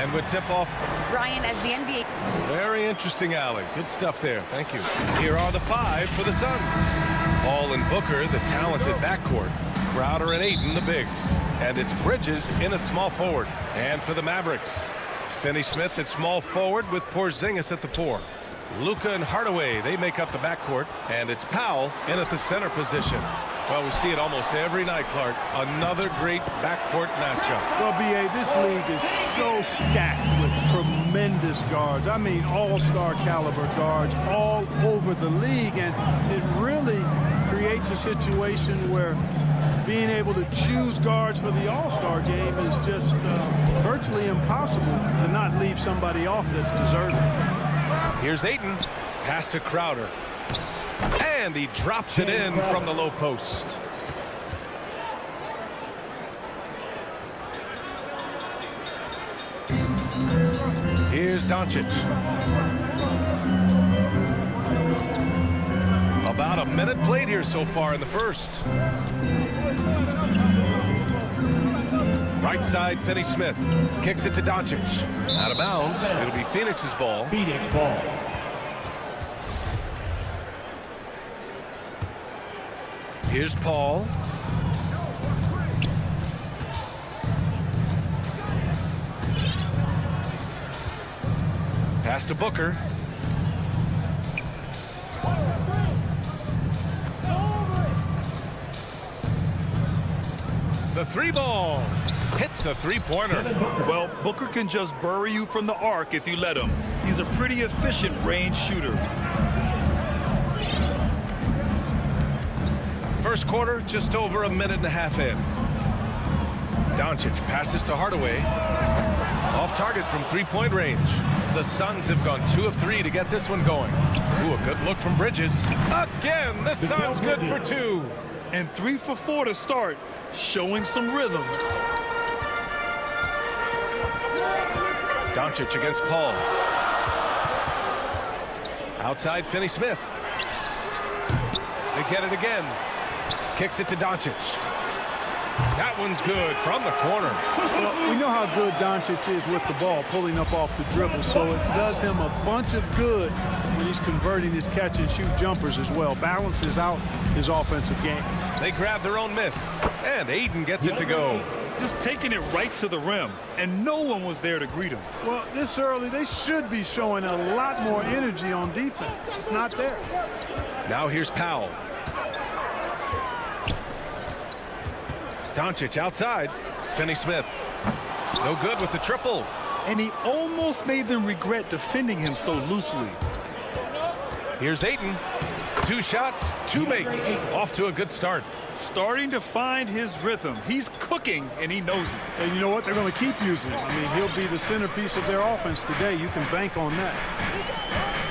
And with tip-off, Brian, as the NBA. Very interesting alley. Good stuff there. Thank you. Here are the 5 for the Suns. Paul and Booker, the talented backcourt. Crowder and Ayton, the bigs. And it's Bridges in at small forward. And for the Mavericks, Finney-Smith at small forward with Porzingis at the 4. Luka and Hardaway, they make up the backcourt. And it's Powell in at the center position. Well, we see it almost every night, Clark. Another great backcourt matchup. Well, B.A., this league is so stacked with tremendous guards. I mean, all-star caliber guards all over the league. And it really creates a situation where being able to choose guards for the all-star game is just virtually impossible to not leave somebody off that's deserving. Here's Ayton. Pass to Crowder. And he drops it in from the low post. Here's Doncic. About a minute played here so far in the first. Right side, Finney-Smith. Kicks it to Doncic. Out of bounds. It'll be Phoenix's ball. Phoenix ball. Here's Paul. Pass to Booker. The 3 ball. Hits a 3-pointer. Well, Booker can just bury you from the arc if you let him. He's a pretty efficient range shooter. First quarter, just over a minute and a half in. Doncic passes to Hardaway. Off target from 3-point range. The Suns have gone 2 of 3 to get this one going. Ooh, a good look from Bridges. Again, the Suns good for 2. And 3 for 4 to start, showing some rhythm. Doncic against Paul. Outside, Finney-Smith. They get it again. Kicks it to Doncic. That one's good from the corner. Well, we know how good Doncic is with the ball, pulling up off the dribble, so it does him a bunch of good when he's converting his catch-and-shoot jumpers as well. Balances out his offensive game. They grab their own miss, and Ayton gets it to go. Just taking it right to the rim, and no one was there to greet him. Well, this early, they should be showing a lot more energy on defense. It's not there. Now here's Powell. Doncic outside. Finney-Smith. No good with the triple. And he almost made them regret defending him so loosely. Here's Ayton. 2 shots, 2 makes. Off to a good start. Starting to find his rhythm. He's cooking, and he knows it. And you know what? They're going to keep using him. I mean, he'll be the centerpiece of their offense today. You can bank on that.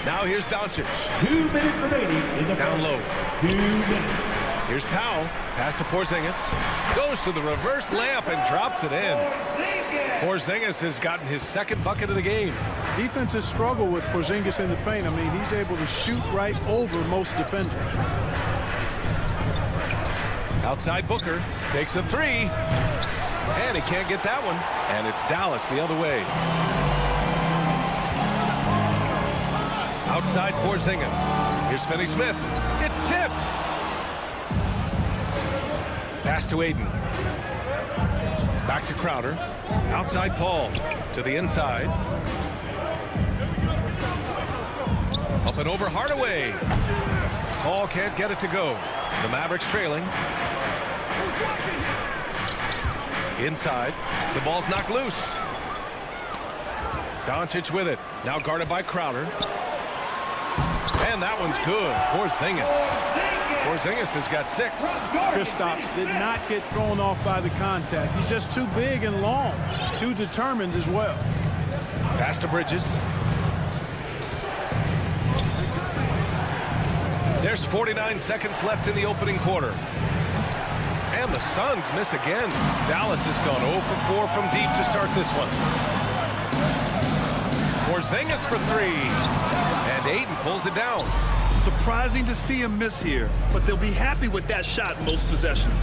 Now here's Doncic. 2 minutes remaining in the Down low. 2 minutes. Here's Powell. Pass to Porzingis. Goes to the reverse layup and drops it in. Porzingis has gotten his 2nd bucket of the game. Defenses struggle with Porzingis in the paint. I mean, he's able to shoot right over most defenders. Outside Booker. Takes a 3. And he can't get that one. And it's Dallas the other way. Outside Porzingis. Here's Finney-Smith. It's tipped. Pass to Ayton. Back to Crowder. Outside Paul. To the inside. Up and over Hardaway. Paul can't get it to go. The Mavericks trailing. Inside. The ball's knocked loose. Doncic with it. Now guarded by Crowder. And that one's good. Porzingis. Porzingis has got 6. Kristaps did not get thrown off by the contact. He's just too big and long, too determined as well. Pass to Bridges. There's 49 seconds left in the opening quarter. And the Suns miss again. Dallas has gone 0 for 4 from deep to start this one. Porzingis for 3. And Ayton pulls it down. Surprising to see him miss here, but they'll be happy with that shot most possessions.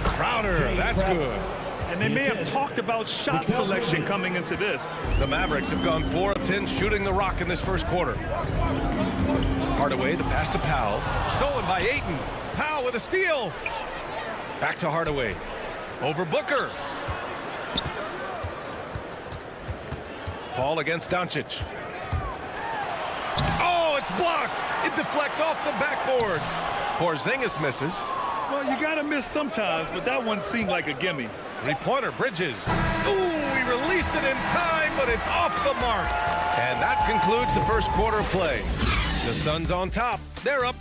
Crowder, that's good. And they may have talked about shot selection coming into this. The Mavericks have gone 4 of 10 shooting the rock in this first quarter. Hardaway, the pass to Powell. Stolen by Ayton. Powell with a steal. Back to Hardaway. Over Booker. Paul against Doncic. Oh, it's blocked. It deflects off the backboard. Porzingis misses. Well, you got to miss sometimes, but that one seemed like a gimme. Three-pointer, Bridges. Ooh, he released it in time, but it's off the mark. And that concludes the first quarter of play. The Suns on top. They're up.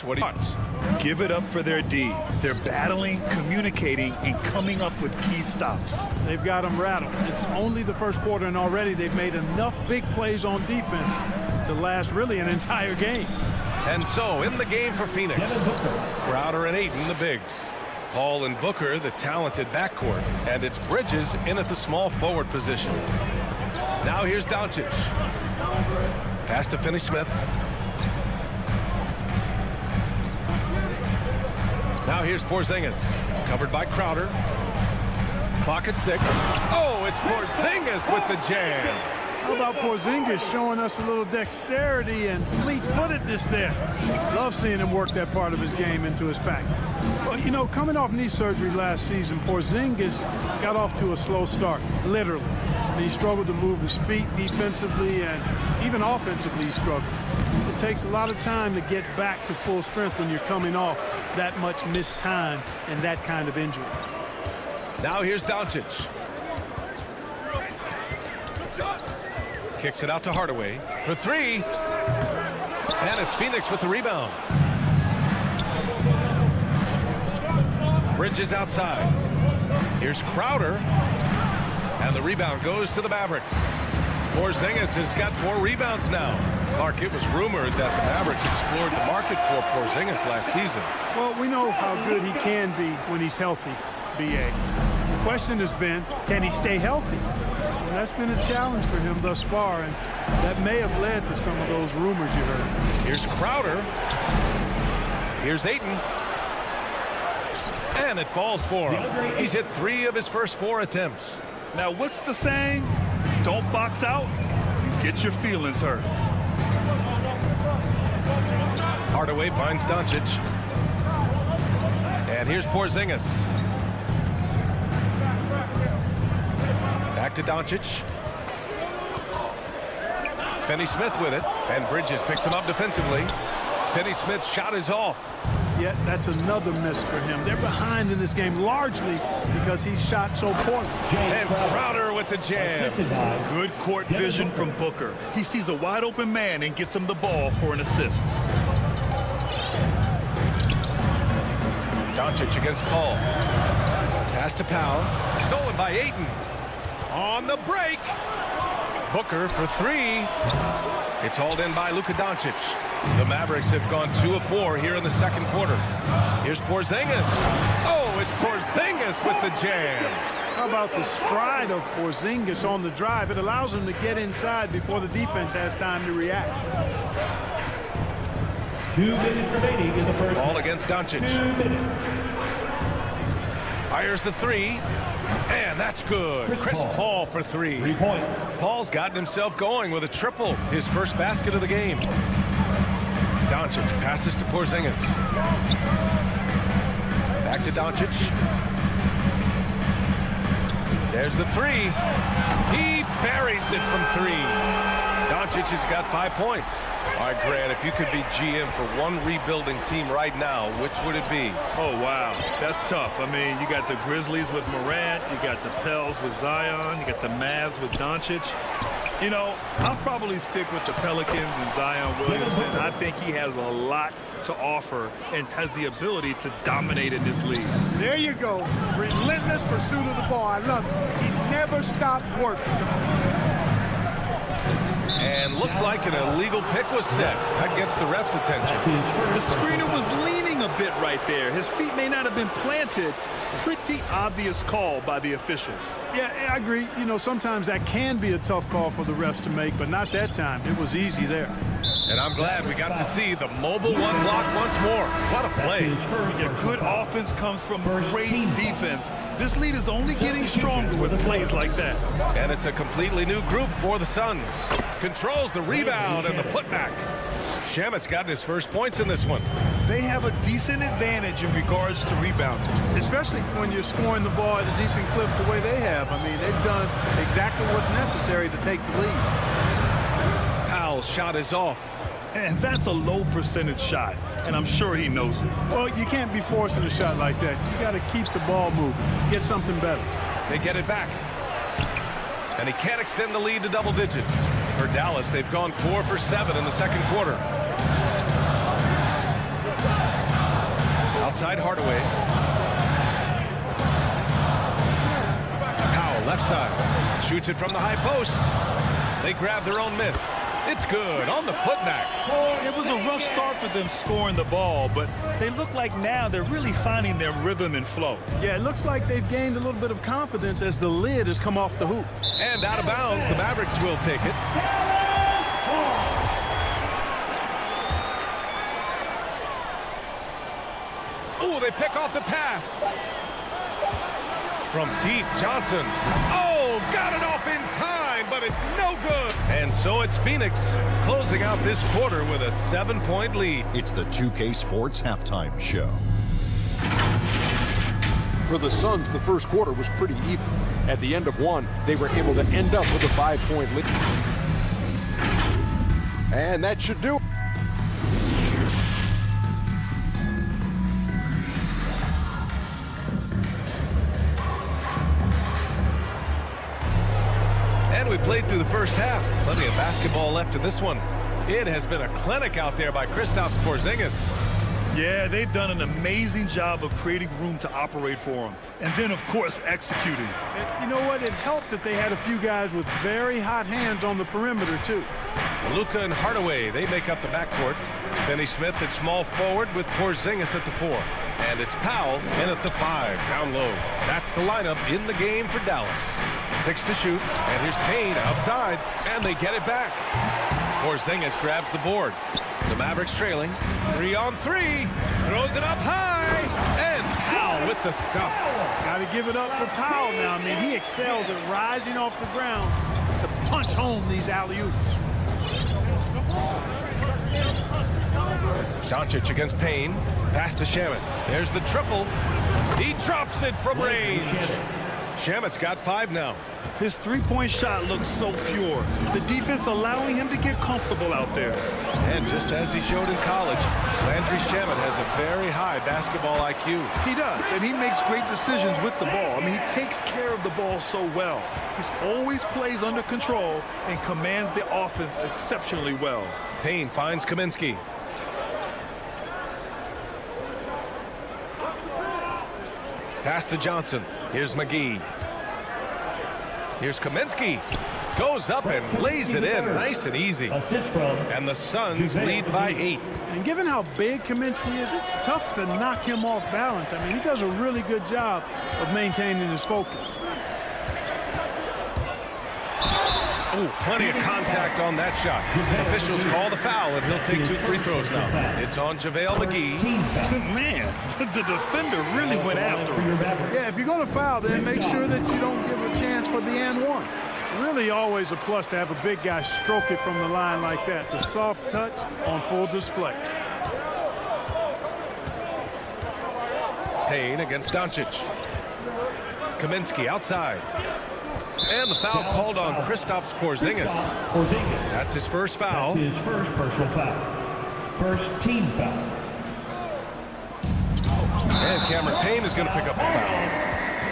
What do you want? Give it up for their D. They're battling, communicating, and coming up with key stops. They've got them rattled. It's only the first quarter, and already they've made enough big plays on defense to last really an entire game. And so, in the game for Phoenix, Crowder and Ayton, the bigs. Paul and Booker, the talented backcourt. And it's Bridges in at the small forward position. Now here's Doncic. Pass to Finney-Smith. Now here's Porzingis. Covered by Crowder. Clock at 6. Oh, it's Porzingis with the jam. How about Porzingis showing us a little dexterity and fleet-footedness there? Love seeing him work that part of his game into his pack. Well, you know, coming off knee surgery last season, Porzingis got off to a slow start, literally. And he struggled to move his feet defensively, and even offensively he struggled. It takes a lot of time to get back to full strength when you're coming off that much missed time and that kind of injury. Now here's Doncic. Kicks it out to Hardaway for 3. And it's Phoenix with the rebound. Bridges outside. Here's Crowder. And the rebound goes to the Mavericks. Porzingis has got 4 rebounds now. Clark, it was rumored that the Mavericks explored the market for Porzingis last season. Well, we know how good he can be when he's healthy, B.A. The question has been, can he stay healthy? And that's been a challenge for him thus far, and that may have led to some of those rumors you heard. Here's Crowder. Here's Ayton. And it falls for him. He's hit 3 of his first 4 attempts. Now, what's the saying? Don't box out, you get your feelings hurt. Hardaway finds Doncic. And here's Porzingis. Back to Doncic. Finney-Smith with it. And Bridges picks him up defensively. Finney-Smith's shot is off. Yet that's another miss for him. They're behind in this game largely because he shot so poorly. And Crowder with the jam. Good court vision from Booker. He sees a wide open man and gets him the ball for an assist. Doncic against Paul. Pass to Powell. Stolen by Ayton. On the break. Booker for 3. It's hauled in by Luka Doncic. The Mavericks have gone 2 of 4 here in the second quarter. Here's Porzingis. Oh, it's Porzingis with the jam. How about the stride of Porzingis on the drive? It allows him to get inside before the defense has time to react. 2 minutes remaining in the first. Ball against Doncic. 2 minutes. Fires the 3. And that's good. Chris Paul for 3. 3 points. Paul's gotten himself going with a triple. His first basket of the game. Doncic passes to Porzingis. Back to Doncic. There's the 3. He buries it from 3. Doncic has got 5 points. All right, Grant, if you could be GM for one rebuilding team right now, which would it be? Oh, wow. That's tough. I mean, you got the Grizzlies with Morant. You got the Pels with Zion. You got the Mavs with Doncic. You know, I'll probably stick with the Pelicans and Zion Williamson. I think he has a lot to offer and has the ability to dominate in this league. There you go. Relentless pursuit of the ball. I love it. He never stopped working. And looks like an illegal pick was set. That gets the ref's attention. The screener was leaning a bit right there. His feet may not have been planted. Pretty obvious call by the officials. Yeah, I agree. You know, sometimes that can be a tough call for the refs to make, but not that time. It was easy there. And I'm glad we got to see the mobile one block once more. What a play. Yeah, good offense comes from great defense. This lead is only getting stronger with plays like that. And it's a completely new group for the Suns. Controls the rebound and the putback. Shamet's got his first points in this one. They have a decent advantage in regards to rebounding. Especially when you're scoring the ball at a decent clip the way they have. I mean, they've done exactly what's necessary to take the lead. Powell's shot is off. And that's a low percentage shot, and I'm sure he knows it. Well, you can't be forcing a shot like that. You got to keep the ball moving. Get something better. They get it back. And he can't extend the lead to double digits. For Dallas, they've gone 4 for 7 in the second quarter. Outside Hardaway. Powell, left side. Shoots it from the high post. They grab their own miss. It's good on the putback. It was a rough start for them scoring the ball, but they look like now they're really finding their rhythm and flow. Yeah, it looks like they've gained a little bit of confidence as the lid has come off the hoop. And out of bounds, the Mavericks will take it. Oh, they pick off the pass. From deep, Johnson. Oh, got it off in time, but it's no good. And so it's Phoenix closing out this quarter with a 7-point lead. It's the 2K Sports Halftime Show. For the Suns, the first quarter was pretty even. At the end of one, they were able to end up with a 5-point lead. And that should do it. And we played through the first half. Plenty of basketball left in this one. It has been a clinic out there by Kristaps Porzingis. Yeah, they've done an amazing job of creating room to operate for him. And then, of course, executing. You know what? It helped that they had a few guys with very hot hands on the perimeter, too. Luka and Hardaway, they make up the backcourt. Finney-Smith at small forward with Porzingis at the 4. And it's Powell in at the 5, down low. That's the lineup in the game for Dallas. 6 to shoot, and here's Payne outside, and they get it back. Porzingis grabs the board. The Mavericks trailing. 3 on 3. Throws it up high, and Powell with the stuff. Got to give it up for Powell now. I mean, he excels at rising off the ground to punch home these alley-oops. Doncic against Payne. Pass to Shamet. There's the triple. He drops it from range. Shamet's got 5 now. His three-point shot looks so pure. The defense allowing him to get comfortable out there. And just as he showed in college, Landry Shamet has a very high basketball IQ. He does, and he makes great decisions with the ball. I mean, he takes care of the ball so well. He's always plays under control and commands the offense exceptionally well. Payne finds Kaminsky. Pass to Johnson. Here's McGee. Here's Kaminsky. Goes up and lays it in nice and easy. And the Suns lead by 8. And given how big Kaminsky is, it's tough to knock him off balance. I mean, he does a really good job of maintaining his focus. Oh, plenty of contact on that shot. Officials call the foul, and he'll take 2 free throws now. It's on JaVale McGee. Man, the defender really went after him. Yeah, if you're going to foul, then make sure that you don't give a chance for the and one. Really always a plus to have a big guy stroke it from the line like that. The soft touch on full display. Payne against Doncic. Kaminsky outside. And the foul called on Kristaps Porzingis. That's his first foul. That's his first personal foul. First team foul. And Cameron Payne is going to pick up the foul.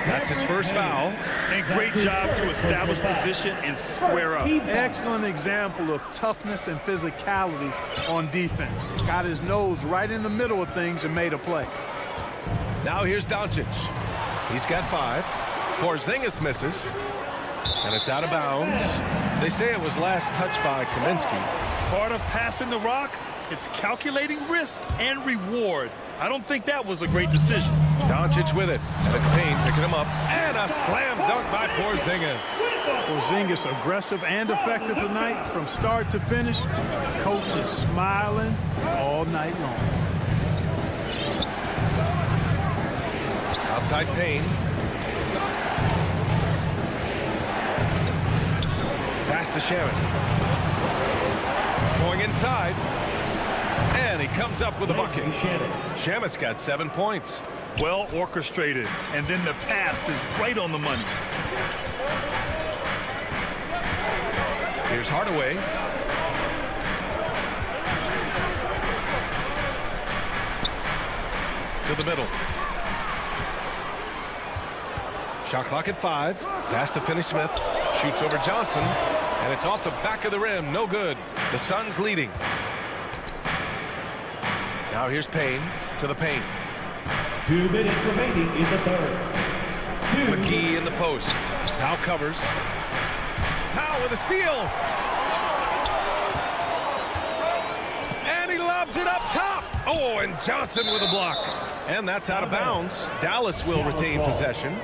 That's his first foul. And great job to establish position and square up. Excellent example of toughness and physicality on defense. Got his nose right in the middle of things and made a play. Now here's Doncic. He's got 5. Porzingis misses. And it's out of bounds. They say it was last touched by Kaminsky. Part of passing the rock, it's calculating risk and reward. I don't think that was a great decision. Doncic with it. And it's Payne picking him up. And a slam dunk by Porzingis. Porzingis aggressive and effective tonight from start to finish. Coach is smiling all night long. Outside Payne. Pass to Shamet. Going inside. And he comes up with a bucket. Shamet's got 7 points. Well orchestrated. And then the pass is right on the money. Here's Hardaway. To the middle. Shot clock at 5. Pass to Finney-Smith. Shoots over Johnson. And it's off the back of the rim. No good. The Suns leading. Now here's Payne to the paint. 2 minutes remaining in the third. McGee in the post. Now covers. Powell with a steal. And he lobs it up top. Oh, and Johnson with a block. And that's out of bounds. Dallas will retain possession.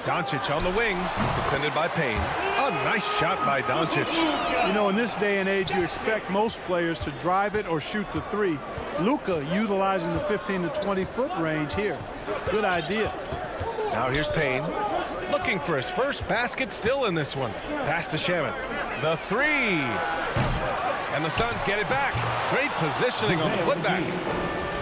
Doncic on the wing, defended by Payne. A nice shot by Doncic. You know, in this day and age, you expect most players to drive it or shoot the 3. Luka utilizing the 15 to 20-foot range here. Good idea. Now here's Payne, looking for his first basket still in this one. Pass to Shamet. The 3. And the Suns get it back. Great positioning on the putback.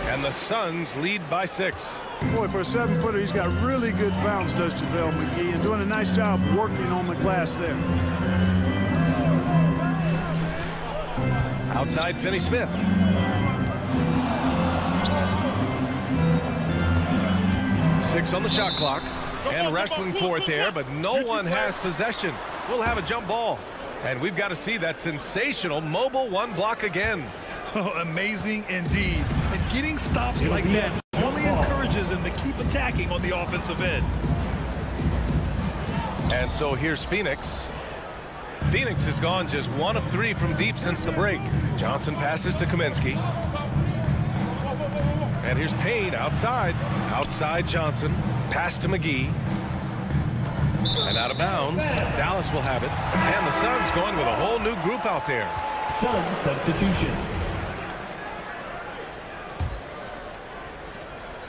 And the Suns lead by 6. Boy, for a 7-footer, he's got really good bounce, does JaVale McGee, and doing a nice job working on the glass there. Outside Finney-Smith. Six on the shot clock. And wrestling for it there, but no one has possession. We'll have a jump ball. And we've got to see that sensational mobile 1 block again. Oh, amazing indeed. And getting stops like that only encourages them to keep attacking on the offensive end. And so here's Phoenix. Phoenix has gone just 1 of 3 from deep since the break. Johnson passes to Kaminsky. And here's Payne outside. Outside Johnson. Pass to McGee. And out of bounds. Dallas will have it. And the Suns going with a whole new group out there. Suns substitution.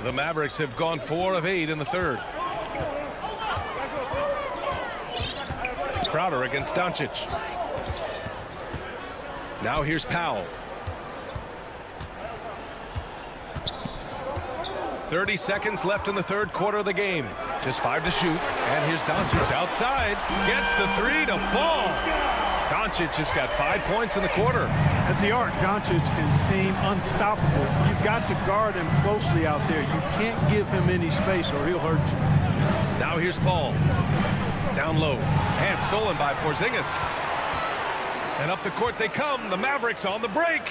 The Mavericks have gone 4 of 8 in the third. Crowder against Doncic. Now here's Powell. 30 seconds left in the third quarter of the game. Just 5 to shoot. And here's Doncic outside. Gets the 3 to fall. Doncic has got 5 points in the quarter. At the arc, Doncic can seem unstoppable. You've got to guard him closely out there. You can't give him any space or he'll hurt you. Now here's Paul. Down low. And stolen by Porzingis. And up the court they come. The Mavericks on the break.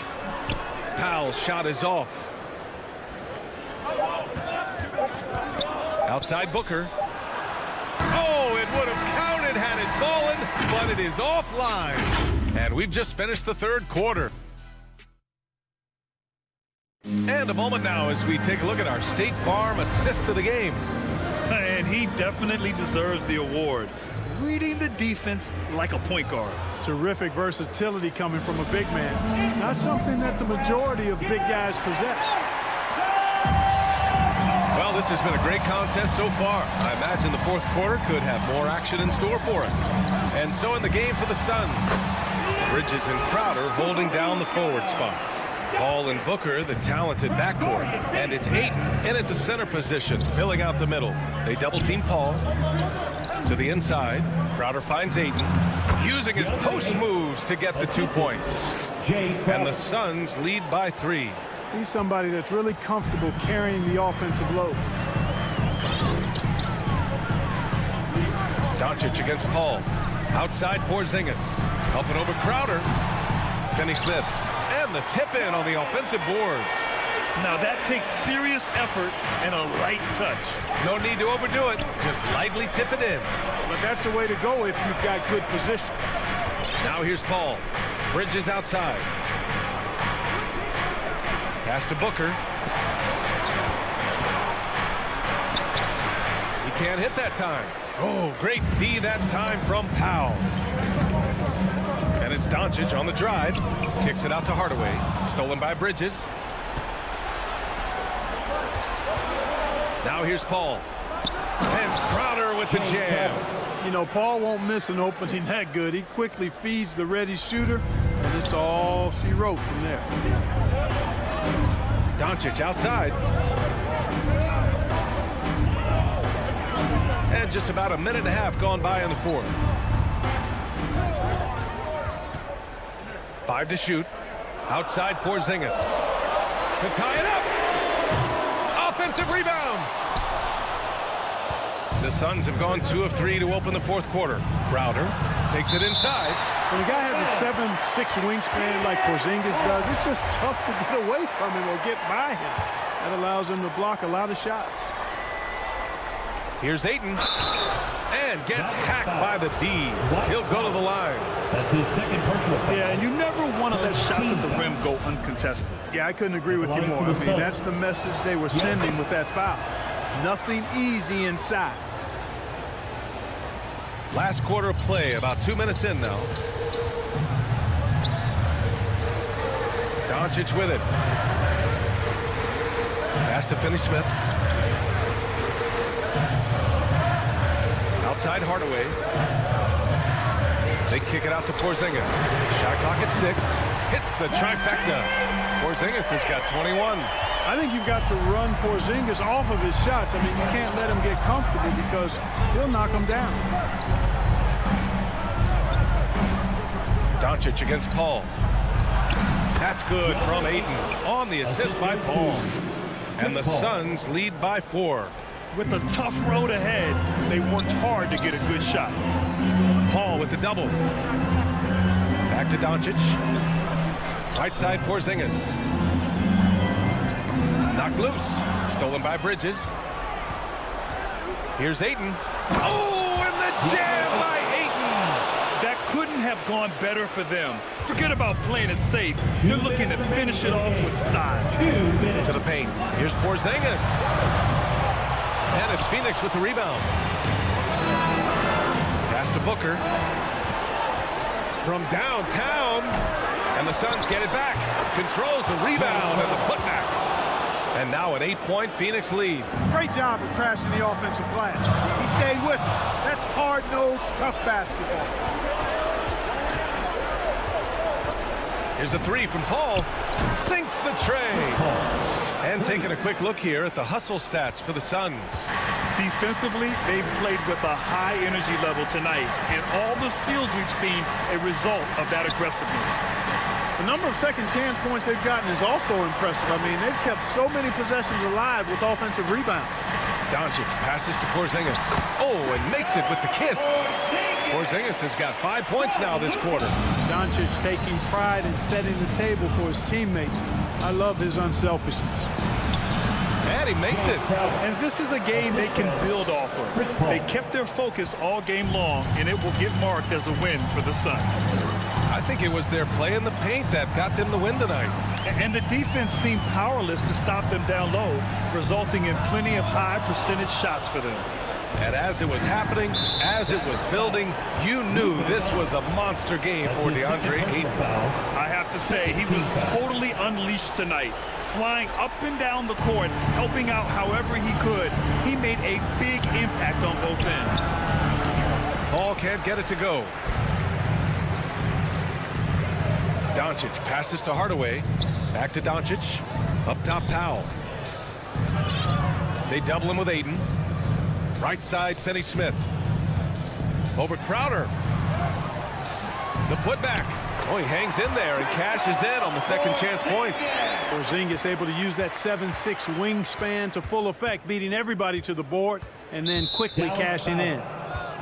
Powell's shot is off. Outside Booker. Oh, it would have counted had it fallen, but it is offline. And we've just finished the third quarter. And a moment now as we take a look at our State Farm assist of the game. And he definitely deserves the award. Reading the defense like a point guard. Terrific versatility coming from a big man. Not something that the majority of big guys possess. Well, this has been a great contest so far. I imagine the fourth quarter could have more action in store for us. And so in the game for the Suns, Bridges and Crowder holding down the forward spots. Paul and Booker, the talented backcourt. And it's Ayton in at the center position, filling out the middle. They double-team Paul to the inside. Crowder finds Ayton, using his post moves to get the 2 points. And the Suns lead by 3. He's somebody that's really comfortable carrying the offensive load. Doncic against Paul. Outside Porzingis. Helping over Crowder. Finney-Smith. And the tip-in on the offensive boards. Now that takes serious effort and a light touch. No need to overdo it. Just lightly tip it in. But that's the way to go if you've got good position. Now here's Paul. Bridges outside. Pass to Booker. He can't hit that time. Oh, great D that time from Powell. And it's Doncic on the drive. Kicks it out to Hardaway. Stolen by Bridges. Now here's Paul. And Crowder with the jam. You know, Paul won't miss an opening that good. He quickly feeds the ready shooter, and it's all she wrote from there. Doncic outside. And just about a minute and a half gone by in the fourth. 5 to shoot. Outside Porzingis. To tie it up. Offensive rebound. The Suns have gone 2 of 3 to open the fourth quarter. Crowder takes it inside. When a guy has a 7'6" wingspan like Porzingis does, it's just tough to get away from him or get by him. That allows him to block a lot of shots. Here's Ayton. And gets hacked by the D. He'll go to the line. That's his second personal foul. Yeah, and you never want to let shots at the rim go uncontested. Yeah, I couldn't agree with you more. I mean, that's the message they were sending with that foul. Nothing easy inside. Last quarter of play, about 2 minutes in now. Doncic with it. Pass to Finney-Smith. Outside Hardaway. They kick it out to Porzingis. Shot clock at 6. Hits the trifecta. Porzingis has got 21. I think you've got to run Porzingis off of his shots. I mean, you can't let him get comfortable because he'll knock him down. Doncic against Paul. That's good from Ayton on the assist by Paul. And the Suns lead by 4. With a tough road ahead, they worked hard to get a good shot. Paul with the double. Back to Doncic. Right side Porzingis. Knocked loose. Stolen by Bridges. Here's Ayton. Oh, and the jam by Ayton. That couldn't have gone better for them. Forget about playing it safe. They're looking to finish it off with style. To the paint. Here's Porzingis. And it's Phoenix with the rebound. Pass to Booker. From downtown. And the Suns get it back. Controls the rebound and the putback. And now an 8-point Phoenix lead. Great job of crashing the offensive glass. He stayed with it. That's hard-nosed, tough basketball. Here's the 3 from Paul. Sinks the tray. And taking a quick look here at the hustle stats for the Suns. Defensively, they've played with a high energy level tonight. And all the steals we've seen a result of that aggressiveness. The number of second chance points they've gotten is also impressive. I mean, they've kept so many possessions alive with offensive rebounds. Doncic passes to Porzingis. Oh, and makes it with the kiss. Porzingis has got 5 points now this quarter. Doncic taking pride in setting the table for his teammates. I love his unselfishness. And he makes it. And this is a game they can build off of. They kept their focus all game long, and it will get marked as a win for the Suns. I think it was their play in the paint that got them the win tonight. And the defense seemed powerless to stop them down low, resulting in plenty of high percentage shots for them. And as it was happening, as it was building, you knew this was a monster game for DeAndre Ayton. I have to say, he was totally unleashed tonight. Flying up and down the court, helping out however he could. He made a big impact on both ends. Paul can't get it to go. Doncic passes to Hardaway. Back to Doncic. Up top, Powell. They double him with Aiden. Right side, Finney-Smith. Over Crowder. The putback. Oh, he hangs in there and cashes in on the second chance points. Porzingis able to use that 7'6" wingspan to full effect, beating everybody to the board and then quickly cashing in.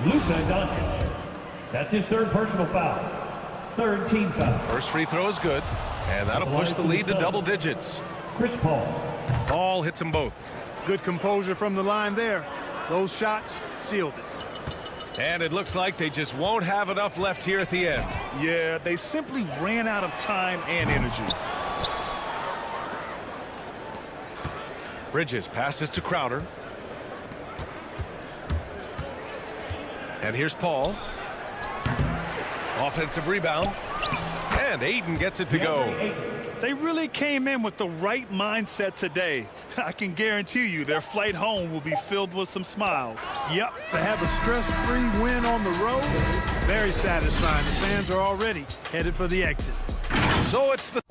Luka Doncic. That's his third personal foul. Third team foul. First free throw is good, and that'll push the lead to double digits. Chris Paul. Paul hits them both. Good composure from the line there. Those shots sealed it. And it looks like they just won't have enough left here at the end. Yeah, they simply ran out of time and energy. Bridges passes to Crowder. And here's Paul. Offensive rebound. And Aiden gets it to go. They really came in with the right mindset today. I can guarantee you their flight home will be filled with some smiles. Yep, to have a stress-free win on the road, very satisfying. The fans are already headed for the exits. So it's the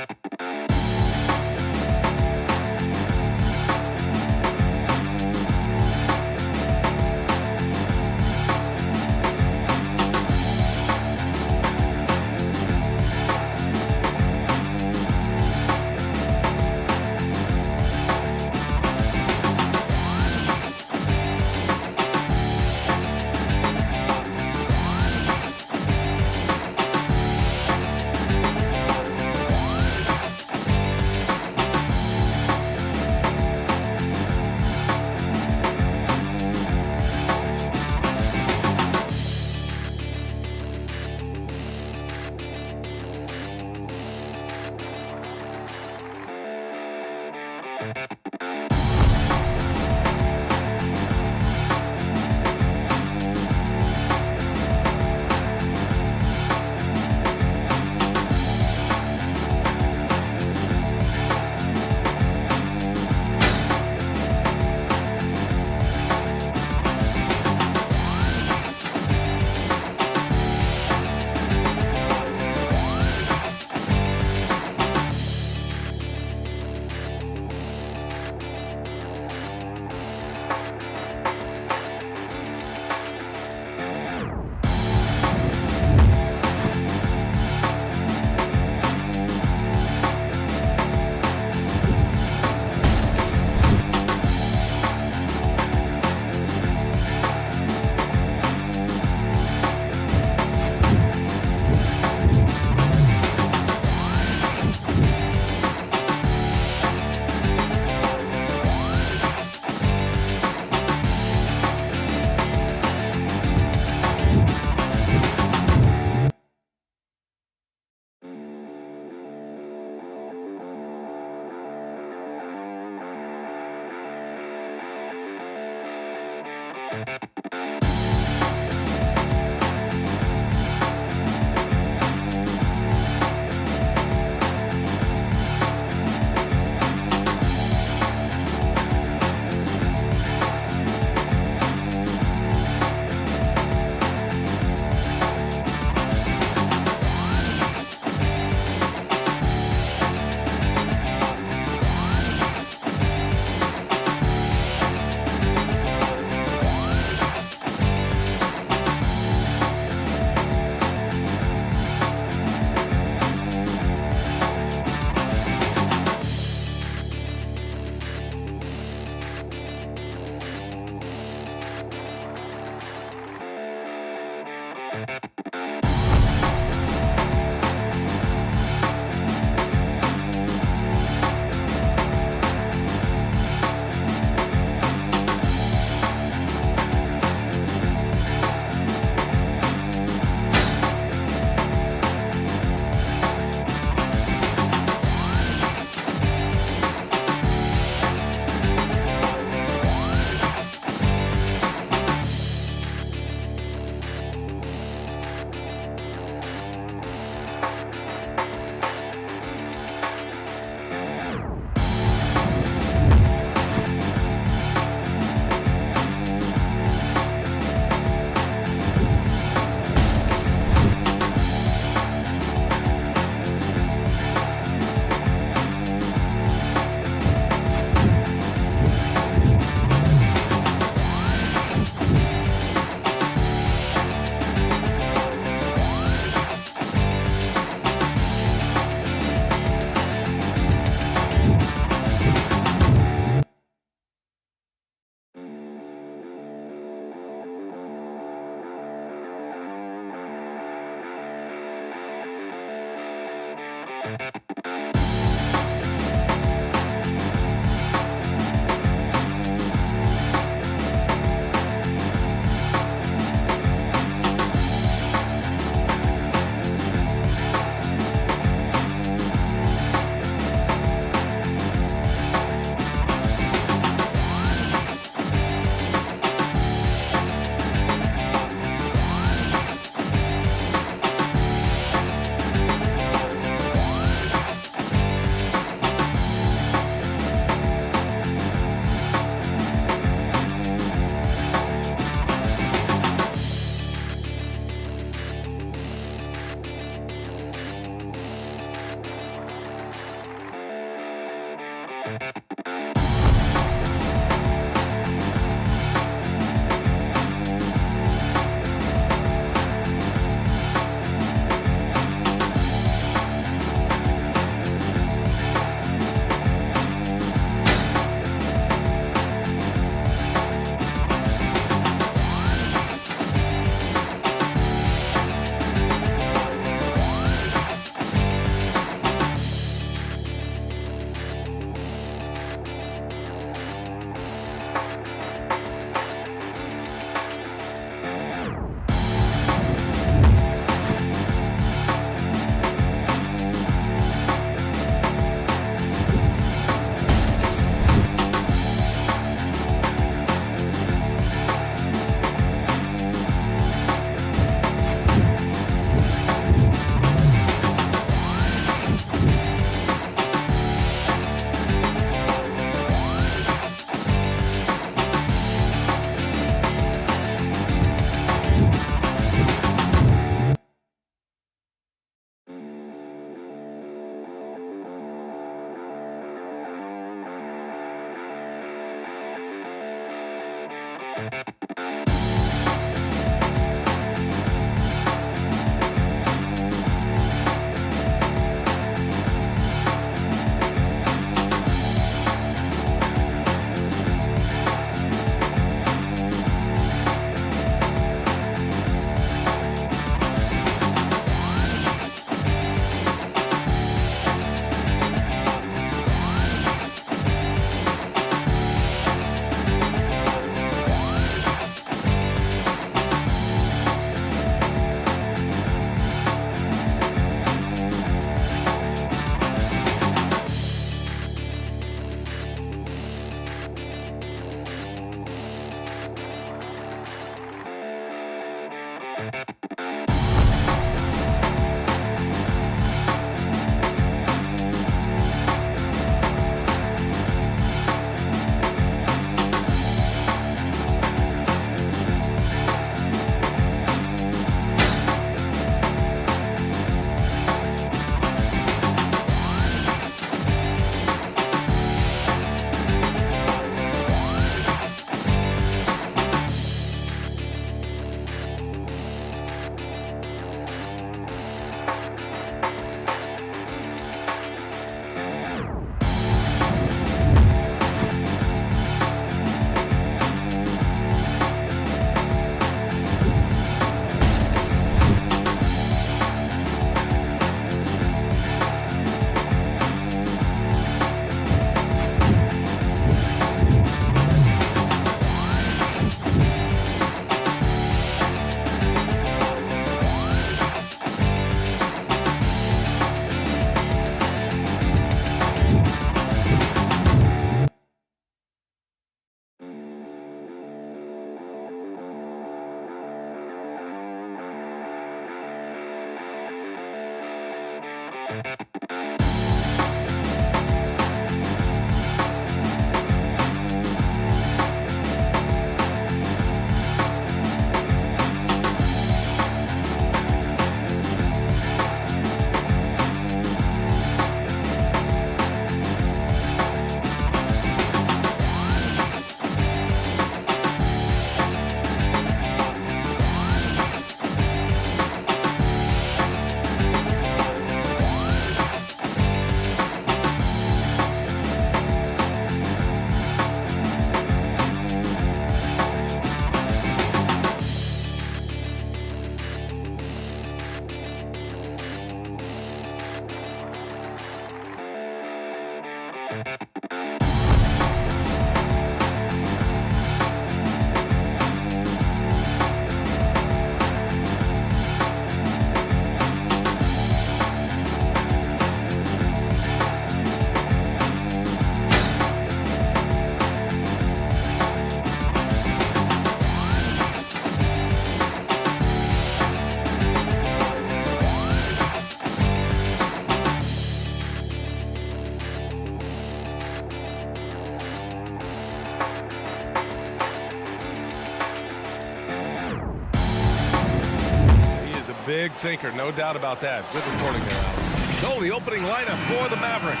Big thinker, no doubt about that. Good reporting there, Alex. So the opening lineup for the Mavericks.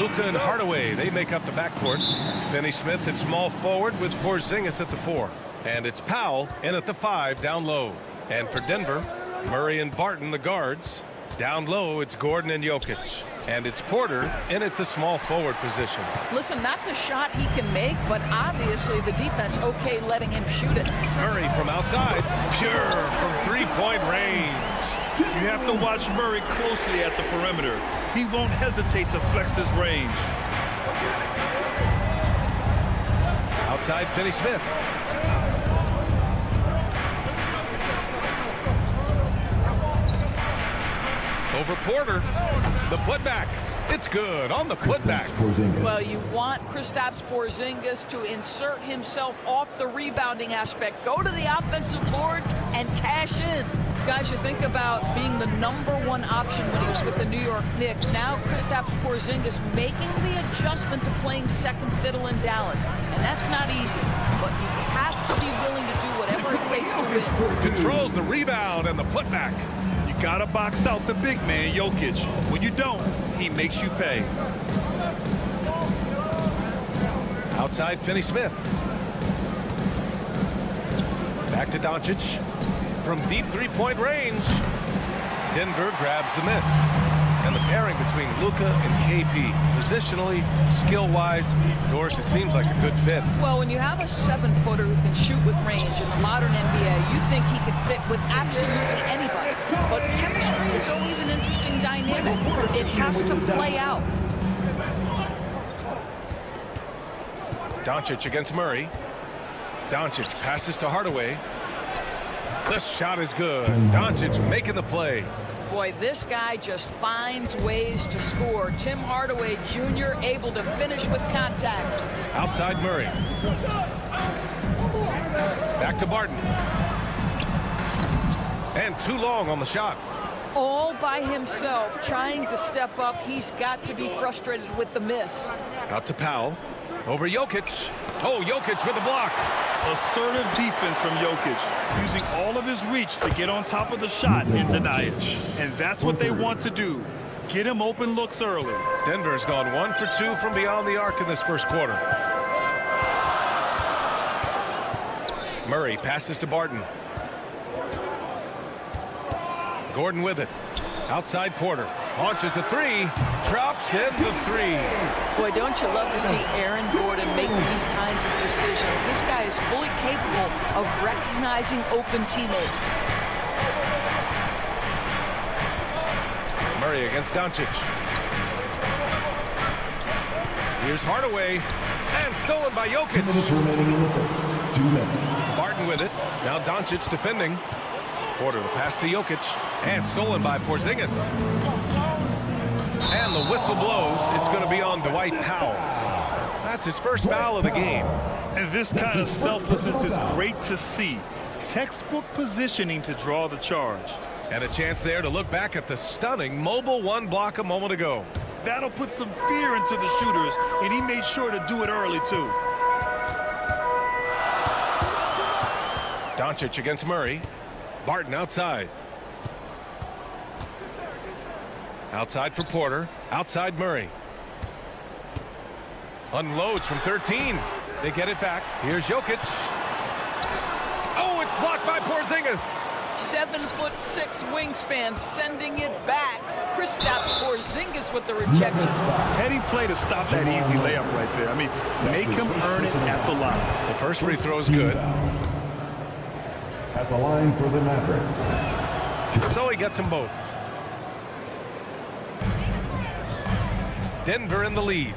Luka and Hardaway, they make up the backcourt. Finney-Smith at small forward with Porzingis at the 4. And it's Powell in at the 5 down low. And for Denver, Murray and Barton, the guards. Down low, it's Gordon and Jokic. And it's Porter in at the small forward position. Listen, that's a shot he can make, but obviously the defense okay letting him shoot it. Murray from outside, pure from three-point range. You have to watch Murray closely at the perimeter. He won't hesitate to flex his range. Outside Finney-Smith. Over Porter. The putback. It's good on the putback. Well, you want Kristaps Porzingis to insert himself off the rebounding aspect. Go to the offensive board and cash in. Guys, you think about being the #1 option when he was with the New York Knicks. Now Kristaps Porzingis making the adjustment to playing second fiddle in Dallas. And that's not easy. But you have to be willing to do whatever it takes to win. Controls the rebound and the putback. You gotta box out the big man, Jokic. When you don't, he makes you pay. Outside Finney-Smith. Back to Doncic. From deep three-point range. Denver grabs the miss. And the pairing between Luka and KP, positionally, skill-wise, Doris, it seems like a good fit. Well, when you have a 7-footer who can shoot with range in the modern NBA, you think he could fit with absolutely anybody. But chemistry is always an interesting dynamic. It has to play out. Doncic against Murray. Doncic passes to Hardaway. The shot is good. Doncic making the play. Boy, this guy just finds ways to score. Tim Hardaway Jr. able to finish with contact. Outside Murray. Back to Barton. And too long on the shot. All by himself, trying to step up. He's got to be frustrated with the miss. Out to Powell. Over Jokic. Oh, Jokic with a block. Assertive defense from Jokic, using all of his reach to get on top of the shot and deny it. And that's what they want to do. Get him open looks early. Denver's gone 1 for 2 from beyond the arc in this first quarter. Murray passes to Barton. Gordon with it. Outside Porter. Launches a 3. Drops in the 3. Boy, don't you love to see Aaron Gordon make these kinds of decisions. This guy is fully capable of recognizing open teammates. Murray against Doncic. Here's Hardaway. And stolen by Jokic. 2 minutes remaining in the first. 2 minutes. Barton with it. Now Doncic defending. Porter the pass to Jokic. And stolen by Porzingis. And the whistle blows. It's going to be on Dwight Powell. That's his first foul of the game. And this kind of selflessness is great to see. Textbook positioning to draw the charge. And a chance there to look back at the stunning mobile 1 block a moment ago. That'll put some fear into the shooters, and he made sure to do it early, too. Doncic against Murray. Barton outside. Outside for Porter. Outside Murray. Unloads from 13. They get it back. Here's Jokic. Oh, it's blocked by Porzingis. 7'6" wingspan, sending it back. Kristaps Porzingis with the rejection. Heady play to stop that easy layup right there. I mean, make him earn it at the line. The first free throw is good. At the line for the Mavericks. So he gets them both. Denver in the lead.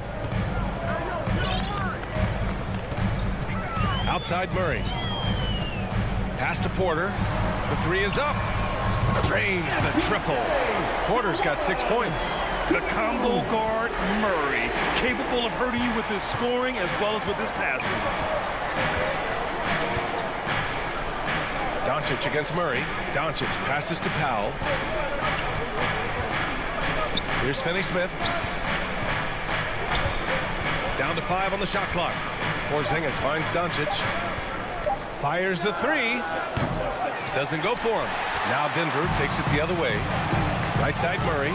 Outside Murray. Pass to Porter. The 3 is up. Drains the triple. Porter's got 6 points. The combo guard, Murray, capable of hurting you with his scoring as well as with his passing. Doncic against Murray. Doncic passes to Powell. Here's Finney-Smith. Down to 5 on the shot clock. Porzingis finds Doncic. Fires the 3. Doesn't go for him. Now Denver takes it the other way. Right side Murray.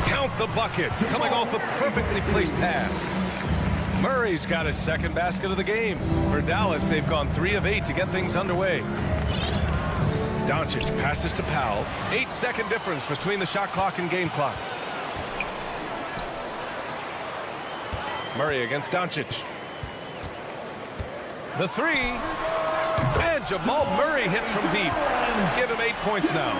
Count the bucket, coming off a perfectly placed pass. Murray's got his second basket of the game. For Dallas, they've gone 3 of 8 to get things underway. Doncic passes to Powell. 8-second difference between the shot clock and game clock. Murray against Doncic. The 3. And Jamal Murray hit from deep. Give him 8 points now.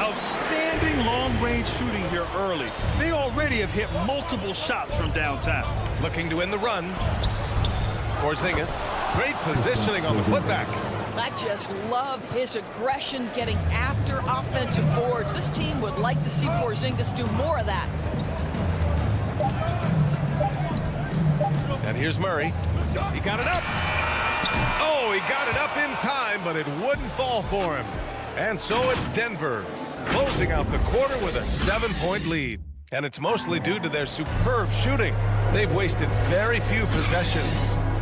Outstanding long-range shooting here early. They already have hit multiple shots from downtown. Looking to end the run. Porzingis. Great positioning on the putback. I just love his aggression getting after offensive boards. This team would like to see Porzingis do more of that. And here's Murray. He got it up. Oh, he got it up in time, but it wouldn't fall for him. And so it's Denver closing out the quarter with a 7-point lead. And it's mostly due to their superb shooting. They've wasted very few possessions.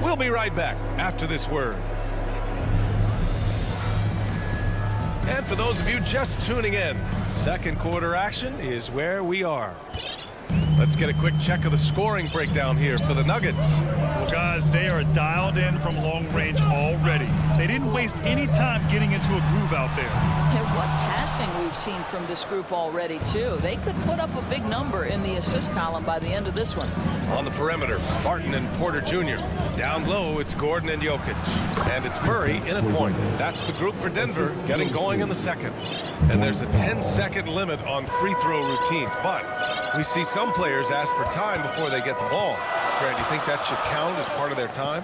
We'll be right back after this word. And for those of you just tuning in, second quarter action is where we are. Let's get a quick check of the scoring breakdown here for the Nuggets. Well, guys, they are dialed in from long range already. They didn't waste any time getting into a groove out there. And what passing we've seen from this group already, too. They could put up a big number in the assist column by the end of this one. On the perimeter, Barton and Porter Jr. Down low, it's Gordon and Jokic. And it's Murray in at point. That's the group for Denver getting going in the second. And there's a 10-second limit on free throw routines. But we see some players ask for time before they get the ball. Grant, you think that should count as part of their time?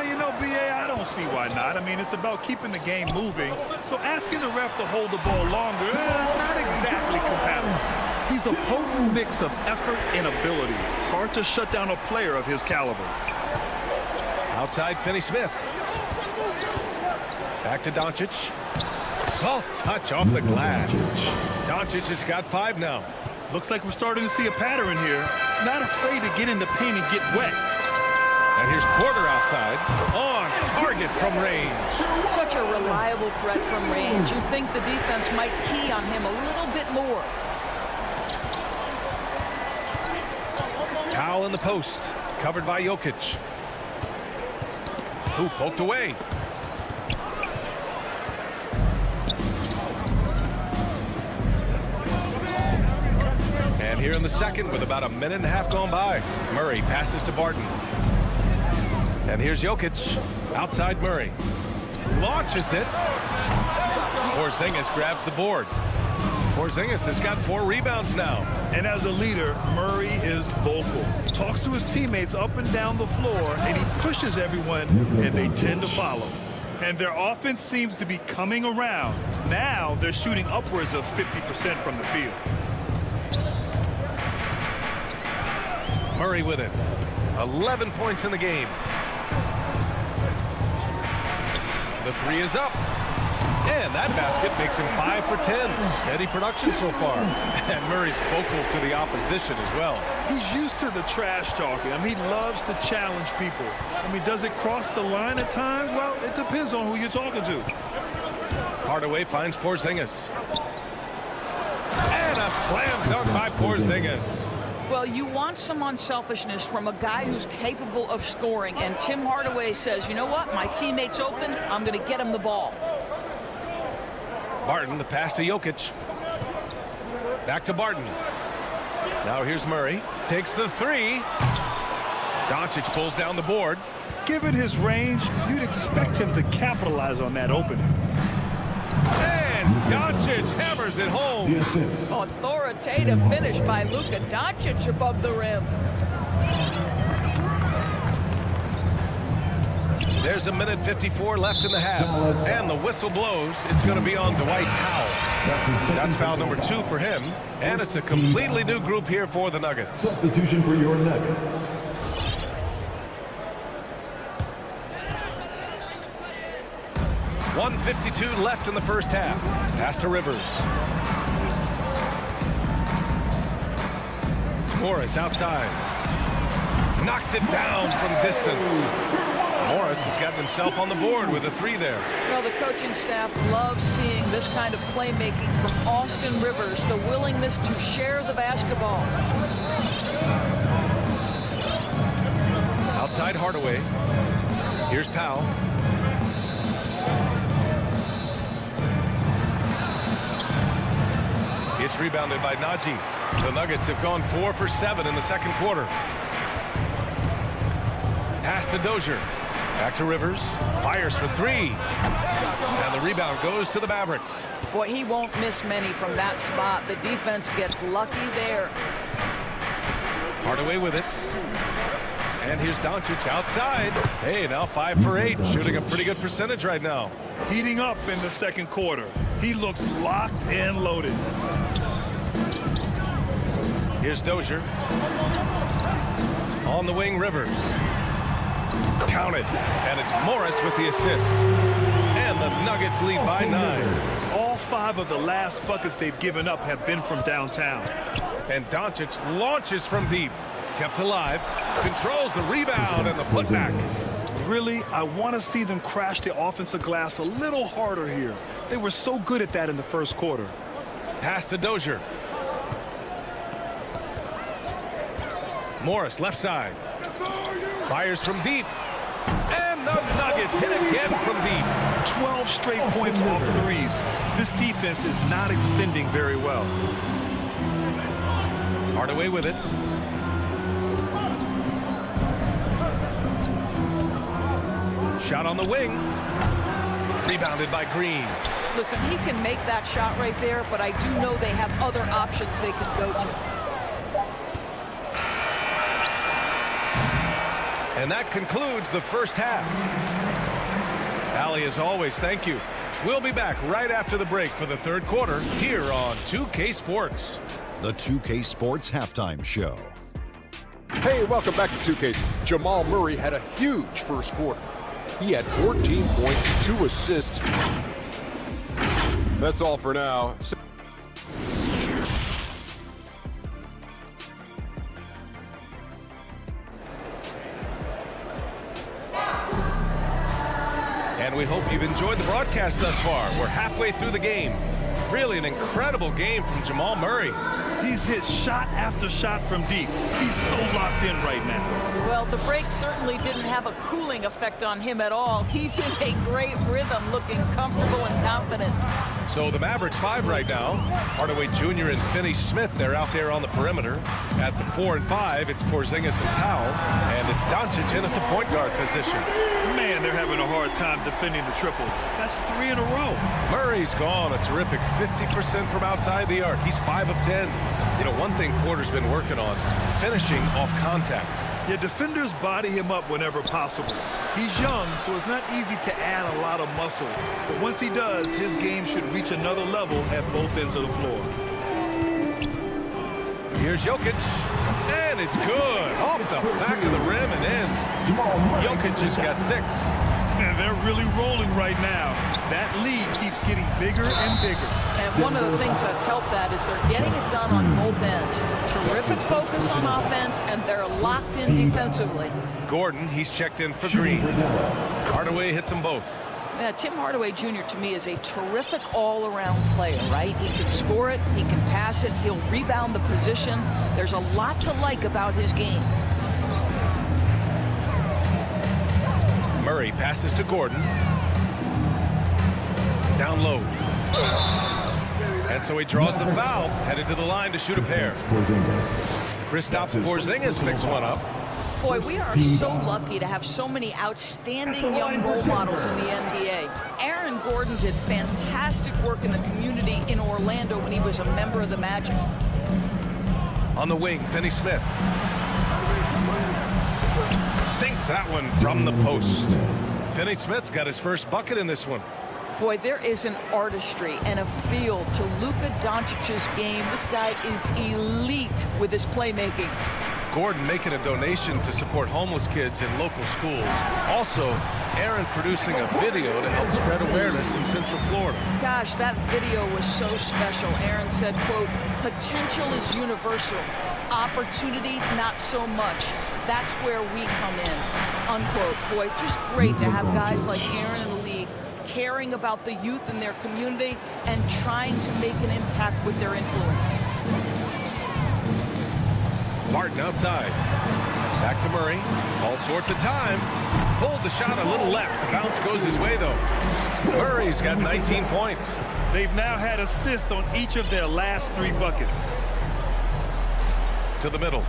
You know, B.A., I don't see why not. I mean, it's about keeping the game moving. So asking the ref to hold the ball longer, not exactly compatible. He's a potent mix of effort and ability. Hard to shut down a player of his caliber. Outside, Finney-Smith. Back to Doncic. Soft touch off the glass. Doncic has got 5 now. Looks like we're starting to see a pattern here. Not afraid to get in the paint and get wet. And here's Porter outside. On target from range. Such a reliable threat from range. You think the defense might key on him a little bit more. Powell in the post. Covered by Jokic. Who poked away. And here in the second with about a minute and a half gone by. Murray passes to Barton. And here's Jokic. Outside Murray. Launches it. Porzingis grabs the board. Porzingis has got 4 rebounds now. And as a leader, Murray is vocal. He talks to his teammates up and down the floor, and he pushes everyone, and they tend to follow. And their offense seems to be coming around. Now they're shooting upwards of 50% from the field. Murray with it. 11 points in the game. The 3 is up. And that basket makes him 5 for 10. Steady production so far. And Murray's vocal to the opposition as well. He's used to the trash talking. I mean, he loves to challenge people. I mean, does it cross the line at times? Well, it depends on who you're talking to. Hardaway finds Porzingis. And a slam dunk by Porzingis. Well, you want some unselfishness from a guy who's capable of scoring. And Tim Hardaway says, you know what? My teammate's open. I'm going to get him the ball. Barton, the pass to Jokic. Back to Barton. Now here's Murray. Takes the 3. Doncic pulls down the board. Given his range, you'd expect him to capitalize on that opening. And Doncic hammers it home. Authoritative finish by Luka Doncic above the rim. There's a minute 54 left in the half. And the whistle blows. It's going to be on Dwight Powell. That's foul number 2 for him. And it's a completely new group here for the Nuggets. Substitution for your Nuggets. .152 left in the first half. Pass to Rivers. Morris outside. Knocks it down from distance. Morris has gotten himself on the board with a 3 there. Well, the coaching staff loves seeing this kind of playmaking from Austin Rivers, the willingness to share the basketball. Outside Hardaway. Here's Powell. It's rebounded by Najee. The Nuggets have gone 4 for 7 in the second quarter. Pass to Dozier. Back to Rivers. Fires for 3. And the rebound goes to the Mavericks. Boy, he won't miss many from that spot. The defense gets lucky there. Hardaway with it. And here's Doncic outside. Hey, now 5 for 8. Shooting a pretty good percentage right now. Heating up in the second quarter. He looks locked and loaded. Here's Dozier. On the wing, Rivers. Counted. And it's Morris with the assist. And the Nuggets lead by 9. All 5 of the last buckets they've given up have been from downtown. And Doncic launches from deep. Kept alive. Controls the rebound and the putback. Really, I want to see them crash the offensive glass a little harder here. They were so good at that in the first quarter. Pass to Dozier. Morris left side. Fires from deep. And the Nuggets hit again from deep. 12 straight points off threes. This defense is not extending very well. Hardaway with it. Shot on the wing. Rebounded by Green. Listen, he can make that shot right there, but I do know they have other options they can go to. And that concludes the first half. Allie, as always, thank you. We'll be back right after the break for the third quarter here on 2K Sports. The 2K Sports Halftime Show. Hey, welcome back to 2K. Jamal Murray had a huge first quarter. He had 14 points, 2 assists. That's all for now. And we hope you've enjoyed the broadcast thus far. We're halfway through the game. Really an incredible game from Jamal Murray. He's hit shot after shot from deep. He's so locked in right now. Well, the break certainly didn't have a cooling effect on him at all. He's in a great rhythm, looking comfortable and confident. So the Mavericks 5 right now. Hardaway Jr. and Finney-Smith, they're out there on the perimeter. At the 4 and 5, it's Porzingis and Powell. And it's Doncic in at the point guard position. Man, they're having a hard time defending the triple. That's 3 in a row. Murray's gone a terrific 50% from outside the arc. He's 5 of 10. You know, one thing Porter's been working on, finishing off contact. Yeah, defenders body him up whenever possible. He's young, so it's not easy to add a lot of muscle. But once he does, his game should reach another level at both ends of the floor. Here's Jokic. And it's good. Off the back of the rim and in. Jokic just got 6. And they're really rolling right now. That lead keeps getting bigger and bigger. And one of the things that's helped that is they're getting it done on both ends. Terrific focus on offense, and they're locked in defensively. Gordon, he's checked in for Green. Hardaway hits them both. Yeah, Tim Hardaway Jr. to me is a terrific all-around player, right? He can score it, he can pass it, he'll rebound the position. There's a lot to like about his game. Murray passes to Gordon. Down low. And so he draws the foul, headed to the line to shoot a pair. Kristaps Porzingis picks one up. Boy, we are so lucky to have so many outstanding young role models in the NBA. Aaron Gordon did fantastic work in the community in Orlando when he was a member of the Magic. On the wing, Finney-Smith. Sinks that one from the post. Finney-Smith's got his first bucket in this one. Boy, there is an artistry and a feel to Luka Doncic's game. This guy is elite with his playmaking. Gordon making a donation to support homeless kids in local schools. Also, Aaron producing a video to help spread awareness in Central Florida. Gosh, that video was so special. Aaron said, quote, "Potential is universal. Opportunity, not so much. That's where we come in, unquote. Boy, just great to have guys like Aaron in the league caring about the youth in their community and trying to make an impact with their influence. Martin outside. Back to Murray. All sorts of time. Pulled the shot a little left. The bounce goes his way, though. Murray's got 19 points. They've now had assists on each of their last 3 buckets. To the middle.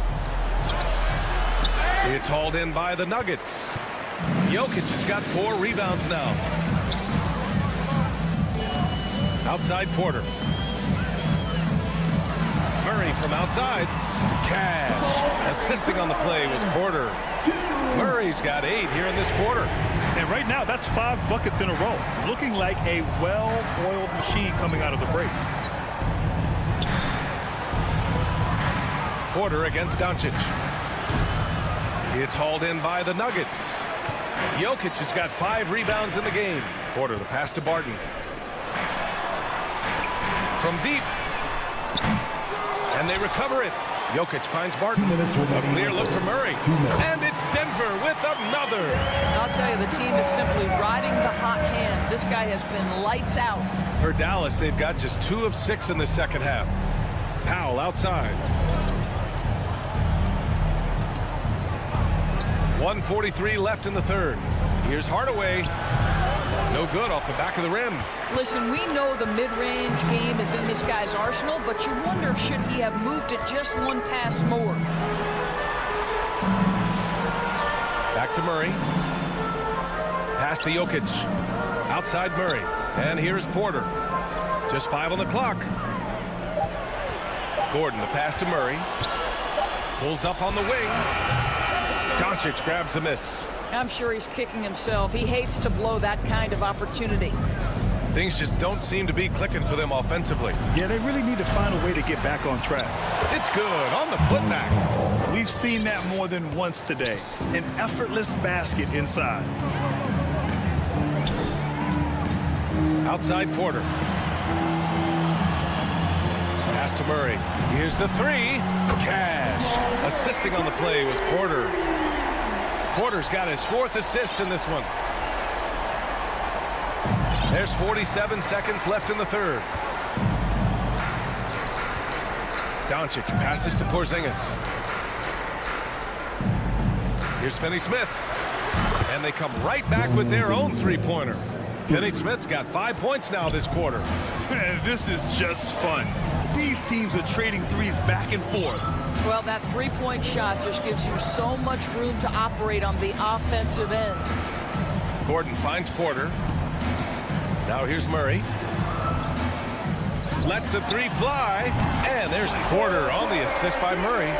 It's hauled in by the Nuggets. Jokic has got 4 rebounds now. Outside Porter. Murray from outside. Cash. Assisting on the play was Porter. Murray's got 8 here in this quarter. And right now, that's 5 buckets in a row. Looking like a well-oiled machine coming out of the break. Porter against Doncic. It's hauled in by the Nuggets. Jokic has got 5 rebounds in the game. Porter, the pass to Barton. From deep. And they recover it. Jokic finds Barton. A clear look for Murray. And it's Denver with another. I'll tell you, the team is simply riding the hot hand. This guy has been lights out. For Dallas, they've got just 2 of 6 in the second half. Powell outside. 1:43 left in the third. Here's Hardaway. No good off the back of the rim. Listen, we know the mid-range game is in this guy's arsenal, but you wonder, should he have moved it just 1 pass more? Back to Murray. Pass to Jokic. Outside Murray. And here's Porter. Just 5 on the clock. Gordon, the pass to Murray. Pulls up on the wing. Doncic grabs the miss. I'm sure he's kicking himself. He hates to blow that kind of opportunity. Things just don't seem to be clicking for them offensively. Yeah, they really need to find a way to get back on track. It's good on the putback. We've seen that more than once today. An effortless basket inside. Outside Porter. Pass to Murray. Here's the 3. Cash. Assisting on the play was Porter. Porter's got his 4th assist in this one. There's 47 seconds left in the third. Doncic passes to Porzingis. Here's Finney-Smith. And they come right back with their own 3-pointer. Finney-Smith's got 5 points now this quarter. And this is just fun. These teams are trading threes back and forth. Well, that 3-point shot just gives you so much room to operate on the offensive end. Gordon finds Porter. Now here's Murray. Lets the 3 fly. And there's Porter on the assist by Murray.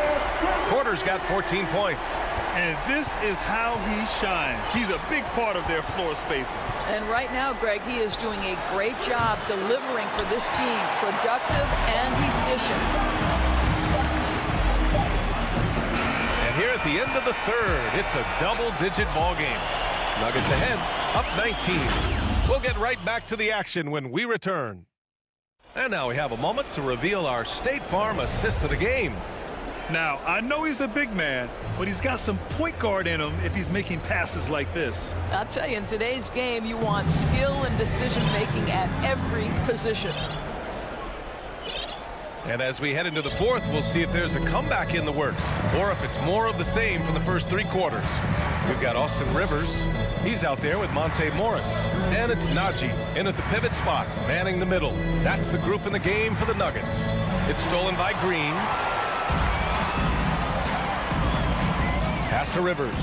Porter's got 14 points. And this is how he shines. He's a big part of their floor spacing. And right now, Greg, he is doing a great job delivering for this team. Productive and efficient. And here at the end of the third, it's a double-digit ball game. Nuggets ahead, up 19. We'll get right back to the action when we return. And now we have a moment to reveal our State Farm assist of the game. Now, I know he's a big man, but he's got some point guard in him if he's making passes like this. I'll tell you, in today's game, you want skill and decision-making at every position. And as we head into the fourth, we'll see if there's a comeback in the works or if it's more of the same from the first 3 quarters. We've got Austin Rivers. He's out there with Monte Morris. And it's Najee in at the pivot spot, manning the middle. That's the group in the game for the Nuggets. It's stolen by Green. Pass to Rivers.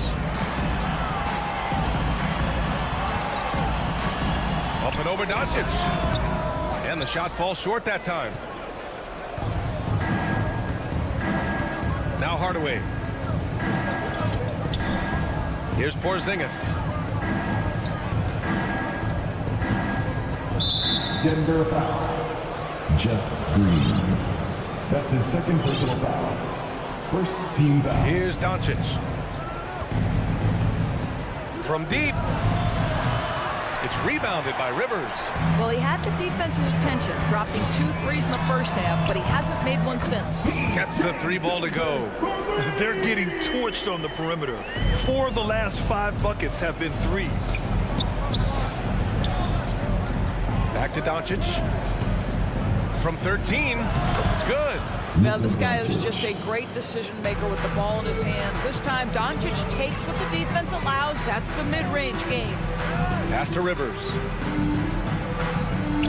Up and over Doncic. And the shot falls short that time. Now Hardaway. Here's Porzingis. Denver foul. Jeff Green. That's his 2nd personal foul. First team foul. Here's Doncic. From deep. It's rebounded by Rivers. Well, he had the defense's attention, dropping 2 threes in the first half, but he hasn't made one since. Gets the 3 ball to go. They're getting torched on the perimeter. 4 of the last 5 buckets have been threes. Back to Doncic. From 13. It's good. Well, this guy is just a great decision maker with the ball in his hands. This time, Doncic takes what the defense allows. That's the mid-range game. Pass to Rivers.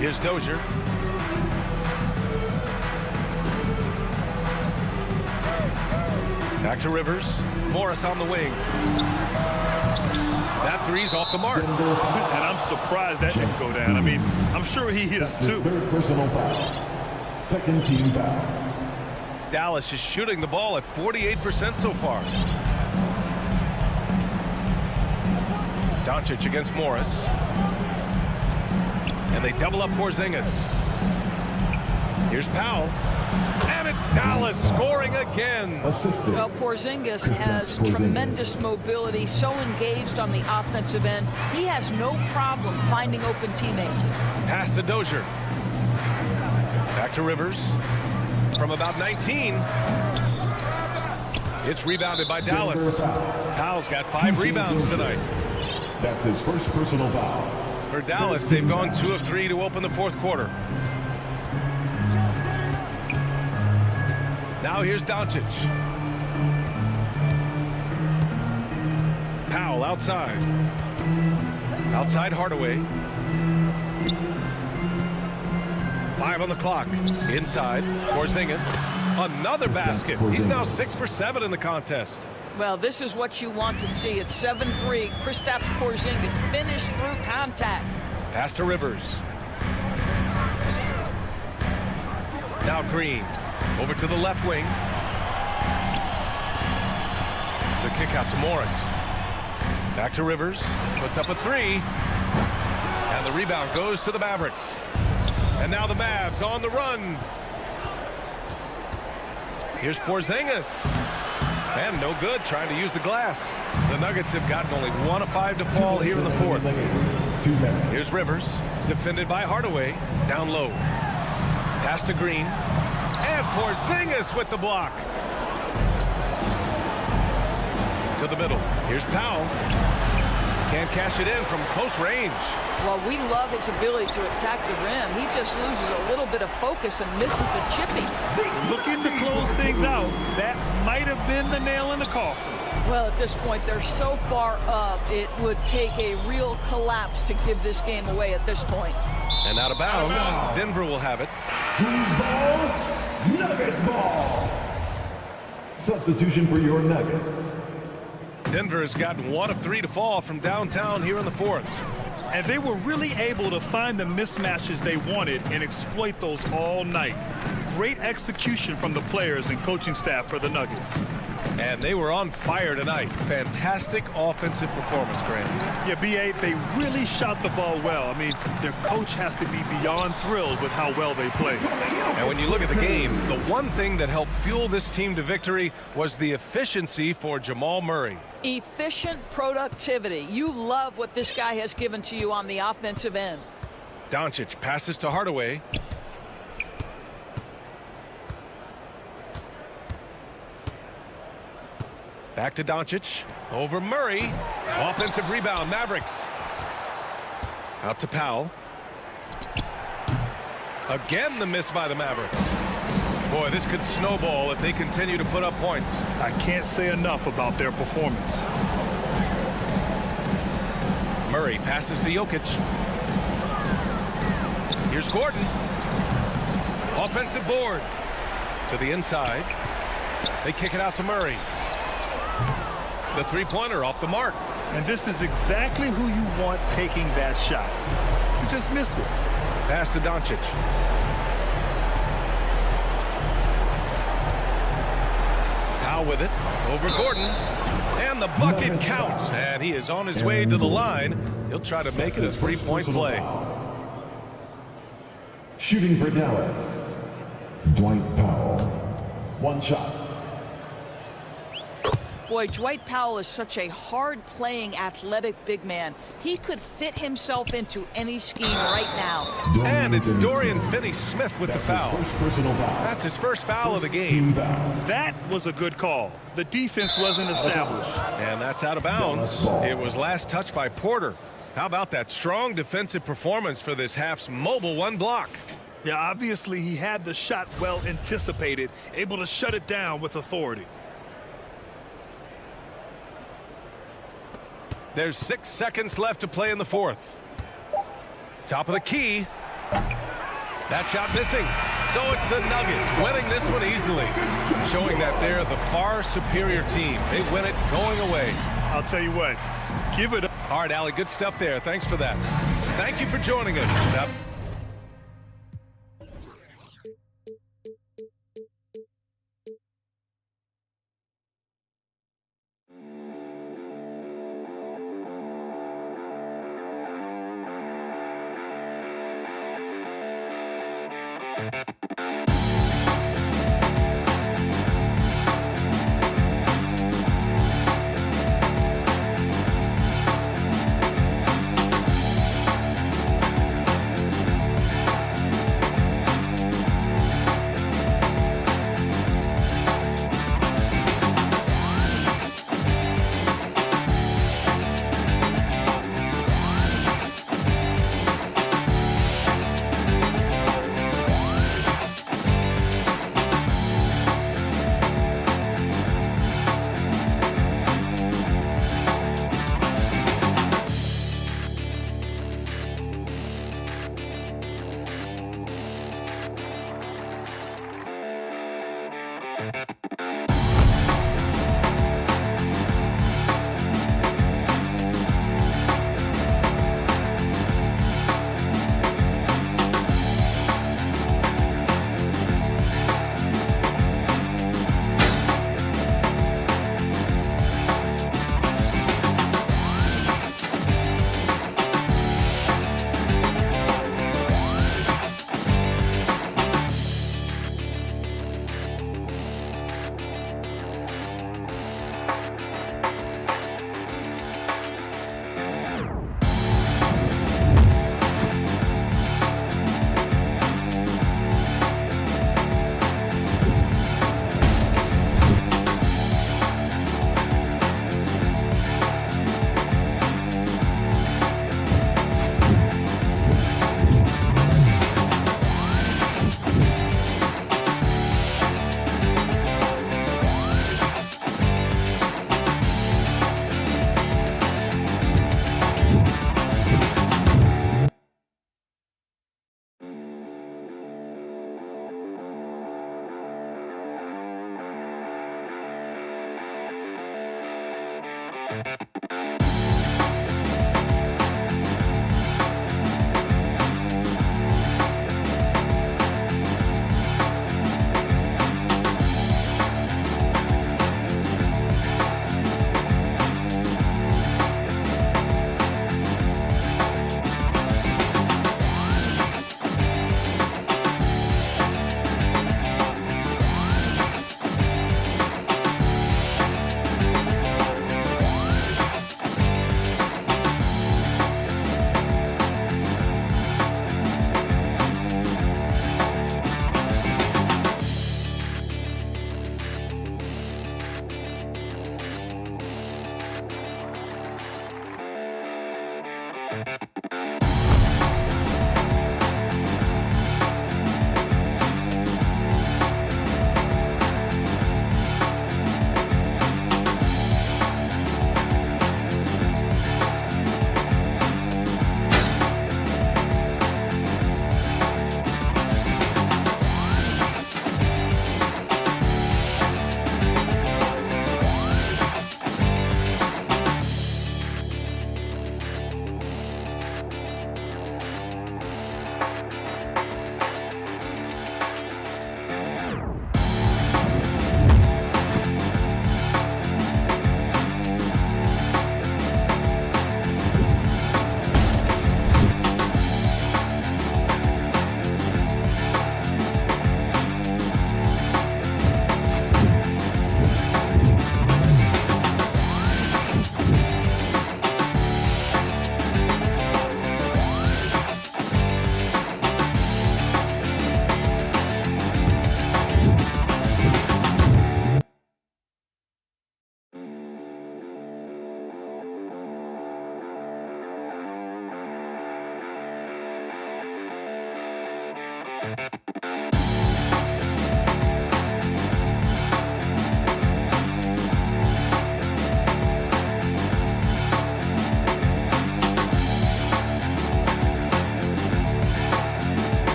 Here's Dozier. Back to Rivers. Morris on the wing. That three's off the mark. And I'm surprised that didn't go down. I mean, I'm sure he is That's his too. third personal foul. Second team foul. Dallas is shooting the ball at 48% so far. Doncic against Morris. And they double up Porzingis. Here's Powell. And it's Dallas scoring again. Assisted. Well, Porzingis has tremendous mobility, so engaged on the offensive end. He has no problem finding open teammates. Pass to Dozier. Back to Rivers. From about 19. It's rebounded by Dallas. Powell's got 5 rebounds tonight. That's his first personal foul. For Dallas, they've gone 2 of 3 to open the fourth quarter. Now here's Doncic. Powell outside. Outside Hardaway. 5 on the clock. Inside. Porzingis. Another basket. He's now 6 for 7 in the contest. Well, this is what you want to see. It's 7-3. Kristaps Porzingis finished through contact. Pass to Rivers. Now Green. Over to the left wing. The kick out to Morris. Back to Rivers. Puts up a 3. And the rebound goes to the Mavericks. And now the Mavs on the run. Here's Porzingis. And no good, trying to use the glass. The Nuggets have gotten only 1 of 5 to fall here in the fourth. 2 minutes. Here's Rivers, defended by Hardaway, down low. Pass to Green. And Porzingis with the block. To the middle. Here's Powell. Can't cash it in from close range. Well, we love his ability to attack the rim. He just loses a little bit of focus and misses the chipping. Looking to close things out. That might have been the nail in the coffin. Well, at this point, they're so far up, it would take a real collapse to give this game away at this point. And out of bounds, Denver will have it. Whose ball? Nuggets ball. Substitution for your Nuggets. Denver has gotten 1 of 3 to fall from downtown here in the fourth. And they were really able to find the mismatches they wanted and exploit those all night. Great execution from the players and coaching staff for the Nuggets. And they were on fire tonight. Fantastic offensive performance, Grant. Yeah, B.A., they really shot the ball well. I mean, their coach has to be beyond thrilled with how well they played. And when you look at the game, the one thing that helped fuel this team to victory was the efficiency for Jamal Murray. Efficient productivity. You love what this guy has given to you on the offensive end. Doncic passes to Hardaway. Back to Doncic. Over Murray. Offensive rebound, Mavericks. Out to Powell. Again, the miss by the Mavericks. Boy, this could snowball if they continue to put up points. I can't say enough about their performance. Murray passes to Jokic. Here's Gordon. Offensive board. To the inside. They kick it out to Murray. The three-pointer off the mark. And this is exactly who you want taking that shot. You just missed it. Pass to Doncic. Powell with it. Over Gordon. And the bucket counts. And he is on his way to the line. He'll try to make it a three-point play. Shooting for Dallas, Dwight Powell. One shot. Boy, Dwight Powell is such a hard-playing, athletic big man. He could fit himself into any scheme right now. And it's Dorian Finney-Smith with the foul. That's his first foul of the game. That was a good call. The defense wasn't established. And that's out of bounds. It was last touched by Porter. How about that strong defensive performance for this half's mobile one block? Yeah, obviously he had the shot well anticipated, able to shut it down with authority. There's 6 seconds left to play in the fourth. Top of the key. That shot missing. So it's the Nuggets winning this one easily, showing that they're the far superior team. They win it going away. I'll tell you what, give it up. All right, Allie, good stuff there. Thanks for that. Thank you for joining us. Now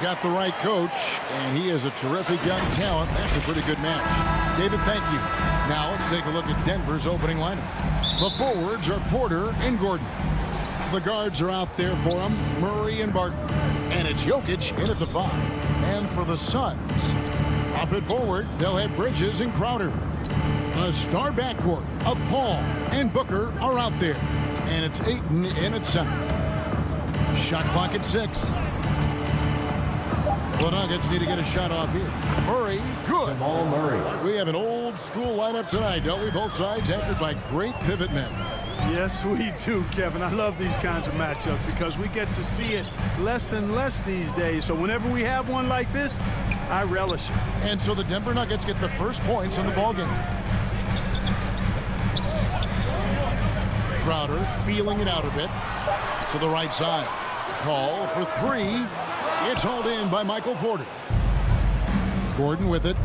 Got the right coach, and he is a terrific young talent. That's a pretty good match. David, thank you. Now let's take a look at Denver's opening lineup. The forwards are Porter and Gordon. The guards are out there for them, Murray and Barton. And it's Jokic in at the 5. And for the Suns, up at forward, they'll have Bridges and Crowder. A star backcourt of Paul and Booker are out there. And it's Ayton in at center. Shot clock at 6. The Nuggets need to get a shot off here. Murray, good. Jamal Murray. We have an old school lineup tonight, don't we? Both sides anchored by great pivot men. Yes, we do, Kevin. I love these kinds of matchups because we get to see it less and less these days. So whenever we have one like this, I relish it. And so the Denver Nuggets get the first points in the ballgame. Crowder feeling it out a bit to the right side. Call for 3. It's hauled in by Michael Porter. Gordon with it.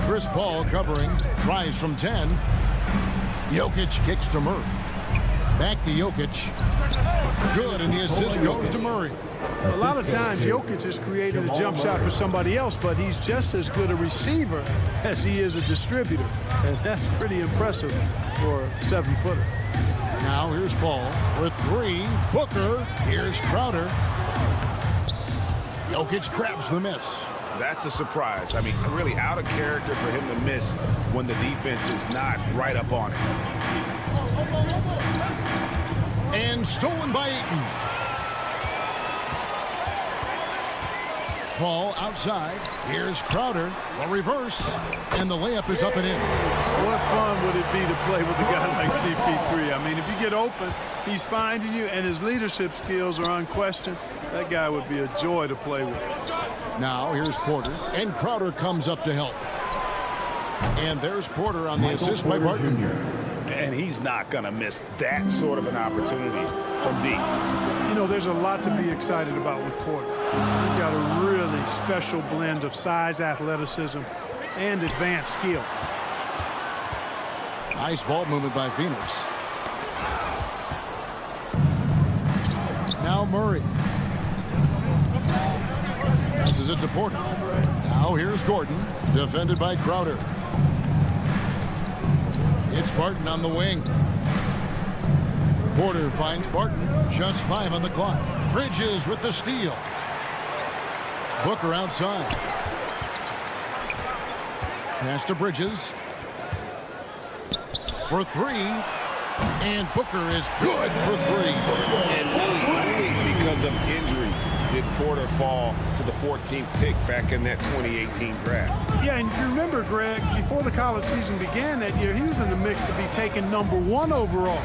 Chris Paul covering. Tries from 10. Jokic kicks to Murray. Back to Jokic. Good, and the assist goes to Murray. A lot of times, Jokic is creating a jump shot for somebody else, but he's just as good a receiver as he is a distributor. And that's pretty impressive for a 7-footer. Now here's Paul with 3. Booker. Here's Crowder. Jokic grabs the miss. That's a surprise. I mean, really out of character for him to miss when the defense is not right up on it. And stolen by Ayton. Paul outside. Here's Crowder. A reverse. And the layup is up and in. What fun would it be to play with a guy like CP3? I mean, if you get open, he's finding you, and his leadership skills are unquestioned. That guy would be a joy to play with. Now here's Porter, and Crowder comes up to help. And there's Porter on the assist by Barton. And he's not going to miss that sort of an opportunity from deep. You know, there's a lot to be excited about with Porter. He's got a really special blend of size, athleticism, and advanced skill. Nice ball movement by Phoenix. Now Murray. Passes it to Porter. Now here's Gordon, defended by Crowder. It's Barton on the wing. Porter finds Barton. Just 5 on the clock. Bridges with the steal. Booker outside. Pass to Bridges. For 3. And Booker is good for 3. And really only because of injury did Porter fall to the 14th pick back in that 2018 draft. Yeah, and you remember, Greg, before the college season began that year, he was in the mix to be taken #1 overall.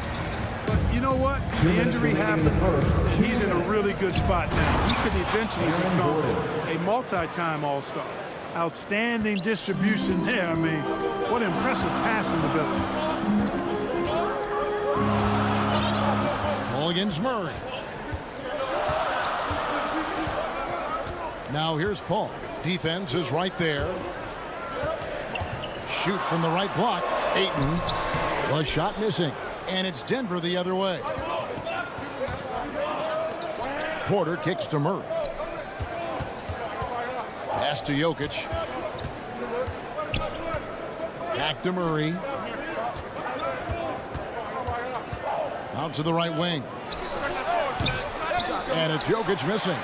But you know what? The injury happened, and he's in a really good spot now. He could eventually become a multi-time All-Star. Outstanding distribution there. I mean, what impressive passing ability. Ball against Murray. Now here's Paul. Defense is right there. Shoots from the right block. Ayton. A shot missing. And it's Denver the other way. Porter kicks to Murray. Pass to Jokic. Back to Murray. Out to the right wing. And it's Jokic missing.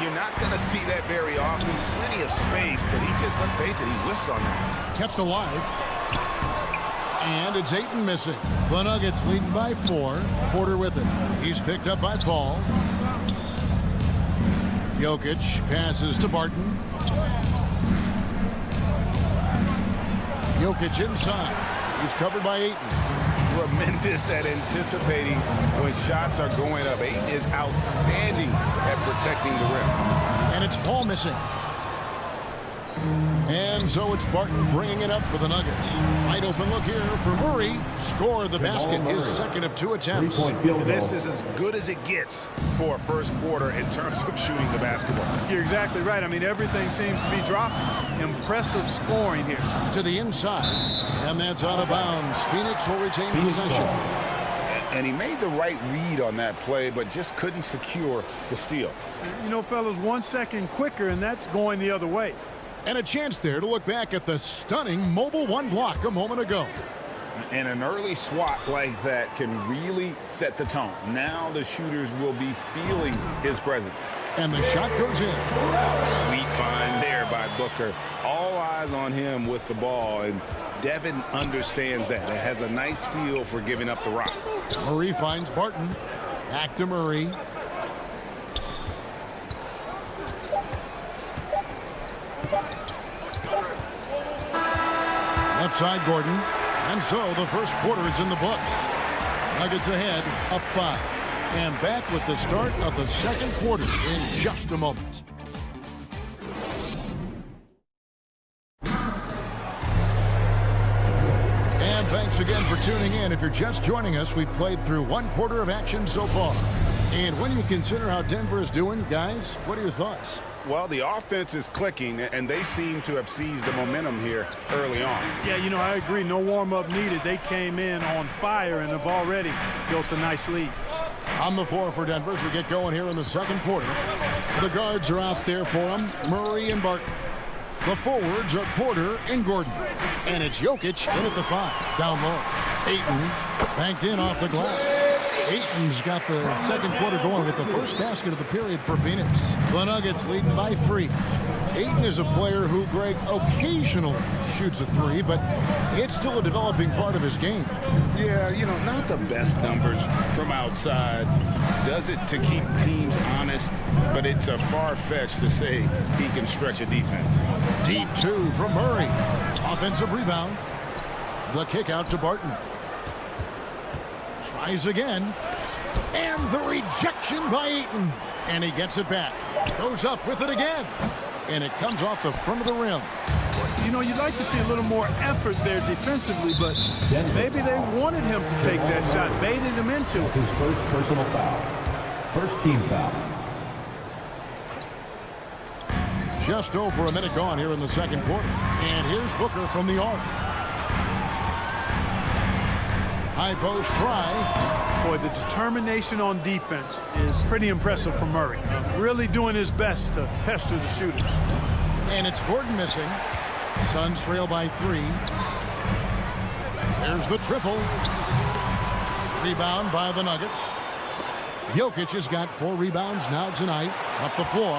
You're not going to see that very often. Plenty of space, but he just, let's face it, he whiffs on that. Kept alive. And it's Ayton missing. The Nuggets leading by 4. Porter with it. He's picked up by Paul. Jokic passes to Barton. Jokic inside. He's covered by Ayton. Tremendous at anticipating when shots are going up. Ayton is outstanding at protecting the rim. And it's Paul missing. And so it's Barton bringing it up for the Nuggets. Wide open look here for Murray. Score the basket, his second of 2 attempts. This is as good as it gets for a first quarter in terms of shooting the basketball. You're exactly right. I mean, everything seems to be dropping. Impressive scoring here. To the inside. And that's out of bounds. Phoenix will retain possession. And he made the right read on that play, but just couldn't secure the steal. You know, fellas, 1 second quicker, and that's going the other way. And a chance there to look back at the stunning mobile 1 block a moment ago. And an early swat like that can really set the tone. Now the shooters will be feeling his presence. And the shot goes in. Sweet find there by Booker. All eyes on him with the ball, and Devin understands that. It has a nice feel for giving up the rock. Murray finds Barton. Back to Murray. Left side, Gordon. And so the first quarter is in the books. Nuggets ahead, up 5. And back with the start of the second quarter in just a moment. And thanks again for tuning in. If you're just joining us, we've played through 1 quarter of action so far. And when you consider how Denver is doing, guys, what are your thoughts? Well, the offense is clicking, and they seem to have seized the momentum here early on. Yeah, you know, I agree. No warm-up needed. They came in on fire and have already built a nice lead. On the floor for Denver as we get going here in the second quarter. The guards are out there for them, Murray and Barton. The forwards are Porter and Gordon. And it's Jokic in at the 5. Down low. Ayton banked in off the glass. Ayton's got the second quarter going with the first basket of the period for Phoenix. The Nuggets leading by 3. Ayton is a player who, Greg, occasionally shoots a 3, but it's still a developing part of his game. Yeah, you know, not the best numbers from outside. Does it to keep teams honest, but it's a far-fetched to say he can stretch a defense. Deep 2 from Murray. Offensive rebound. The kick out to Barton. Tries again. And the rejection by Ayton. And he gets it back. Goes up with it again. And it comes off the front of the rim. You know, you'd like to see a little more effort there defensively, but maybe they wanted him to take that shot, baited him into it. His first personal foul. First team foul. Just over a minute gone here in the second quarter. And here's Booker from the arc. High post try. Boy, the determination on defense is pretty impressive from Murray. Really doing his best to pester the shooters. And it's Gordon missing. Suns trail by 3. There's the triple. Rebound by the Nuggets. Jokic has got 4 rebounds now tonight. Up the floor.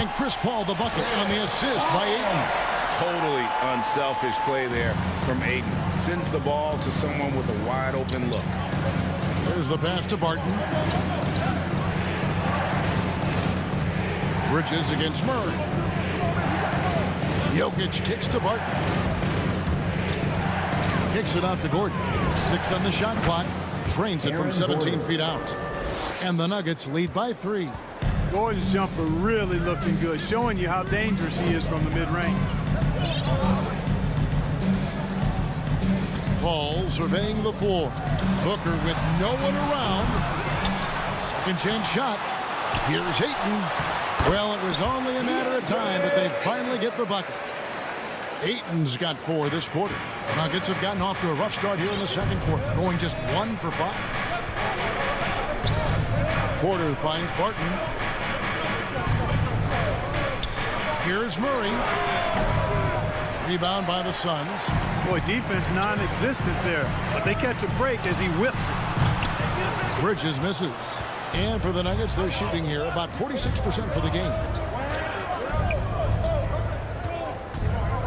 And Chris Paul the bucket on the assist by Ayton. Totally unselfish play there from Ayton. Sends the ball to someone with a wide open look. There's the pass to Barton. Bridges against Murray. Jokic kicks to Barton. Kicks it out to Gordon. 6 on the shot clock. Trains it from 17 feet out. And the Nuggets lead by 3. Gordon's jumper really looking good, showing you how dangerous he is from the mid-range. Paul surveying the floor. Booker with no one around. Second chance shot. Here's Ayton. Well, it was only a matter of time, but they finally get the bucket. Ayton's got 4 this quarter. Nuggets have gotten off to a rough start here in the second quarter, going just 1 for 5. Porter finds Barton. Here's Murray. Rebound by the Suns. Boy, defense non-existent there, but they catch a break as he whiffs it. Bridges misses. And for the Nuggets, they're shooting here about 46% for the game.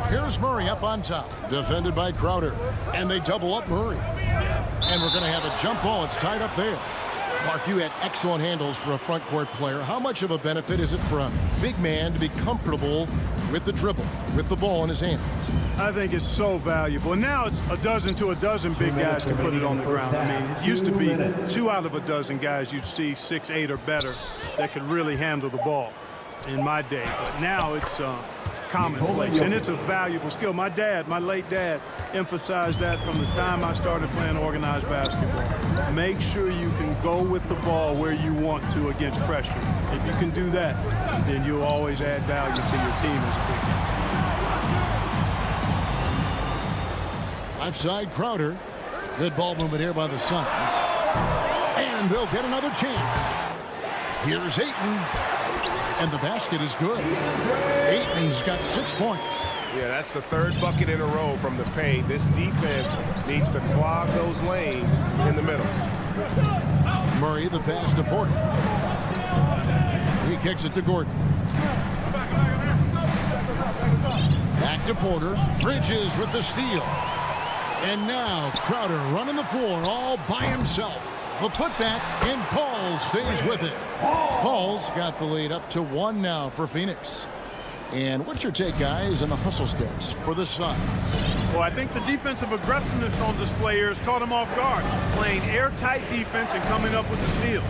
Here's Murray up on top, defended by Crowder. And they double up Murray. And we're going to have a jump ball. It's tied up there. Clark, you had excellent handles for a front court player. How much of a benefit is it for a big man to be comfortable with the dribble, with the ball in his hands? I think it's so valuable. And now it's a dozen to a dozen big guys can put it on the ground. I mean, it used to be 2 out of a dozen guys you'd see 6, 8 or better that could really handle the ball in my day. But now it's commonplace, and it's a valuable skill. My late dad, emphasized that from the time I started playing organized basketball. Make sure you can go with the ball where you want to against pressure. If you can do that, then you'll always add value to your team as a big man. Left side, Crowder. Good ball movement here by the Suns. And they'll get another chance. Here's Ayton. And the basket is good. Ayton's got 6 points. Yeah, that's the 3rd bucket in a row from the paint. This defense needs to clog those lanes in the middle. Murray, the pass to Porter. He kicks it to Gordon. Back to Porter. Bridges with the steal. And now Crowder running the floor all by himself. The putback, and Paul stays with it. Paul's got the lead up to 1 now for Phoenix. And what's your take, guys, on the hustle steps for the Suns? Well, I think the defensive aggressiveness on display here has caught them off guard, playing airtight defense and coming up with the steal.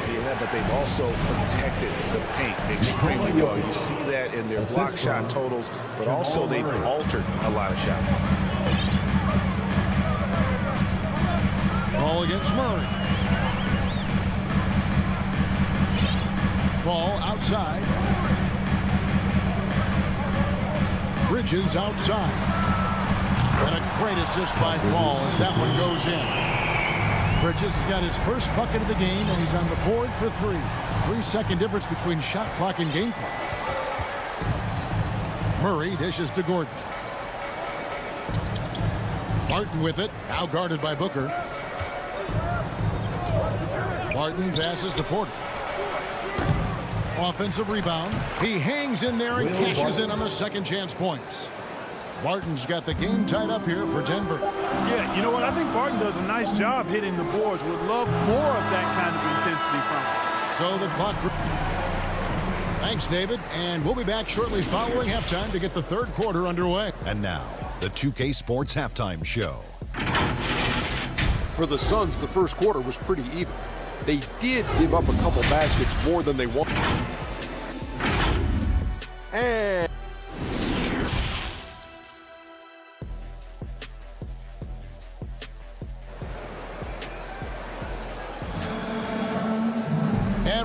Yeah, but they've also protected the paint extremely well. You see that in their block shot totals, but also they've altered a lot of shots. Ball against Murray. Ball outside. Bridges outside. And a great assist by Paul as that one goes in. Bridges has got his first bucket of the game, and he's on the board for 3. 3-second difference between shot clock and game clock. Murray dishes to Gordon. Martin with it, now guarded by Booker. Martin passes to Porter. Offensive rebound. He hangs in there and cashes in on the second chance points. Barton's got the game tied up here for Denver. Yeah, you know what? I think Barton does a nice job hitting the boards. Would love more of that kind of intensity from him. So the clock. Thanks, David. And we'll be back shortly following halftime to get the 3rd quarter underway. And now, the 2K Sports Halftime Show. For the Suns, the first quarter was pretty even. They did give up a couple baskets more than they wanted. And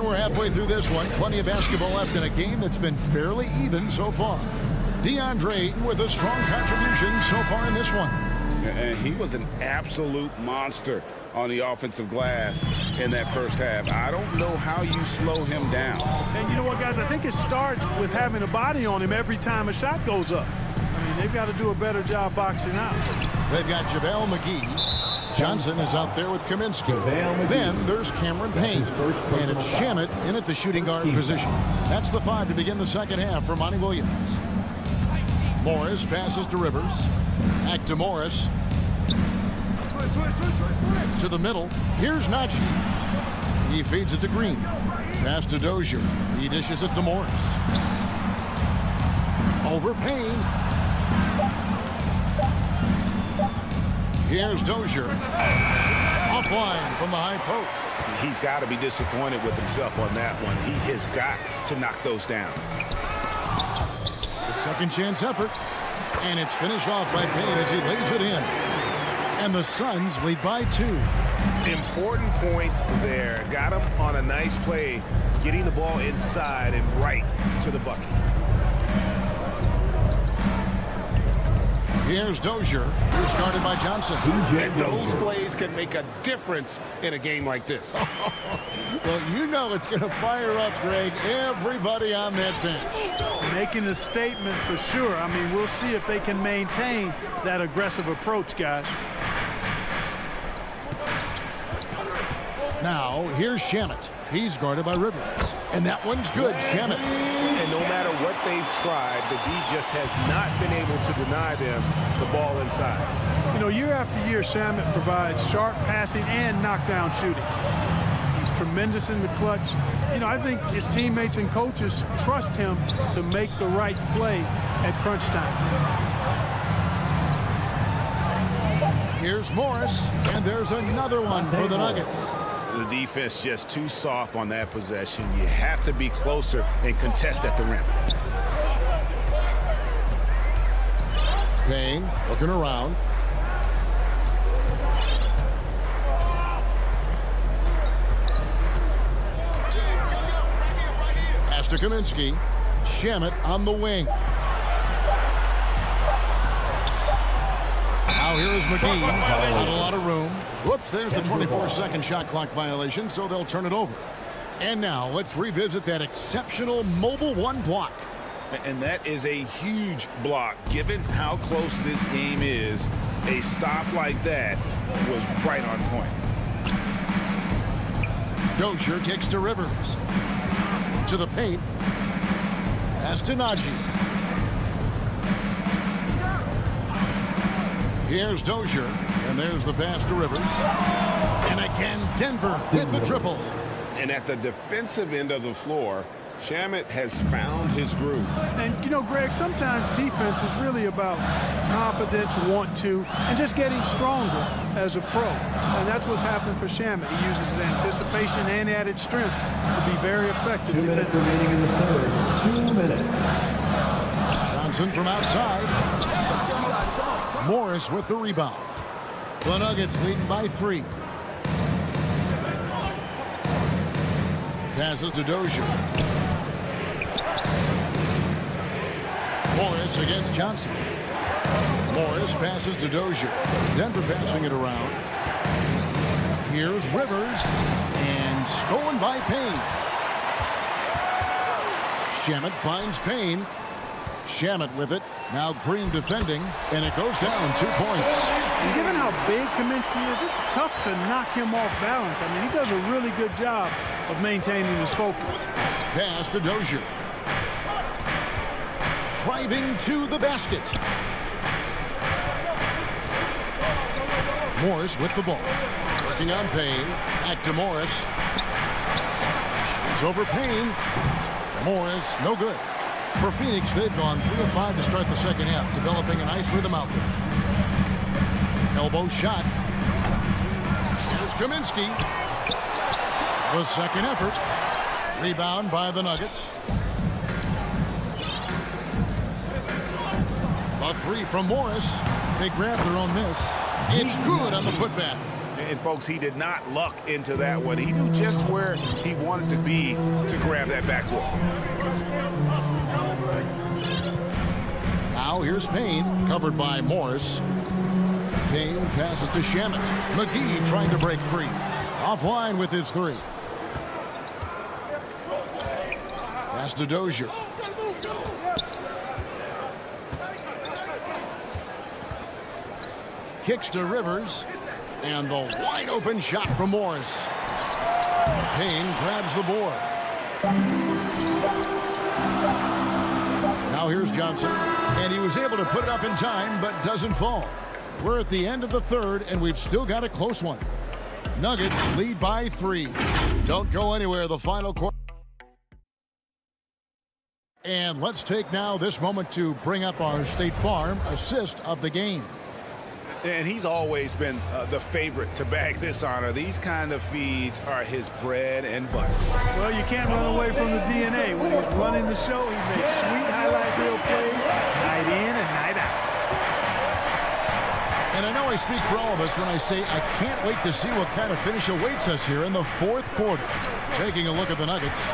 we're halfway through this one. Plenty of basketball left in a game that's been fairly even so far. DeAndre Ayton with a strong contribution so far in this one. And he was an absolute monster on the offensive glass in that first half. I don't know how you slow him down. And you know what, guys? I think it starts with having a body on him every time a shot goes up. I mean, they've got to do a better job boxing out. They've got JaVale McGee. Johnson is out there with Kaminsky. Then there's Cameron Payne. And it's Shamet in at the shooting guard position. That's the 5 to begin the second half for Monty Williams. Morris passes to Rivers. Back to Morris. To the middle. Here's Najee. He feeds it to Green. Pass to Dozier. He dishes it to Morris. Over Payne. Here's Dozier. Offline from the high post. He's got to be disappointed with himself on that one. He has got to knock those down. The second chance effort. And it's finished off by Payne as he lays it in. And the Suns lead by 2. Important points there. Got him on a nice play, getting the ball inside and right to the bucket. Here's Dozier, who's guarded by Johnson. And those plays can make a difference in a game like this. Well, you know it's going to fire up, Greg, everybody on that bench. Making a statement for sure. I mean, we'll see if they can maintain that aggressive approach, guys. Now, here's Shamet. He's guarded by Rivers. And that one's good. Shamet. And no matter what they've tried, the D just has not been able to deny them the ball inside. You know, year after year, Shamet provides sharp passing and knockdown shooting. He's tremendous in the clutch. You know, I think his teammates and coaches trust him to make the right play at crunch time. Here's Morris, and there's another one for the Nuggets. The defense just too soft on that possession. You have to be closer and contest at the rim. Payne looking around. Pass to Kaminsky. Shamet on the wing. Now here's McGee. Not a lot of room. Whoops, there's the 24-second shot clock violation, so they'll turn it over. And now let's revisit that exceptional mobile one block. And that is a huge block. Given how close this game is, a stop like that was right on point. Dozier kicks to Rivers. To the paint. Pass to Najee. Here's Dozier, and there's the pass to Rivers. And again, Denver with the triple. And at the defensive end of the floor, Shamet has found his groove. And, you know, Greg, sometimes defense is really about confidence, want to, and just getting stronger as a pro. And that's what's happened for Shamet. He uses his anticipation and added strength to be very effective. 2 minutes remaining in the third. 2 minutes. Johnson from outside. Morris with the rebound. The Nuggets leading by 3. Passes to Dozier. Morris against Johnson. Morris passes to Dozier. Denver passing it around. Here's Rivers. And stolen by Payne. Shamet finds Payne. Shamet with it. Now Green defending, and it goes down 2 points. And given how big Kaminsky is, it's tough to knock him off balance. I mean, he does a really good job of maintaining his focus. Pass to Dozier. Driving to the basket. Morris with the ball. Working on Payne. Back to Morris. Shoots over Payne. Morris, no good. For Phoenix, they've gone 3 of 5 to start the second half, developing a nice rhythm out there. Elbow shot. Here's Kaminsky. The second effort. Rebound by the Nuggets. A 3 from Morris. They grab their own miss. It's good on the putback. And, folks, he did not luck into that one. He knew just where he wanted to be to grab that backboard. Now here's Payne, covered by Morris. Payne passes to Shamet. McGee trying to break free. Offline with his 3. Pass to Dozier. Kicks to Rivers. And the wide open shot from Morris. Payne grabs the board. Now here's Johnson. And he was able to put it up in time, but doesn't fall. We're at the end of the third, and we've still got a close one. Nuggets lead by 3. Don't go anywhere. The final quarter. And let's take now this moment to bring up our State Farm assist of the game. And he's always been the favorite to bag this honor. These kind of feeds are his bread and butter. Well, you can't run away from the DNA. When he's running the show, he makes sweet highlight reel plays night in and night out. And I know I speak for all of us when I say I can't wait to see what kind of finish awaits us here in the fourth quarter. Taking a look at the Nuggets.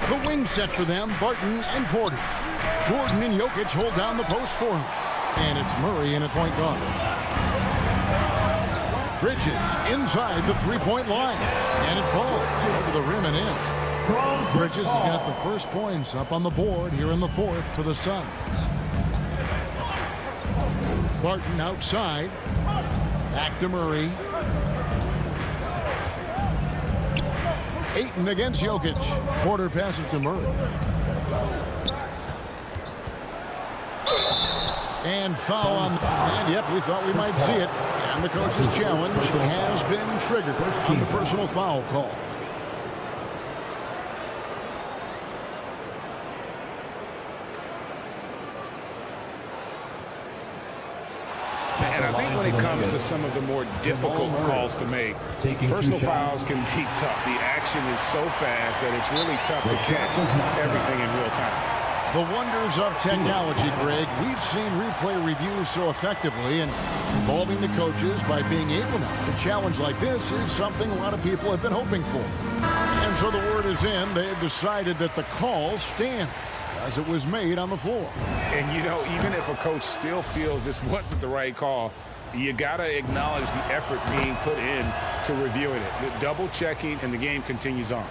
The wing set for them, Barton and Porter. Gordon and Jokic hold down the post for him. And it's Murray in at point guard. Bridges inside the three-point line. And it falls over the rim and in. Bridges has got the first points up on the board here in the fourth for the Suns. Barton outside. Back to Murray. Ayton against Jokic. Porter passes to Murray. And foul on. And yep, we thought we might see it. And the coach's challenge has been triggered on the personal foul call. And I think when it comes to some of the more difficult calls to make, personal fouls can be tough. The action is so fast that it's really tough to catch everything in real time. The wonders of technology, Greg. We've seen replay reviews so effectively, and involving the coaches by being able to challenge like this is something a lot of people have been hoping for. And so the word is in. They have decided that the call stands as it was made on the floor. And, you know, even if a coach still feels this wasn't the right call, you got to acknowledge the effort being put in to reviewing it. The double checking, and the game continues on.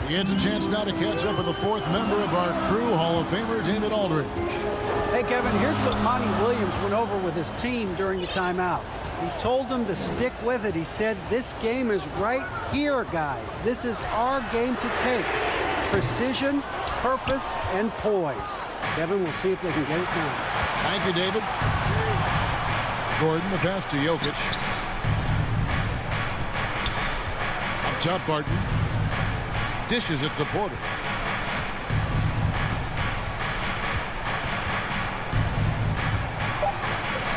He gets a chance now to catch up with the fourth member of our crew, Hall of Famer David Aldridge. Hey, Kevin, here's what Monty Williams went over with his team during the timeout. He told them to stick with it. He said, this game is right here, guys. This is our game to take. Precision, purpose, and poise. Kevin, we'll see if they can get it done. Thank you, David. Gordon, the pass to Jokic. Up top, Barton. Dishes it to Porter.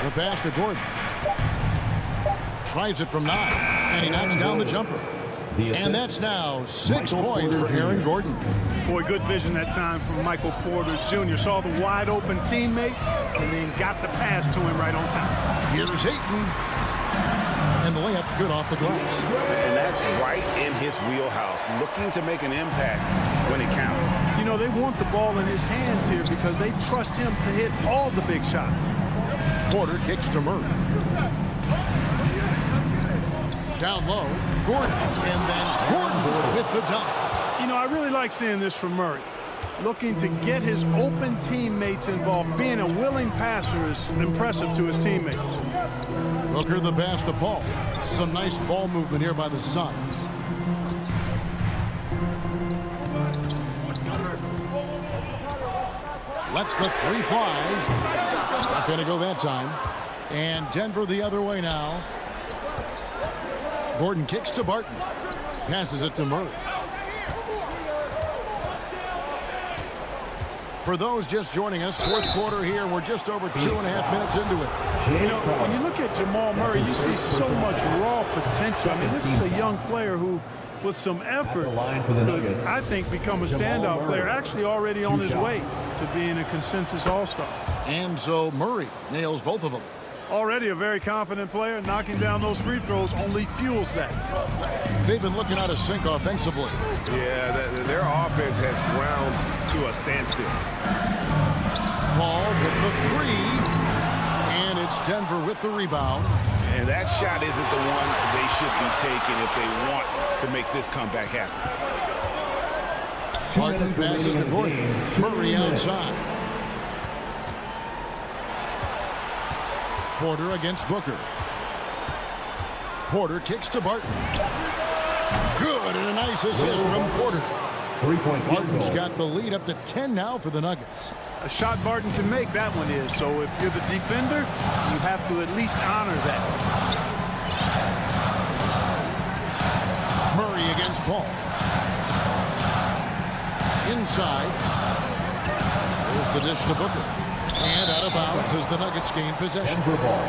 The pass to Gordon. Tries it from 9. And he knocks down the jumper. And that's now 6 points for Aaron Gordon. Boy, good vision that time from Michael Porter Jr. Saw the wide open teammate and then got the pass to him right on time. Here's Ayton. And the layup's good off the glass. And that's right in his wheelhouse, looking to make an impact when it counts. You know, they want the ball in his hands here because they trust him to hit all the big shots. Porter kicks to Murray. Down low, Gordon, and then Gordon with the dunk. You know, I really like seeing this from Murray. Looking to get his open teammates involved. Being a willing passer is impressive to his teammates. Booker the pass to Paul. Some nice ball movement here by the Suns. Lets the 3 fly. Not going to go that time. And Denver the other way now. Gordon kicks to Barton. Passes it to Murray. For those just joining us, fourth quarter here. We're just over 2.5 minutes into it. You know, when you look at Jamal Murray, you see so much raw potential. I mean, this is a young player who, with some effort, could, I think, become a standout player, actually already on his way to being a consensus all-star. And so Murray nails both of them. Already a very confident player. Knocking down those free throws only fuels that. They've been looking out of sync offensively. Yeah, their offense has ground to a standstill. Paul with the 3. And it's Denver with the rebound. And that shot isn't the one they should be taking if they want to make this comeback happen. Barton passes to Gordon. Murray outside. Porter against Booker. Porter kicks to Barton. Good, and a nice assist from Porter. Barton's got the lead up to 10 now for the Nuggets. A shot Barton can make, that one is. So if you're the defender, you have to at least honor that. Murray against Paul. Inside. There's the dish to Booker. And out of bounds as the Nuggets gain possession. Denver ball.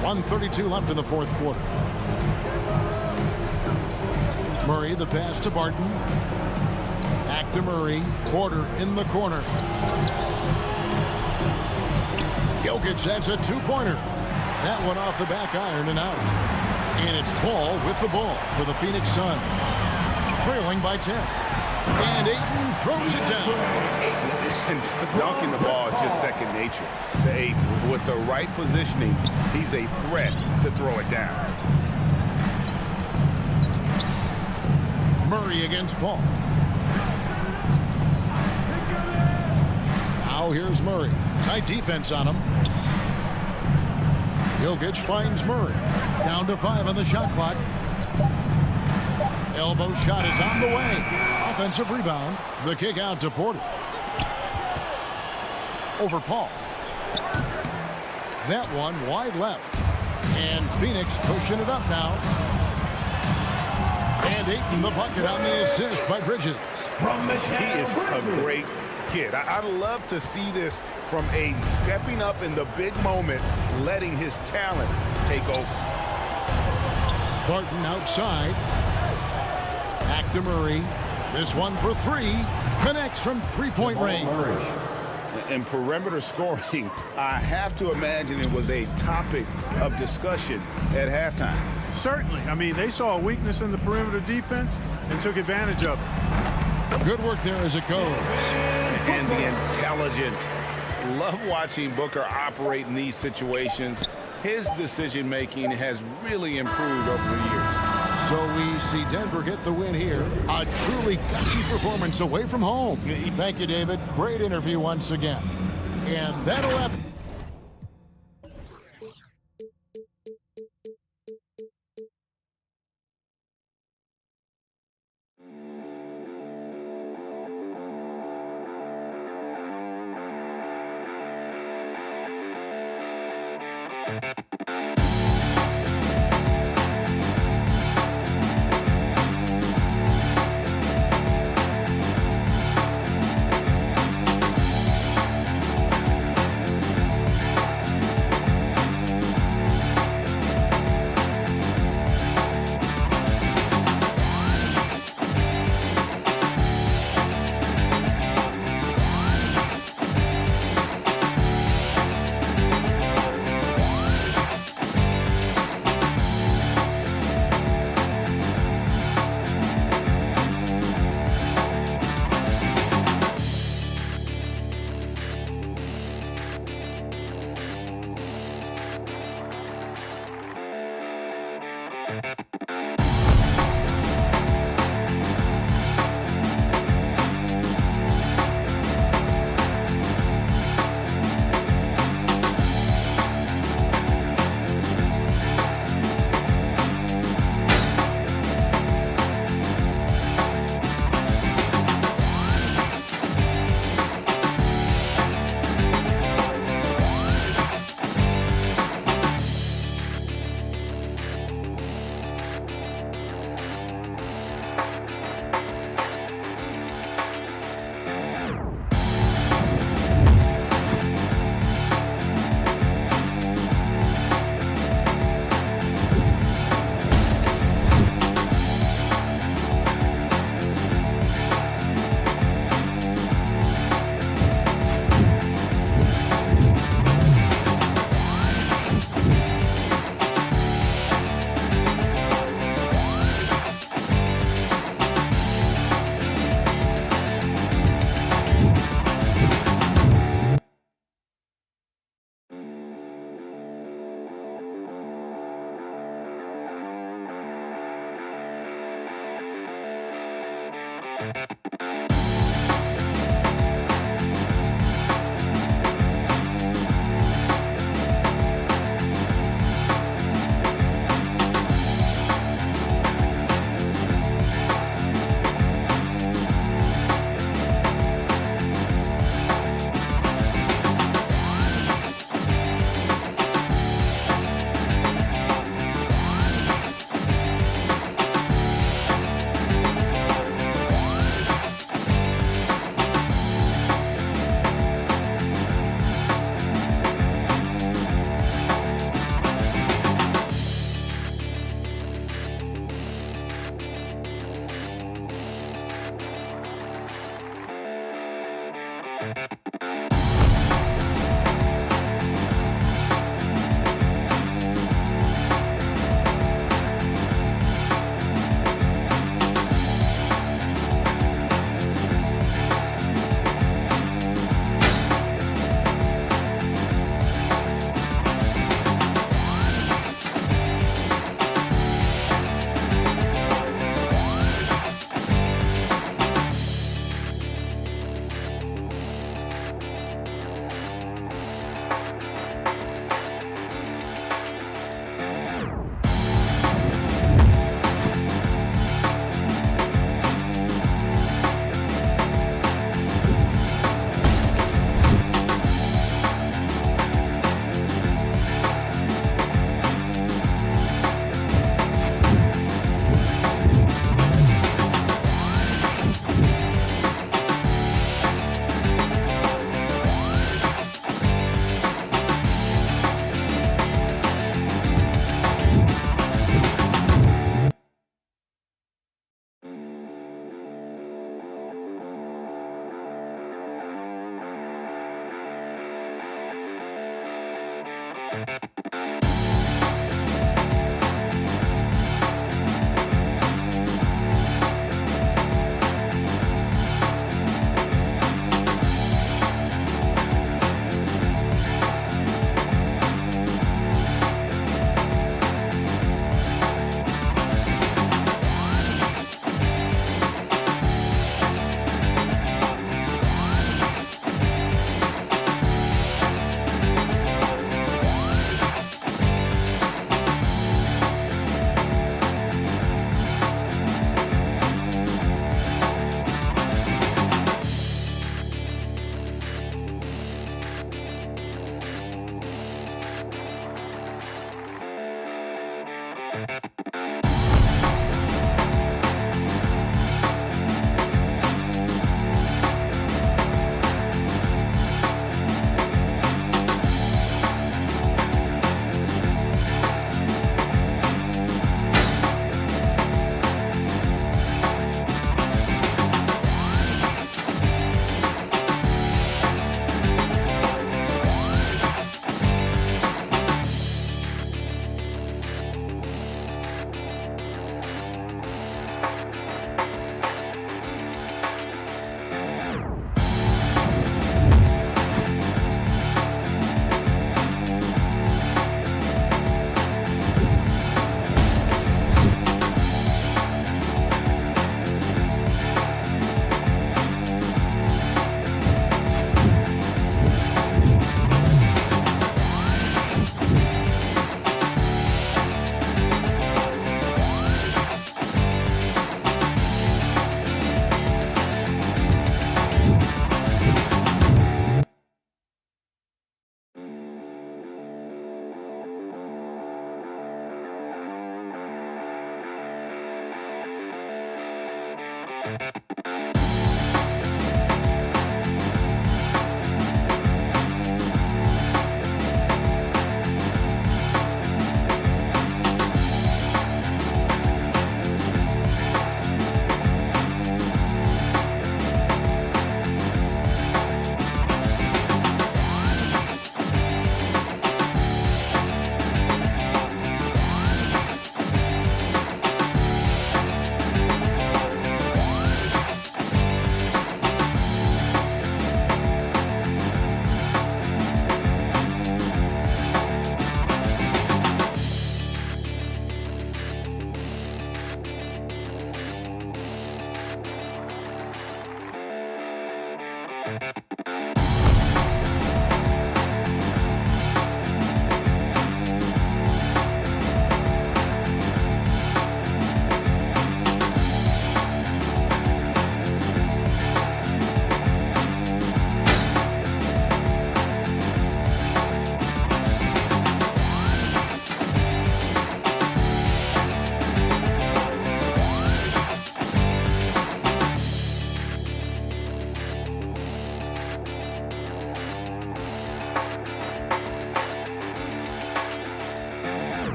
.132 left in the fourth quarter. Murray the pass to Barton. Back to Murray. Porter in the corner. Jokic, that's a 2-pointer. That one off the back iron and out. And it's Paul with the ball for the Phoenix Suns. Trailing by 10. And Ayton throws it down. And dunking the ball is just second nature to Ayton. With the right positioning, he's a threat to throw it down. Murray against Paul. Now here's Murray. Tight defense on him. Jokic finds Murray. Down to 5 on the shot clock. Elbow shot is on the way. Offensive rebound. The kick out to Porter. Over Paul. That one wide left. And Phoenix pushing it up now. And Ayton the bucket on the assist by Bridges. He is a great kid. I'd love to see this from Ayton, stepping up in the big moment, letting his talent take over. Barton outside. Back to Murray. This one for 3. Connects from three-point range. And perimeter scoring, I have to imagine it was a topic of discussion at halftime. Certainly. I mean, they saw a weakness in the perimeter defense and took advantage of it. Good work there as it goes. And the intelligence. Love watching Booker operate in these situations. His decision-making has really improved over the years. So we see Denver get the win here. A truly gutsy performance away from home. Thank you, David. Great interview once again. And that'll have...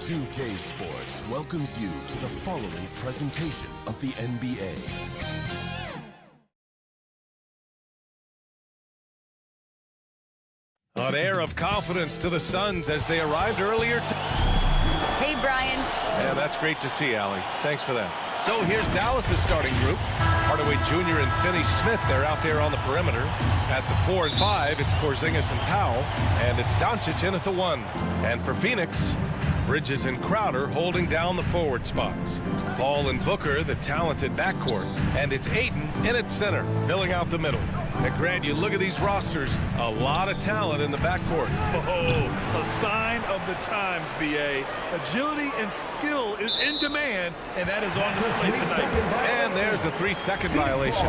2K Sports welcomes you to the following presentation of the NBA. An air of confidence to the Suns as they arrived earlier. Hey, Brian. Yeah, that's great to see, Allie. Thanks for that. So here's Dallas' starting group. Hardaway Jr. and Finney-Smith, they're out there on the perimeter. At the 4 and 5, it's Porzingis and Powell. And it's Doncic in at the 1. And for Phoenix, Bridges and Crowder holding down the forward spots. Paul and Booker, the talented backcourt. And it's Ayton in at center, filling out the middle. And Grant, you look at these rosters, a lot of talent in the backcourt. Oh, a sign of the times, B.A. Agility and skill is in demand, and that is on display tonight. And there's a 3-second violation.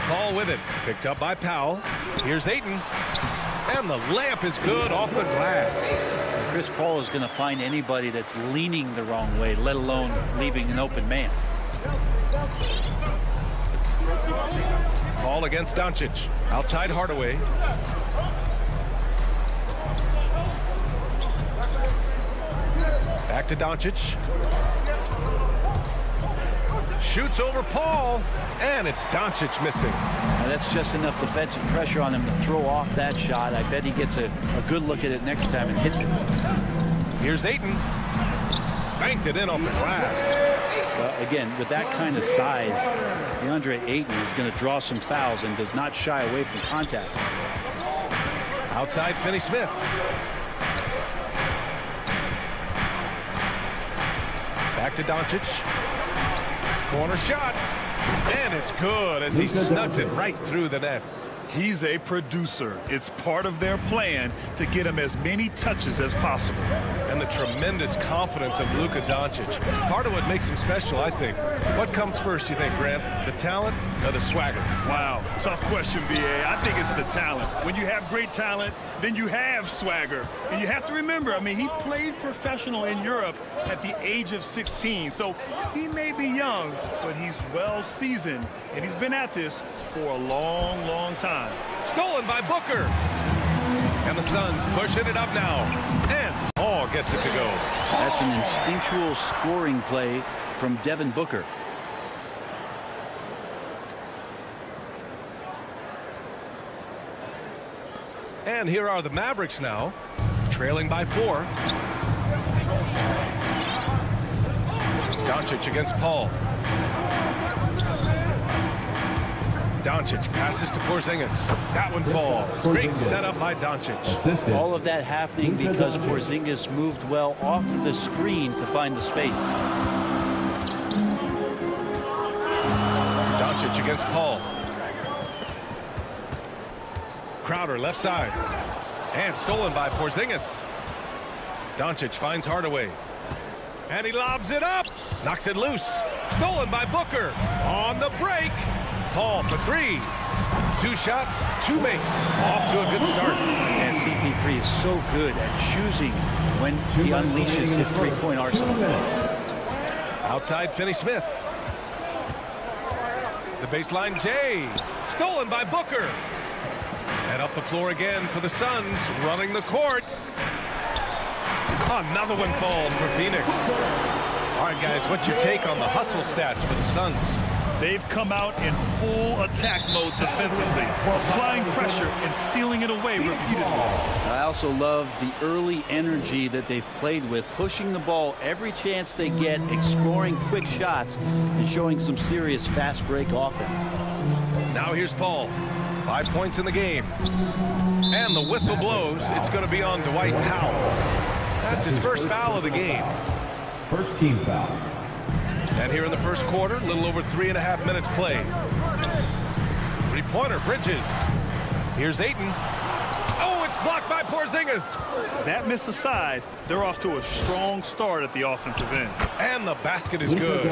Paul with it, picked up by Powell. Here's Ayton, and the layup is good off the glass. Chris Paul is going to find anybody that's leaning the wrong way, let alone leaving an open man. Paul against Doncic. Outside Hardaway. Back to Doncic. Shoots over Paul, and it's Doncic missing. Now that's just enough defensive pressure on him to throw off that shot. I bet he gets a good look at it next time and hits it. Here's Ayton. Banked it in off the glass. Well, again, with that kind of size, DeAndre Ayton is going to draw some fouls and does not shy away from contact. Outside Finney-Smith. Back to Doncic. Corner shot, and it's good as he snugs it right through the net. He's a producer. It's part of their plan to get him as many touches as possible. And the tremendous confidence of Luka Doncic. Part of what makes him special, I think. What comes first, you think, Grant? The talent or the swagger? Wow, tough question, B.A. I think it's the talent. When you have great talent, then you have swagger. And you have to remember, I mean, he played professional in Europe at the age of 16. So he may be young, but he's well seasoned. And he's been at this for a long, long time. Stolen by Booker. And the Suns pushing it up now. And Paul gets it to go. That's an instinctual scoring play from Devin Booker. And here are the Mavericks now, trailing by 4. Doncic against Paul. Doncic passes to Porzingis. That one falls. Great setup by Doncic. All of that happening because Porzingis moved well off of the screen to find the space. Doncic against Paul. Crowder left side. And stolen by Porzingis. Doncic finds Hardaway. And he lobs it up. Knocks it loose. Stolen by Booker. On the break. Paul for 3. 2 shots, 2 makes. Off to a good start. And CP3 is so good at choosing when he unleashes his three-point arsenal. Outside Finney-Smith. The baseline J. Stolen by Booker. And up the floor again for the Suns, running the court. Another one falls for Phoenix. All right, guys, what's your take on the hustle stats for the Suns? They've come out in full attack mode defensively, applying pressure and stealing it away repeatedly. I also love the early energy that they've played with, pushing the ball every chance they get, exploring quick shots, and showing some serious fast break offense. Now here's Paul. 5 points in the game. And the whistle blows. It's going to be on Dwight Powell. That's his first foul of the game. First team foul. And here in the first quarter, a little over 3.5 minutes played. Three-pointer, Bridges. Here's Ayton. Oh, it's blocked by Porzingis. That missed aside. They're off to a strong start at the offensive end. And the basket is good.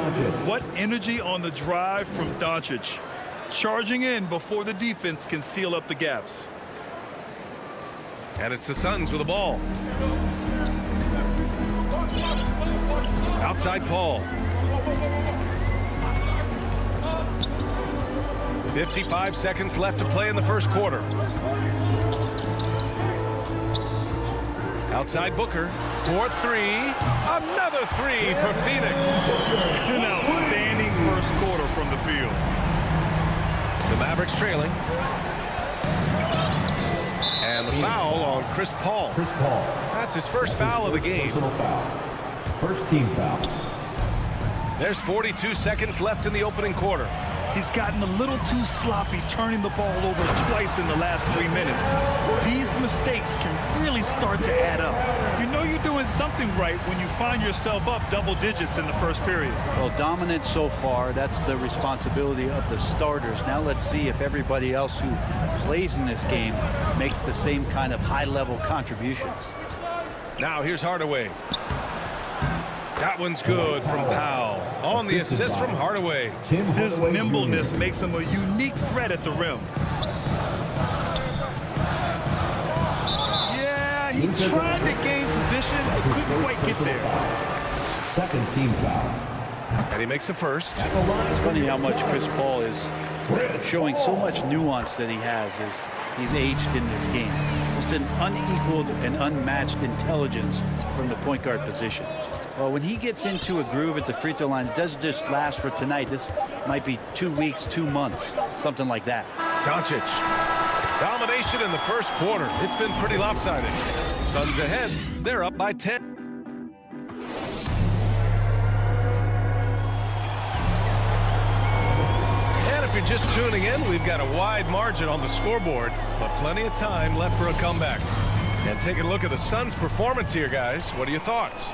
What energy on the drive from Doncic. Charging in before the defense can seal up the gaps. And it's the Suns with the ball. Outside Paul. 55 seconds left to play in the first quarter. Outside Booker. 4-3. Another three for Phoenix. An outstanding first quarter from the field. The Mavericks trailing. And the foul on Chris Paul. Chris Paul. That's his first foul of the game. First team foul. There's 42 seconds left in the opening quarter. He's gotten a little too sloppy turning the ball over twice in the last 3 minutes. These mistakes can really start to add up. You know you're doing something right when you find yourself up double digits in the first period. Well, dominant so far. That's the responsibility of the starters. Now let's see if everybody else who plays in this game makes the same kind of high-level contributions. Now here's Hardaway. That one's good from Powell. On the assist from Hardaway. His nimbleness makes him a unique threat at the rim. Yeah, he tried to gain position, but couldn't quite get there. Second team foul. And he makes a first. It's funny how much Chris Paul is showing so much nuance that he has as he's aged in this game. Just an unequaled and unmatched intelligence from the point guard position. Well, when he gets into a groove at the free throw line, it doesn't just last for tonight. This might be 2 weeks, 2 months, something like that. Doncic. Domination in the first quarter. It's been pretty lopsided. Suns ahead. They're up by 10. And if you're just tuning in, we've got a wide margin on the scoreboard, but plenty of time left for a comeback. And taking a look at the Suns' performance here, guys. What are your thoughts?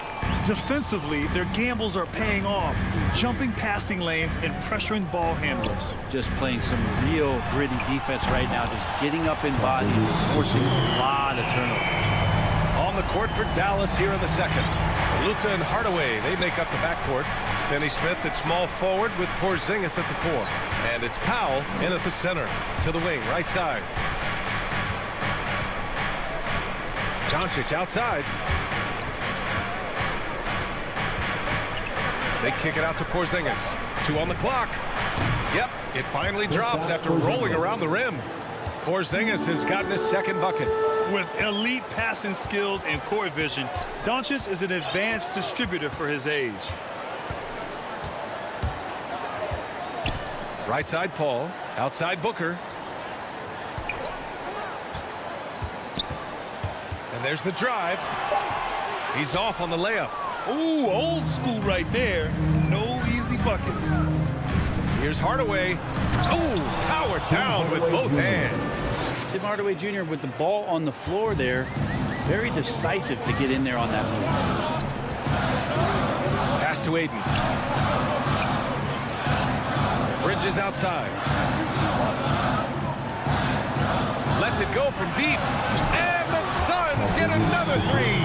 Defensively, their gambles are paying off, jumping passing lanes and pressuring ball handlers. Just playing some real gritty defense right now, just getting up in bodies and forcing a lot of turnovers. On the court for Dallas here in the second. Luka and Hardaway, they make up the backcourt. Finney-Smith at small forward with Porzingis at the 4. And it's Powell in at the center to the wing, right side. Doncic outside. They kick it out to Porzingis. 2 on the clock. Yep, it finally drops after rolling around the rim. Porzingis has gotten his second bucket. With elite passing skills and court vision, Doncic is an advanced distributor for his age. Right side Paul. Outside Booker. And there's the drive. He's off on the layup. Ooh, old school right there. No easy buckets. Here's Hardaway. Oh, power down with both hands. Tim Hardaway Jr. with the ball on the floor there. Very decisive to get in there on that move. Pass to Ayton. Bridges outside. Lets it go from deep. And the Suns get another three.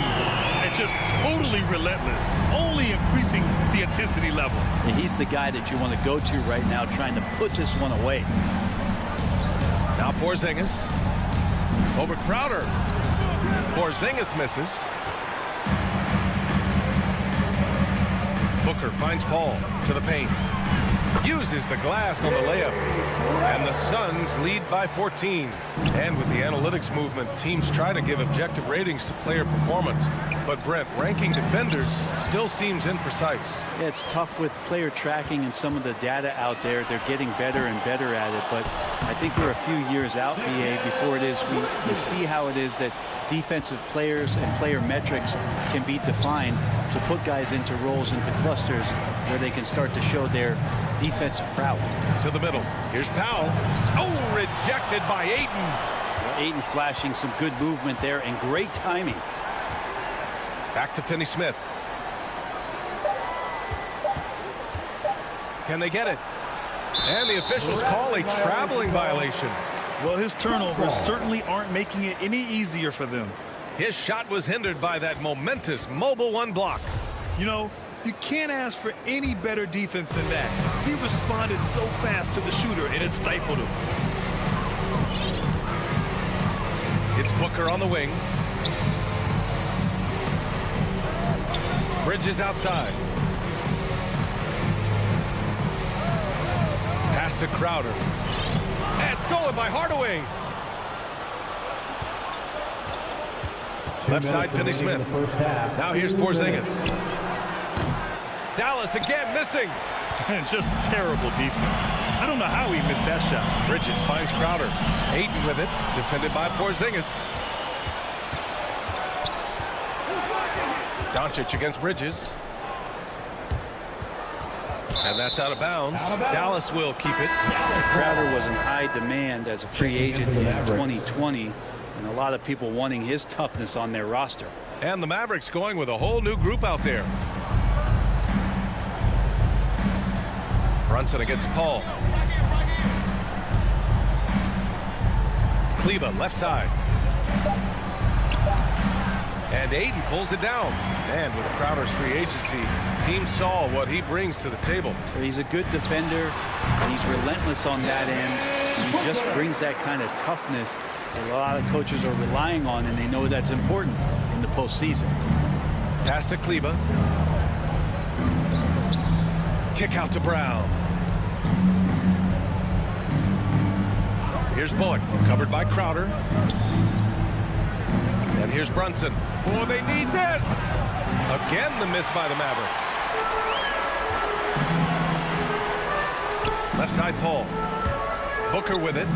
And just totally relentless, only increasing the intensity level. And he's the guy that you want to go to right now, trying to put this one away. Now Porzingis. Over Crowder. Porzingis misses. Booker finds Paul to the paint. uses the glass on the layup. And the Suns lead by 14. And with the analytics movement, teams try to give objective ratings to player performance. But Brent, ranking defenders still seems imprecise. Yeah, it's tough with player tracking and some of the data out there. They're getting better and better at it. But I think we're a few years out, BA, before it is we see how it is that defensive players and player metrics can be defined to put guys into roles, into clusters where they can start to show their defensive prowess. To the middle. Here's Powell. Oh, rejected by Ayton. Well, Ayton flashing some good movement there and great timing. Back to Finney-Smith. Can they get it? And the officials call a traveling violation. Well, his turnovers certainly aren't making it any easier for them. His shot was hindered by that momentous mobile one block. You know, you can't ask for any better defense than that. He responded so fast to the shooter, and it stifled him. It's Booker on the wing. Bridges outside. Pass to Crowder. And stolen by Hardaway. Left side, Finney-Smith. Now here's Porzingis. Dallas again missing. And just terrible defense. I don't know how he missed that shot. Bridges finds Crowder. Ayton with it. Defended by Porzingis. Doncic against Bridges. And that's out of bounds. Dallas will keep it. Crowder was in high demand as a free agent in 2020. And a lot of people wanting his toughness on their roster. And the Mavericks going with a whole new group out there. Brunson against Paul. Kleba left side. And Ayton pulls it down. And with Crowder's free agency, team saw what he brings to the table. He's a good defender, and he's relentless on that end. And he just brings that kind of toughness that a lot of coaches are relying on, and they know that's important in the postseason. Pass to Kleba. Kick out to Brown. Here's Bullock, covered by Crowder. And here's Brunson. Oh, they need this! Again, the miss by the Mavericks. Left side, Paul. Booker with it.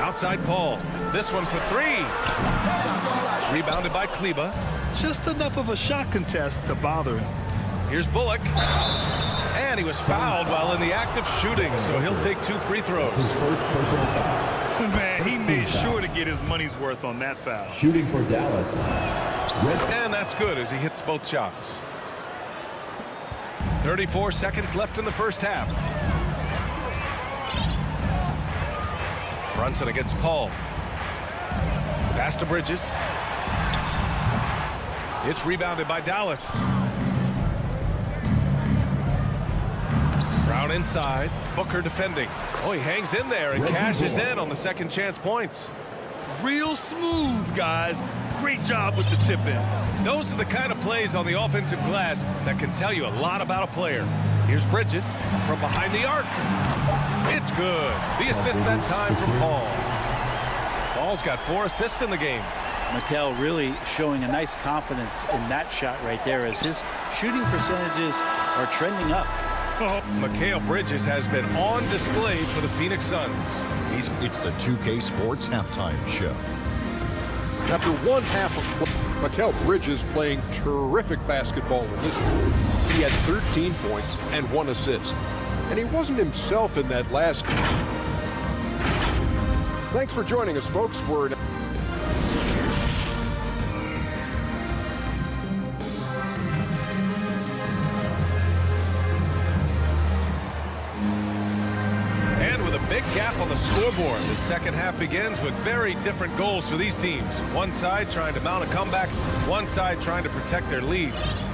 Outside, Paul. This one for three. It's rebounded by Kleba. Just enough of a shot contest to bother him. Here's Bullock. And he was fouled while in the act of shooting, so he'll take 2 free throws. His first personal foul. Man, he made sure to get his money's worth on that foul. Shooting for Dallas. And that's good as he hits both shots. 34 seconds left in the first half. Brunson against Paul. Pass to Bridges. It's rebounded by Dallas. Brown inside. Booker defending. Oh, he hangs in there and cashes in on the second chance points. Real smooth, guys. Great job with the tip in. Those are the kind of plays on the offensive glass that can tell you a lot about a player. Here's Bridges from behind the arc. It's good. The assist that time from Paul. Paul's got 4 assists in the game. Mikal really showing a nice confidence in that shot right there as his shooting percentages are trending up. Oh, Mikal Bridges has been on display for the Phoenix Suns. It's the 2K Sports Halftime Show. After one half of play, Mikal Bridges playing terrific basketball in this one. He had 13 points and 1 assist. And he wasn't himself in that last game. Thanks for joining us, folks. We're big gap on the scoreboard. The second half begins with very different goals for these teams. One side trying to mount a comeback, one side trying to protect their lead.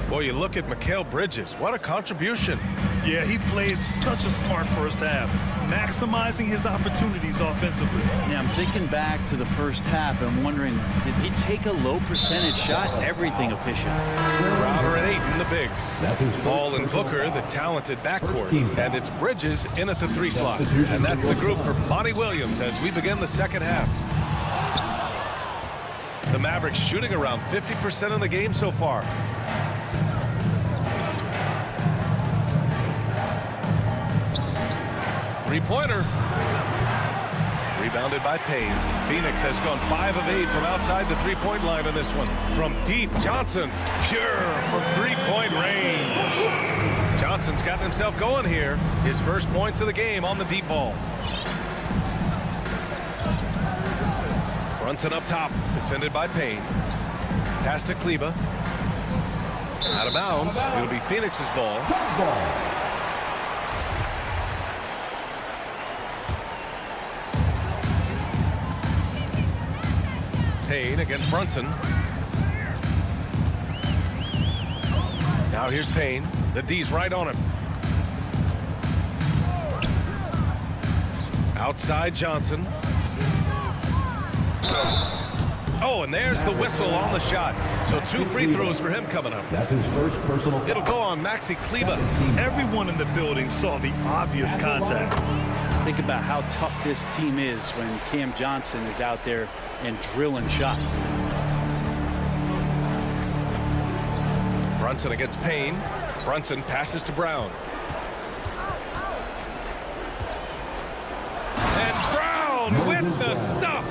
Boy, you look at Mikal Bridges. What a contribution. Yeah, he played such a smart first half. maximizing his opportunities offensively. Yeah, I'm thinking back to the first half and wondering, did he take a low percentage shot? Everything efficient. Crowder and Ayton, the bigs. That's his Ball and Booker, the talented backcourt. And it's Bridges in at the 3 slot. And that's the group for Monty Williams as we begin the second half. The Mavericks shooting around 50% in the game so far. Three-pointer. Rebounded by Payne. Phoenix has gone 5 of 8 from outside the three-point line in this one. From deep, Johnson. Pure from three-point range. Johnson's gotten himself going here. His first points of the game on the deep ball. Brunson up top. Defended by Payne. Pass to Kleba. Out of bounds. It'll be Phoenix's ball. Payne against Brunson. Now here's Payne. The D's right on him. Outside Johnson. Oh, and there's the whistle on the shot. So 2 free throws for him coming up. That's his first personal foul. It'll go on Maxi Kleba. Everyone in the building saw the obvious contact. Think about how tough this team is when Cam Johnson is out there and drilling shots. Brunson against Payne. Brunson passes to Brown. And Brown with the stuff.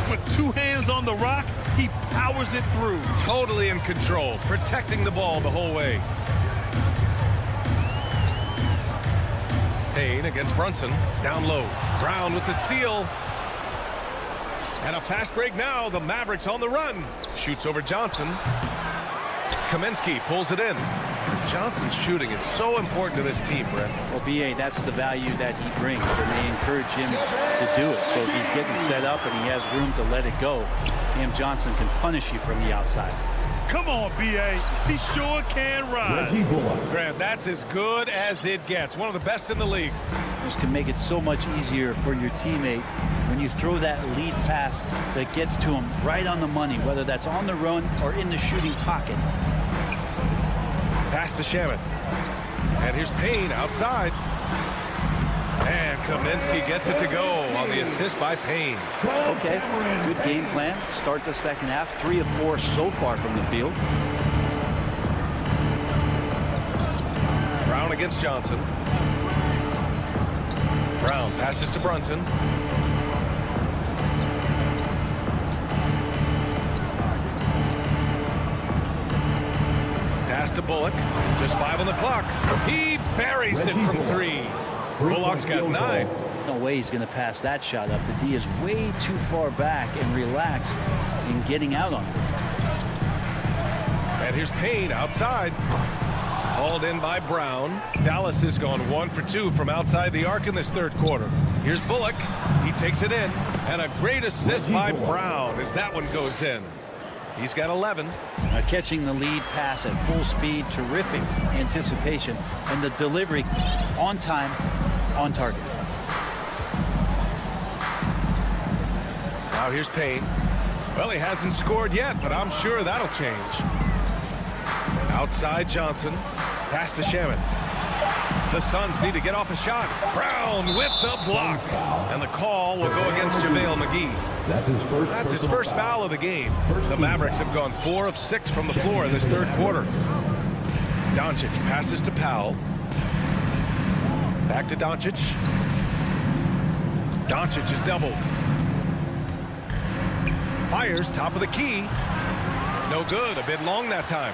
With 2 hands on the rock, he powers it through. Totally in control, protecting the ball the whole way. Payne against Brunson. Down low. Brown with the steal. And a fast break now. The Mavericks on the run. Shoots over Johnson. Kaminsky pulls it in. Johnson's shooting is so important to this team, Brent. Well, B.A., that's the value that he brings, and they encourage him to do it. So if he's getting set up and he has room to let it go, Cam Johnson can punish you from the outside. Come on, B.A. He sure can rise. Grant, that's as good as it gets. One of the best in the league. This can make it so much easier for your teammate when you throw that lead pass that gets to him right on the money, whether that's on the run or in the shooting pocket. Pass to Shaman. And here's Payne outside. And Kaminsky gets it to go on the assist by Payne. Okay, good game plan. Start the second half. 3 of 4 so far from the field. Brown against Johnson. Brown passes to Brunson. Pass to Bullock. Just 5 on the clock. He buries it from 3. Bullock's got 9. No way he's going to pass that shot up. The D is way too far back and relaxed in getting out on it. And here's Payne outside. Hauled in by Brown. Dallas has gone 1 for 2 from outside the arc in this third quarter. Here's Bullock. He takes it in. And a great assist by Brown as that one goes in. He's got 11. Catching the lead pass at full speed. Terrific anticipation. And the delivery on time, on target. Now here's Payne. Well, he hasn't scored yet, but I'm sure that'll change. Outside Johnson. Pass to Shaman. The Suns need to get off a shot. Brown with the block. And the call will go against JaVale McGee. That's his first foul of the game. The Mavericks have gone 4 of 6 from the floor in this third quarter. Doncic passes to Powell. Back to Doncic. Doncic is doubled. Fires top of the key. No good. A bit long that time.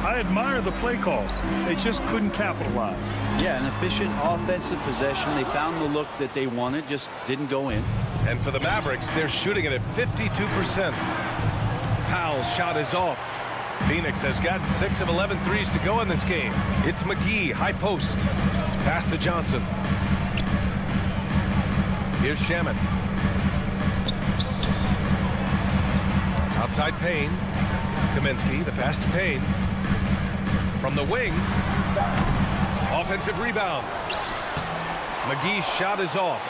I admire the play call. They just couldn't capitalize. Yeah, an efficient offensive possession. They found the look that they wanted, just didn't go in. And for the Mavericks, they're shooting it at 52%. Powell's shot is off. Phoenix has gotten 6 of 11 threes to go in this game. It's McGee, high post. Pass to Johnson. Here's Shaman. Outside Payne. Kaminsky, the pass to Payne. From the wing. Offensive rebound. McGee's shot is off.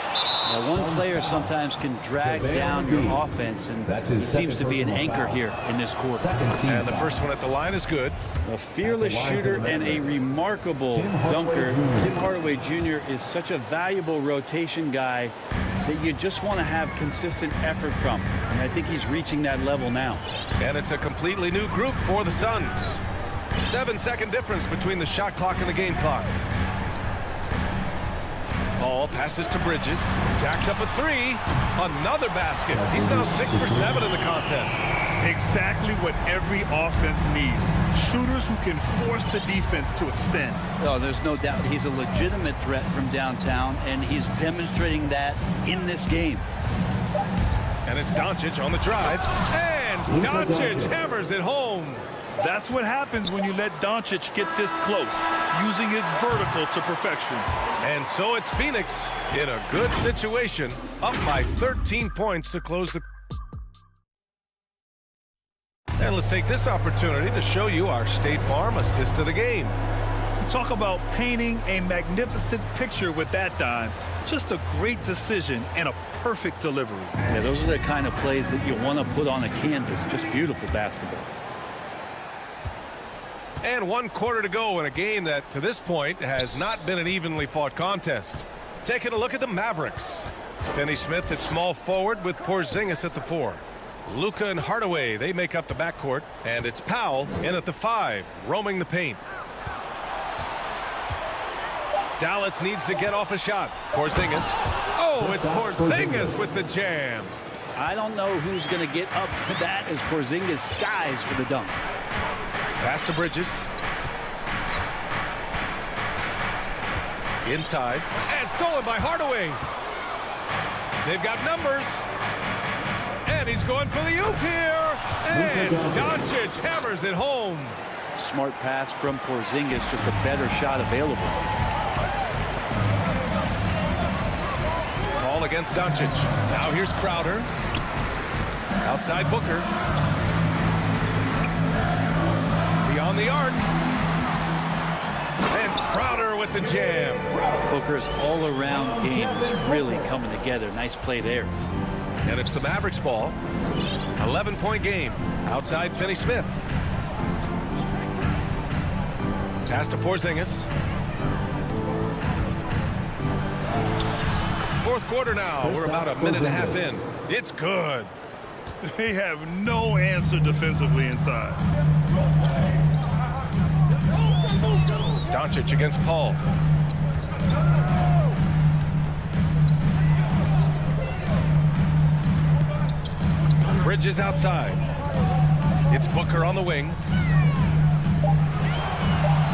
Now, one player sometimes can drag down your offense, and he seems to be an anchor here in this quarter. And the first one at the line is good. A fearless shooter and a remarkable dunker. Tim Hardaway Jr. is such a valuable rotation guy that you just want to have consistent effort from. And I think he's reaching that level now. And it's a completely new group for the Suns. 7-second difference between the shot clock and the game clock. Paul passes to Bridges. Jacks up a three. Another basket. He's now 6 for 7 in the contest. Exactly what every offense needs. Shooters who can force the defense to extend. Oh, there's no doubt he's a legitimate threat from downtown, and he's demonstrating that in this game. And it's Doncic on the drive. And Doncic hammers it home. That's what happens when you let Doncic get this close, using his vertical to perfection. And so it's Phoenix in a good situation, up by 13 points to close the... And let's take this opportunity to show you our State Farm assist of the game. Talk about painting a magnificent picture with that dime. Just a great decision and a perfect delivery. Yeah, those are the kind of plays that you want to put on a canvas. Just beautiful basketball. And 1 quarter to go in a game that, to this point, has not been an evenly fought contest. Taking a look at the Mavericks. Finney-Smith at small forward with Porzingis at the 4. Luka and Hardaway, they make up the backcourt. And it's Powell in at the 5, roaming the paint. Dallas needs to get off a shot. Porzingis. Oh, it's Porzingis with the jam. I don't know who's going to get up for that as Porzingis skies for the dunk. Pass to Bridges. Inside. And stolen by Hardaway. They've got numbers. And he's going for the oop here. And Doncic hammers it home. Smart pass from Porzingis, just a better shot available. Ball against Doncic. Now here's Crowder. Outside Booker. Beyond the arc. And Crowder with the jam. Booker's all-around game is really coming together. Nice play there. And it's the Mavericks ball. 11-point game. Outside Finney-Smith. Pass to Porzingis. Fourth quarter now. We're about a minute and a half in. It's good. They have no answer defensively inside. Doncic against Paul. Bridges outside. It's Booker on the wing.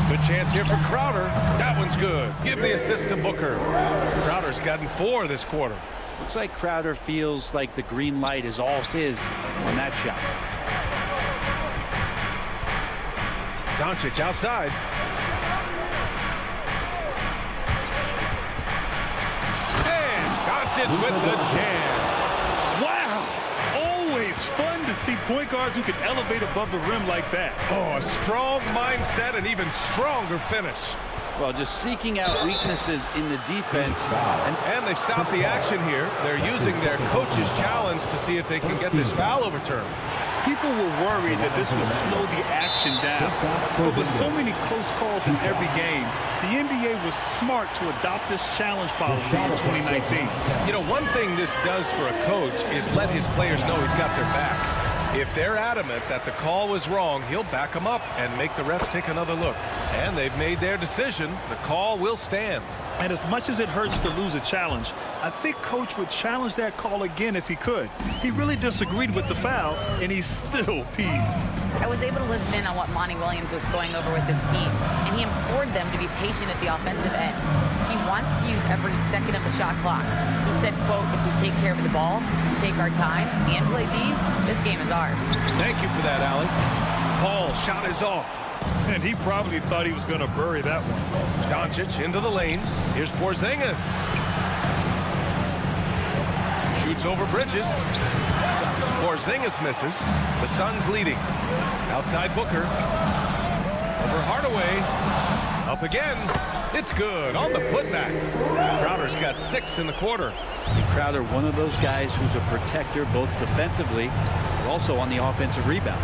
Good chance here for Crowder. That one's good. Give the assist to Booker. Crowder's gotten 4 this quarter. Looks like Crowder feels like the green light is all his on that shot. Doncic outside. And Doncic with the jam. Wow! Always fun to see point guards who can elevate above the rim like that. Oh, a strong mindset and even stronger finish. Well, just seeking out weaknesses in the defense. And they've stopped the action here. They're using their coach's challenge to see if they can get this foul overturned. People were worried that this would slow the action down. But with so many close calls in every game, the NBA was smart to adopt this challenge policy in 2019. You know, one thing this does for a coach is let his players know he's got their back. If they're adamant that the call was wrong, he'll back them up and make the refs take another look. And they've made their decision. The call will stand. And as much as it hurts to lose a challenge, I think Coach would challenge that call again if he could. He really disagreed with the foul, and he's still peeved. I was able to listen in on what Monty Williams was going over with his team, and he implored them to be patient at the offensive end. He wants to use every second of the shot clock. He said, quote, if we take care of the ball, we take our time, and play D, this game is ours. Thank you for that, Allie. Paul, shot is off. And he probably thought he was going to bury that one. Doncic into the lane. Here's Porzingis. Shoots over Bridges. Porzingis misses. The Suns leading. Outside Booker. Over Hardaway. Up again. It's good on the putback. Crowder's got 6 in the quarter. And Crowder, one of those guys who's a protector both defensively but also on the offensive rebound.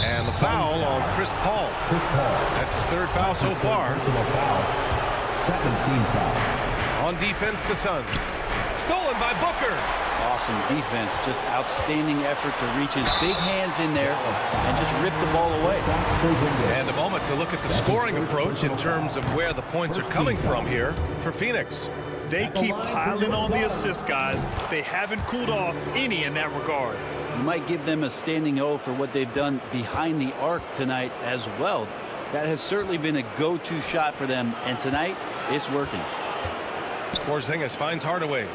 And the foul on Chris Paul. That's his 3rd foul so far. 17 foul. On defense, the Suns. Stolen by Booker. Awesome defense. Just outstanding effort to reach his big hands in there and just rip the ball away. And a moment to look at the scoring approach in terms of where the points are coming from here for Phoenix. They keep piling on the assist, guys. They haven't cooled off any in that regard. You might give them a standing O for what they've done behind the arc tonight as well. That has certainly been a go-to shot for them, and tonight it's working. Porzingis finds Hardaway.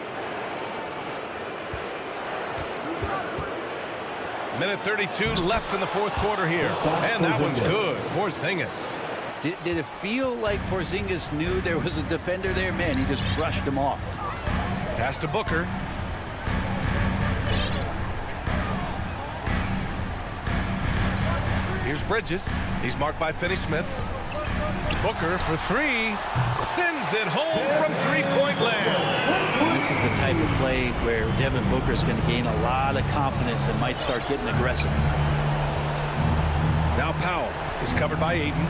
Minute 32 left in the 4th quarter here. And that one's good. Porzingis. Did it feel like Porzingis knew there was a defender there? Man, he just brushed him off. Pass to Booker. Here's Bridges. He's marked by Finney-Smith. Booker for 3. Sends it home from 3-point land. This is the type of play where Devin Booker is going to gain a lot of confidence and might start getting aggressive. Now Powell is covered by Ayton.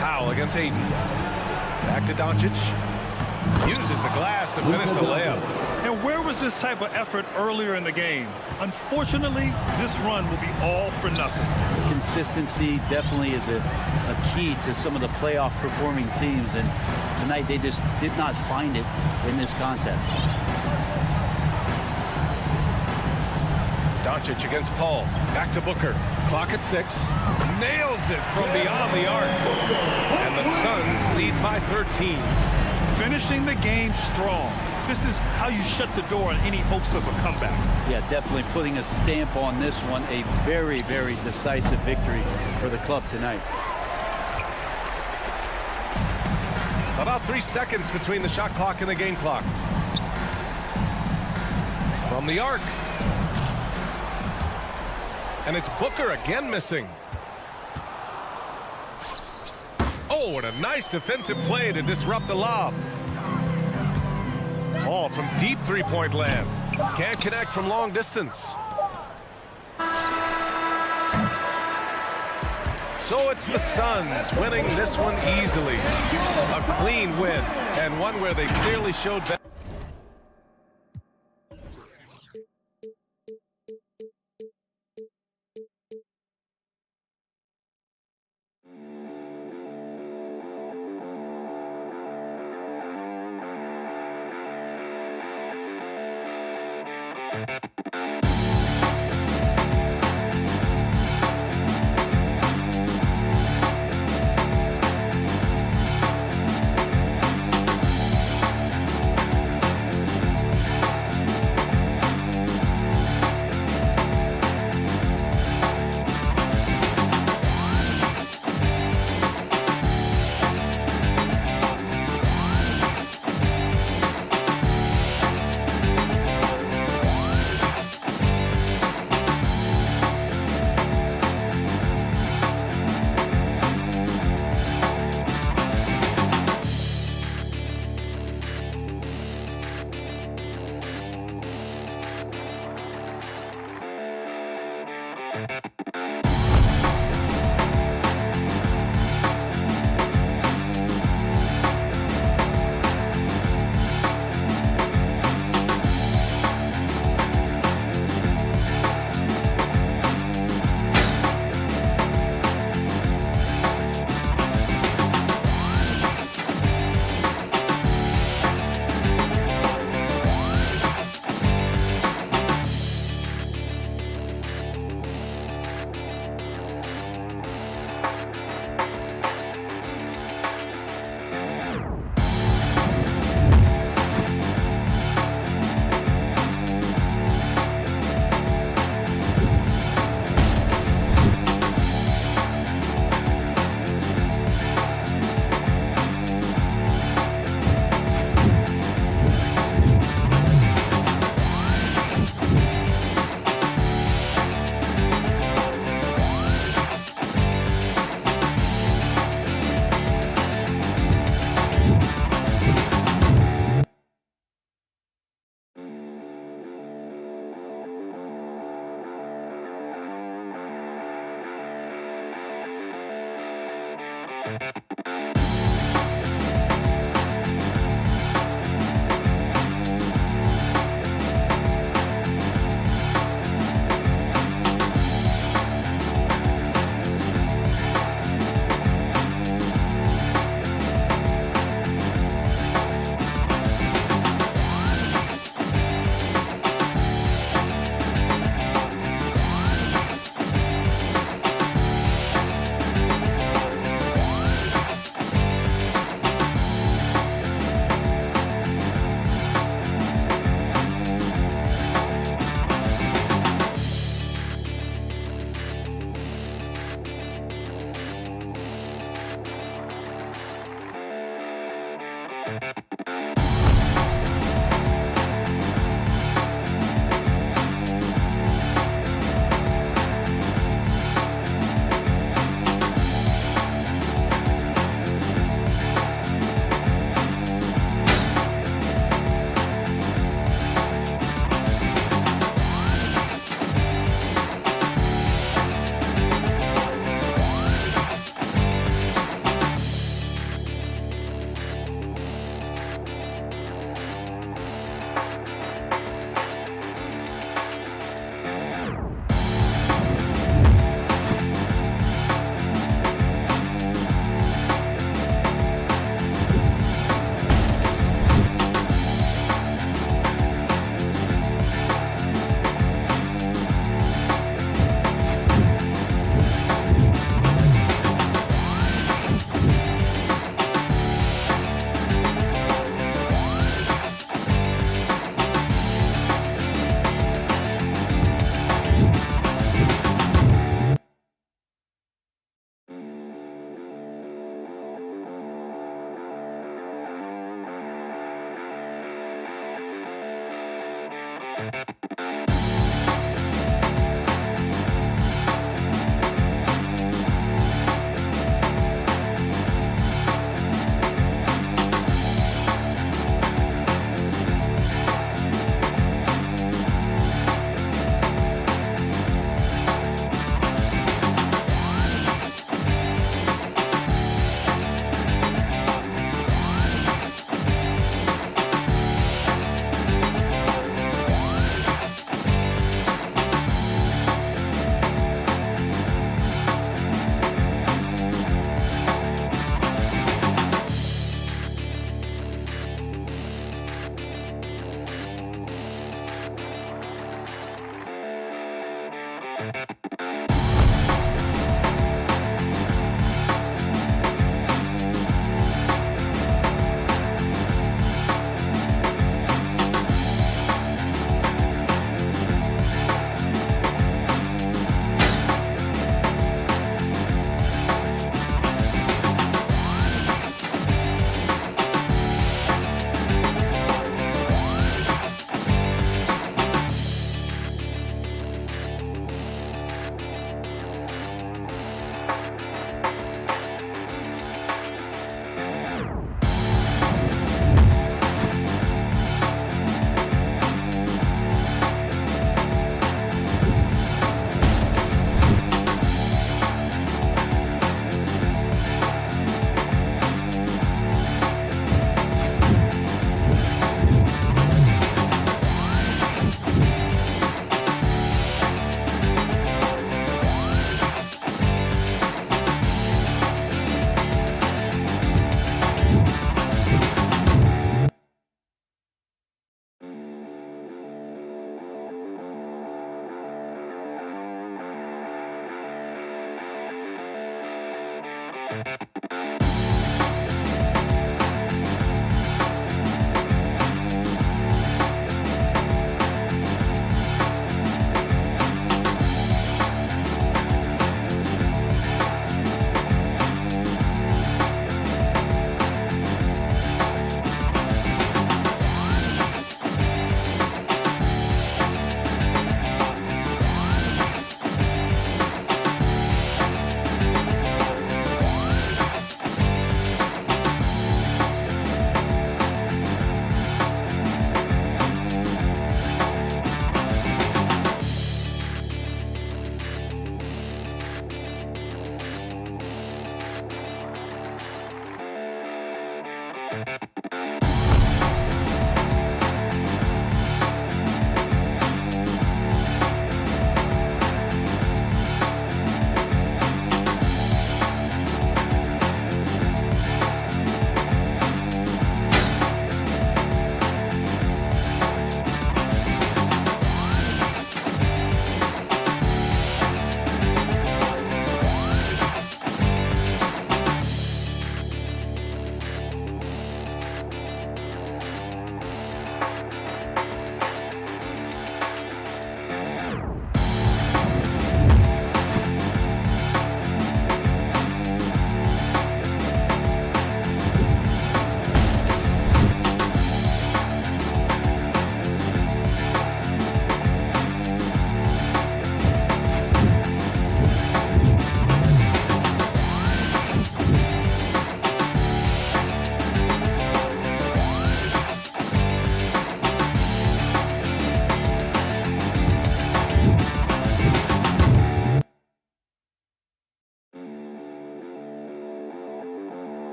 Powell against Ayton. Back to Doncic. Uses the glass to finish the layup. And where was this type of effort earlier in the game? Unfortunately, this run will be all for nothing. Consistency definitely is a key to some of the playoff performing teams, and tonight they just did not find it in this contest. Doncic against Paul. Back to Booker. Clock at 6. Nails it from beyond the arc. And the Suns lead by 13. Finishing the game strong. This is how you shut the door on any hopes of a comeback. Yeah, definitely putting a stamp on this one. A very, very decisive victory for the club tonight. About 3 seconds between the shot clock and the game clock. From the arc. And it's Booker again missing. Oh, and a nice defensive play to disrupt the lob. Paul from deep 3-point land. Can't connect from long distance. So it's the Suns winning this one easily. A clean win, and one where they clearly showed that.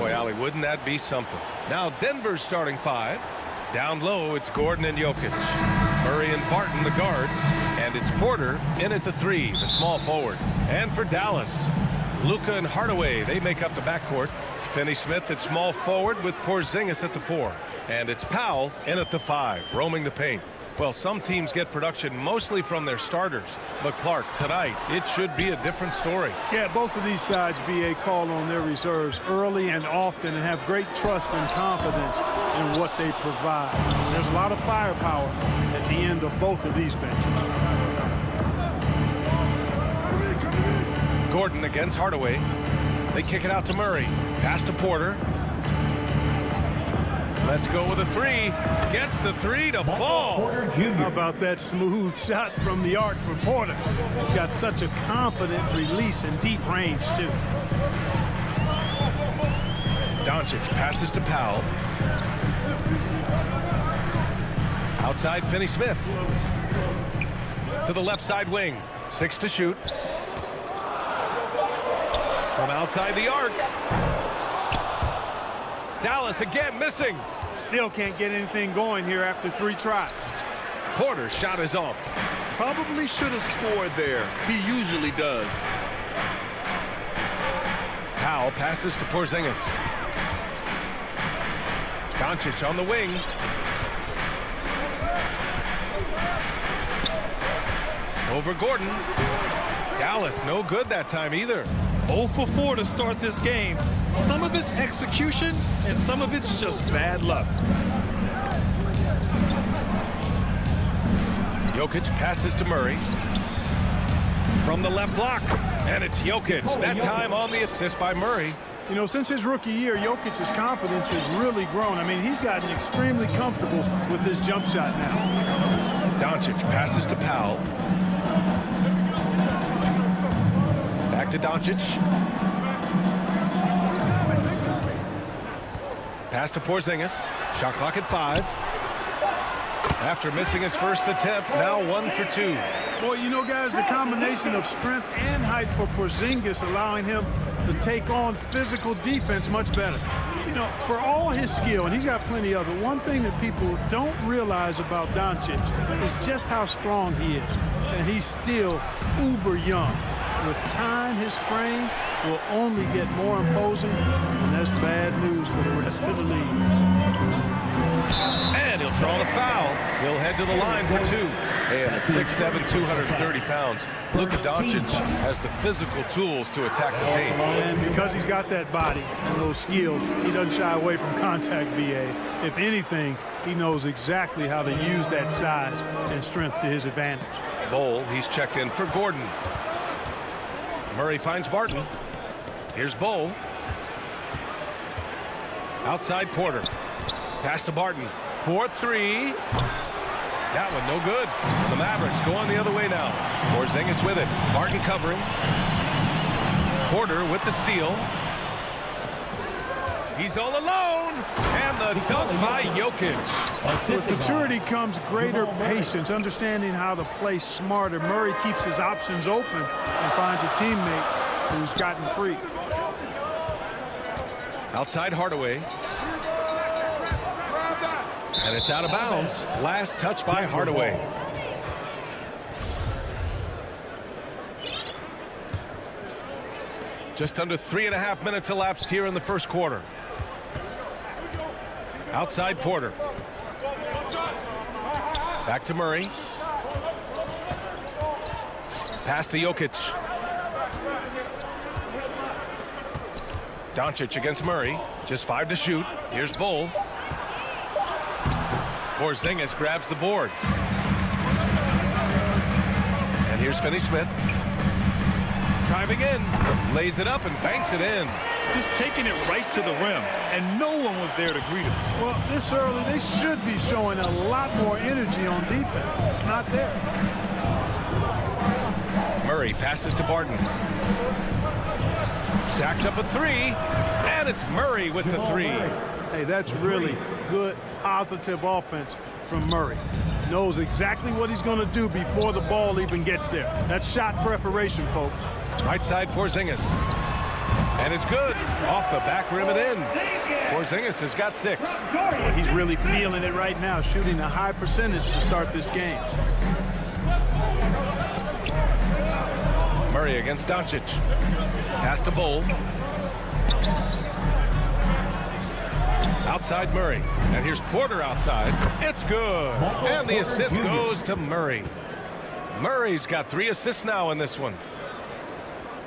Boy, Allie, wouldn't that be something? Now Denver's starting five. Down low, it's Gordon and Jokic. Murray and Barton, the guards. And it's Porter in at the three, the small forward. And for Dallas, Luka and Hardaway, they make up the backcourt. Finney-Smith at small forward with Porzingis at the four. And it's Powell in at the five, roaming the paint. Well, some teams get production mostly from their starters. But Clark, tonight, it should be a different story. Yeah, both of these sides, BA, call on their reserves early and often and have great trust and confidence in what they provide. There's a lot of firepower at the end of both of these benches. Gordon against Hardaway. They kick it out to Murray. Pass to Porter. Let's go with a three. Gets the three to fall. How about that smooth shot from the arc for Porter? He's got such a confident release and deep range, too. Doncic passes to Powell. Outside Finney-Smith. To the left side wing. 6 to shoot. From outside the arc. Dallas again missing. Still can't get anything going here after 3 tries. Porter's shot is off. Probably should have scored there. He usually does. Powell passes to Porzingis. Doncic on the wing. Over Gordon. Dallas no good that time either. 0 for 4 to start this game. Some of it's execution, and some of it's just bad luck. Jokic passes to Murray. From the left block, and it's Jokic. That time on the assist by Murray. You know, since his rookie year, Jokic's confidence has really grown. I mean, he's gotten extremely comfortable with his jump shot now. Doncic passes to Powell. Back to Doncic. Pass to Porzingis. Shot clock at 5. After missing his first attempt, now 1 for 2. Boy, you know, guys, the combination of strength and height for Porzingis allowing him to take on physical defense much better. You know, for all his skill, and he's got plenty of it, one thing that people don't realize about Doncic is just how strong he is. And he's still uber young. With time, his frame will only get more imposing, and that's bad news for the rest of the league. And he'll draw the foul. He'll head to the line for 2. And at 6'7", 230 pounds, Luka Doncic has the physical tools to attack the paint. And because he's got that body and those skills, he doesn't shy away from contact, BA. If anything, he knows exactly how to use that size and strength to his advantage. Bol, he's checked in for Gordon. Murray finds Barton. Here's Bol. Outside Porter. Pass to Barton. 4-3. That one no good. The Mavericks go on the other way now. Porzingis with it. Barton covering. Porter with the steal. He's all alone. And the dunk by Jokic. With maturity comes greater patience, understanding how to play smarter. Murray keeps his options open and finds a teammate who's gotten free. Outside Hardaway. And it's out of bounds. Last touch by Hardaway. Just under 3.5 minutes elapsed here in the first quarter. Outside Porter. Back to Murray. Pass to Jokic. Doncic against Murray. Just 5 to shoot. Here's Bull. Porzingis grabs the board. And here's Finney-Smith. Driving in. Lays it up and banks it in. Just taking it right to the rim, and no one was there to greet him. Well, this early, they should be showing a lot more energy on defense. It's not there. Murray passes to Barton. Stacks up a 3, and it's Murray with the 3. Hey, that's really good, positive offense from Murray. Knows exactly what he's going to do before the ball even gets there. That's shot preparation, folks. Right side, Porzingis. And it's good. Off the back rim and in. Porzingis has got 6. Well, he's really feeling it right now, shooting a high percentage to start this game. Murray against Doncic. Pass to Bull. Outside Murray. And here's Porter outside. It's good. And the assist goes to Murray. Murray's got 3 assists now in this one.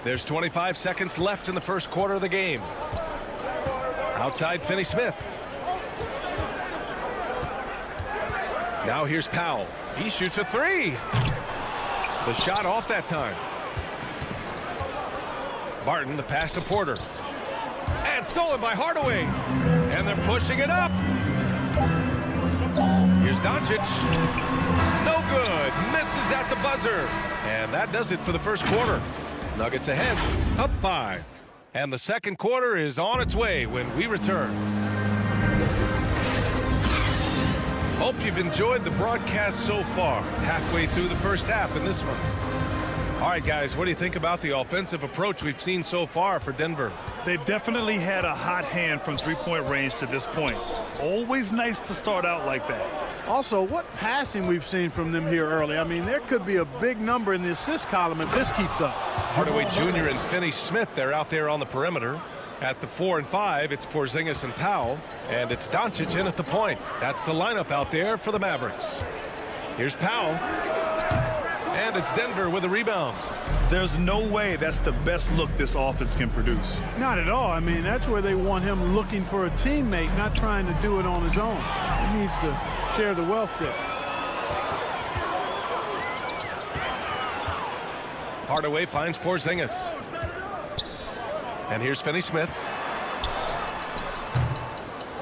There's 25 seconds left in the first quarter of the game. Outside Finney-Smith. Now here's Powell. He shoots a 3. The shot off that time. Barton, the pass to Porter. And stolen by Hardaway. And they're pushing it up. Here's Doncic. No good. Misses at the buzzer. And that does it for the first quarter. Nuggets ahead, up 5. And the second quarter is on its way when we return. Hope you've enjoyed the broadcast so far. Halfway through the first half in this one. All right, guys, what do you think about the offensive approach we've seen so far for Denver? They've definitely had a hot hand from three-point range to this point. Always nice to start out like that. Also, what passing we've seen from them here early. I mean, there could be a big number in the assist column if this keeps up. Hardaway Jr. and Finney-Smith, they're out there on the perimeter. At the 4 and 5, it's Porzingis and Powell. And it's Doncic in at the point. That's the lineup out there for the Mavericks. Here's Powell. And it's Denver with a rebound. There's no way that's the best look this offense can produce. Not at all. I mean, that's where they want him looking for a teammate, not trying to do it on his own. He needs to share the wealth there. Hardaway finds Porzingis. And here's Finney-Smith.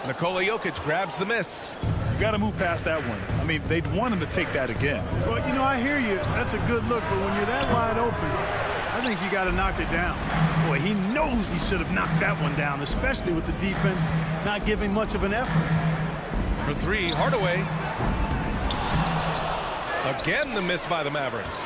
Nikola Jokic grabs the miss. Got to move past that one. I mean, they'd want him to take that again. Well, you know, I hear you. That's a good look, but when you're that wide open, I think you got to knock it down. Boy, he knows he should have knocked that one down, especially with the defense not giving much of an effort. For 3, Hardaway. Again, the miss by the Mavericks.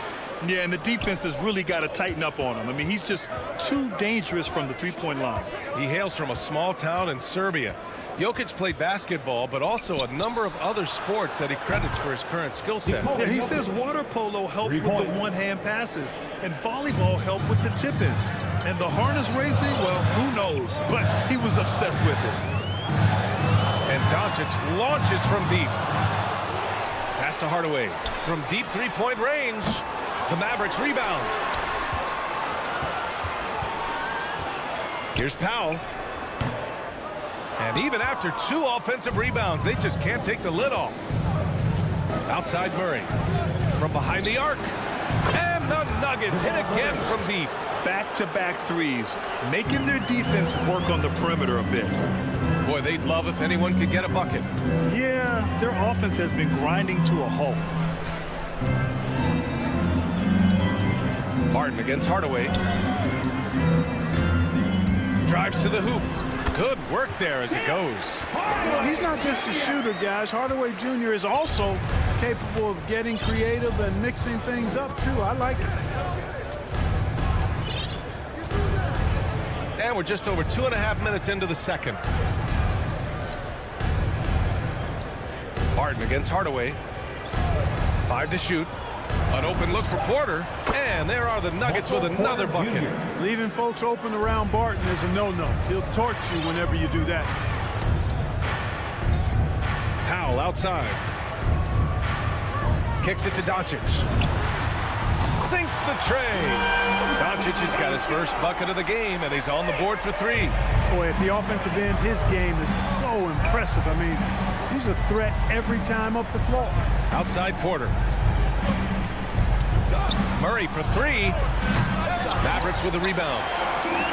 Yeah, and the defense has really got to tighten up on him. I mean, he's just too dangerous from the three-point line. He hails from a small town in Serbia. Jokic played basketball, but also a number of other sports that he credits for his current skill set. Yeah, he says water polo helped with the one-hand passes, and volleyball helped with the tip-ins. And the harness racing, well, who knows? But he was obsessed with it. And Doncic launches from deep. Pass to Hardaway. From deep three-point range, the Mavericks rebound. Here's Powell. And even after 2 offensive rebounds, they just can't take the lid off. Outside Murray. From behind the arc. And the Nuggets hit again from deep. Back-to-back threes, making their defense work on the perimeter a bit. Boy, they'd love if anyone could get a bucket. Yeah, their offense has been grinding to a halt. Barton against Hardaway. Drives to the hoop. Good work there as it goes. Well, he's not just a shooter, guys. Hardaway Jr. is also capable of getting creative and mixing things up, too. I like it. And we're just over 2.5 minutes into the second. Barton against Hardaway. 5 to shoot. An open look for Porter. And there are the Nuggets with another bucket. Leaving folks open around Barton is a no-no. He'll torch you whenever you do that. Powell outside. Kicks it to Doncic. Sinks the tray. Doncic has got his first bucket of the game, and he's on the board for 3. Boy, at the offensive end, his game is so impressive. I mean, he's a threat every time up the floor. Outside Porter. Murray for 3. Mavericks with the rebound.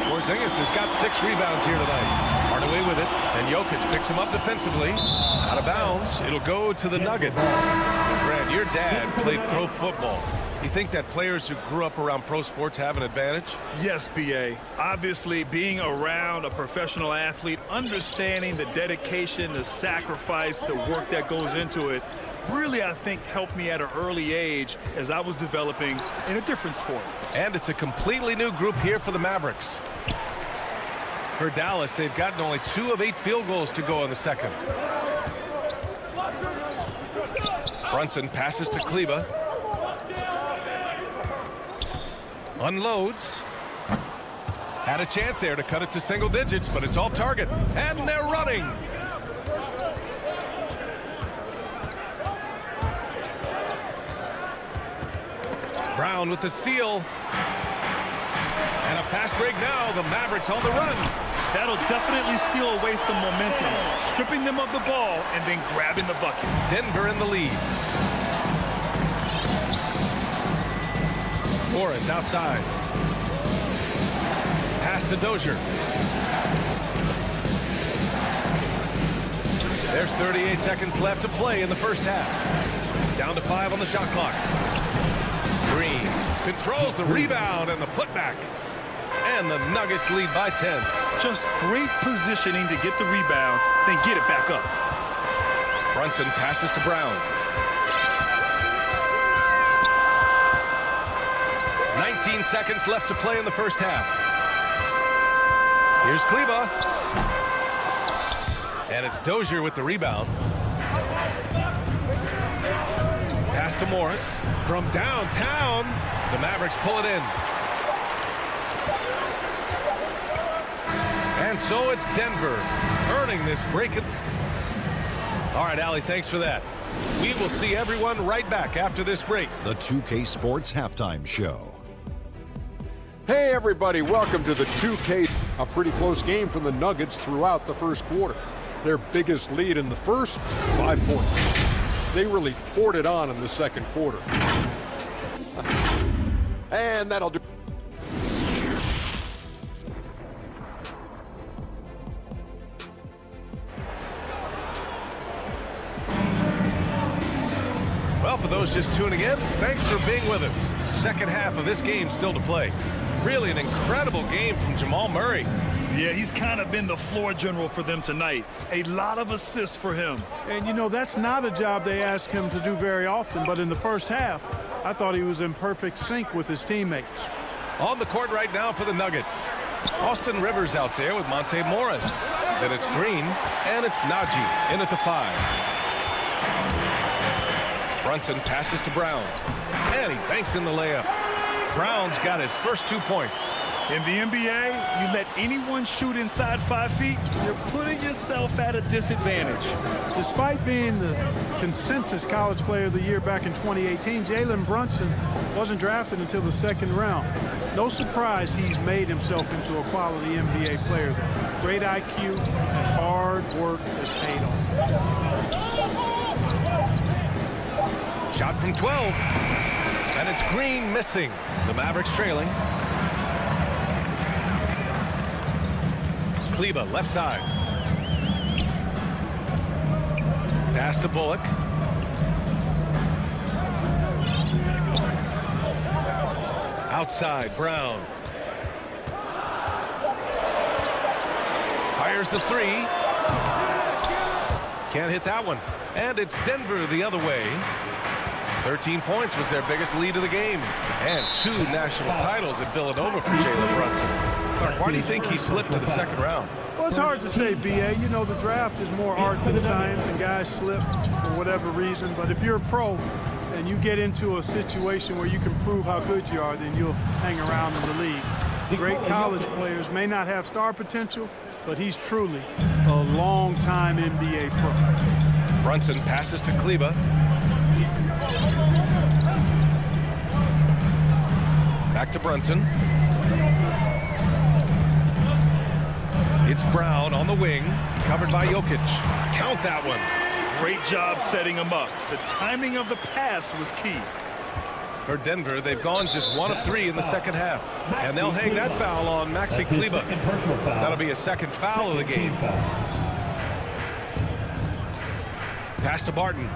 Porzingis has got 6 rebounds here tonight. Hardaway with it, and Jokic picks him up defensively. Out of bounds, it'll go to the Nuggets. Brad, your dad played pro football. You think that players who grew up around pro sports have an advantage? Yes, B.A. Obviously, being around a professional athlete, understanding the dedication, the sacrifice, the work that goes into it, really, I think, helped me at an early age as I was developing in a different sport. And it's a completely new group here for the Mavericks. For Dallas, they've gotten only 2 of 8 field goals to go in the second. Brunson passes to Kleba. Unloads. Had a chance there to cut it to single digits, but it's off target. And they're running. Brown with the steal. And a fast break now. The Mavericks on the run. That'll definitely steal away some momentum, stripping them of the ball and then grabbing the bucket. Denver in the lead. Morris outside. Pass to Dozier. There's 38 seconds left to play in the first half. Down to 5 on the shot clock. Green controls the rebound and the putback. And the Nuggets lead by 10. Just great positioning to get the rebound, then get it back up. Brunson passes to Brown. 19 seconds left to play in the first half. Here's Kleba. And it's Dozier with the rebound. Pass to Morris. From downtown, the Mavericks pull it in. And so it's Denver earning this break. All right, Allie, thanks for that. We will see everyone right back after this break. The 2K Sports Halftime Show. Hey, everybody, welcome to the 2K. A pretty close game from the Nuggets throughout the first quarter. Their biggest lead in the first, 5 points. They really poured it on in the second quarter. And that'll do. Well, for those just tuning in, thanks for being with us. Second half of this game still to play. Really an incredible game from Jamal Murray. Yeah, he's kind of been the floor general for them tonight. A lot of assists for him. And, you know, that's not a job they ask him to do very often. But in the first half, I thought he was in perfect sync with his teammates. On the court right now for the Nuggets. Austin Rivers out there with Monte Morris. Then it's Green, and it's Najee in at the 5. Brunson passes to Brown. And he banks in the layup. Brown's got his first 2 points. In the NBA, you let anyone shoot inside 5 feet, you're putting yourself at a disadvantage. Despite being the consensus college player of the year back in 2018, Jalen Brunson wasn't drafted until the second round. No surprise he's made himself into a quality NBA player. Great IQ and hard work has paid off. Shot from 12. And it's Green missing. The Mavericks trailing. Kleba, left side. Pass to Bullock. Outside, Brown. Fires the 3. Can't hit that one. And it's Denver the other way. 13 points was their biggest lead of the game. And 2 national titles at Villanova for Jalen Brunson. Why do you think he slipped to the second round? Well, it's hard to say, B.A. You know, the draft is more art than science, and guys slip for whatever reason. But if you're a pro and you get into a situation where you can prove how good you are, then you'll hang around in the league. Great college players may not have star potential, but he's truly a long-time NBA pro. Brunson passes to Kleba. Back to Brunson. It's Brown on the wing, covered by Jokic. Count that one. Great job setting him up. The timing of the pass was key. For Denver, they've gone just 1 of 3 in the second half. And they'll hang that foul on Maxi Kleber. That'll be a second foul of the game. Pass to Barton.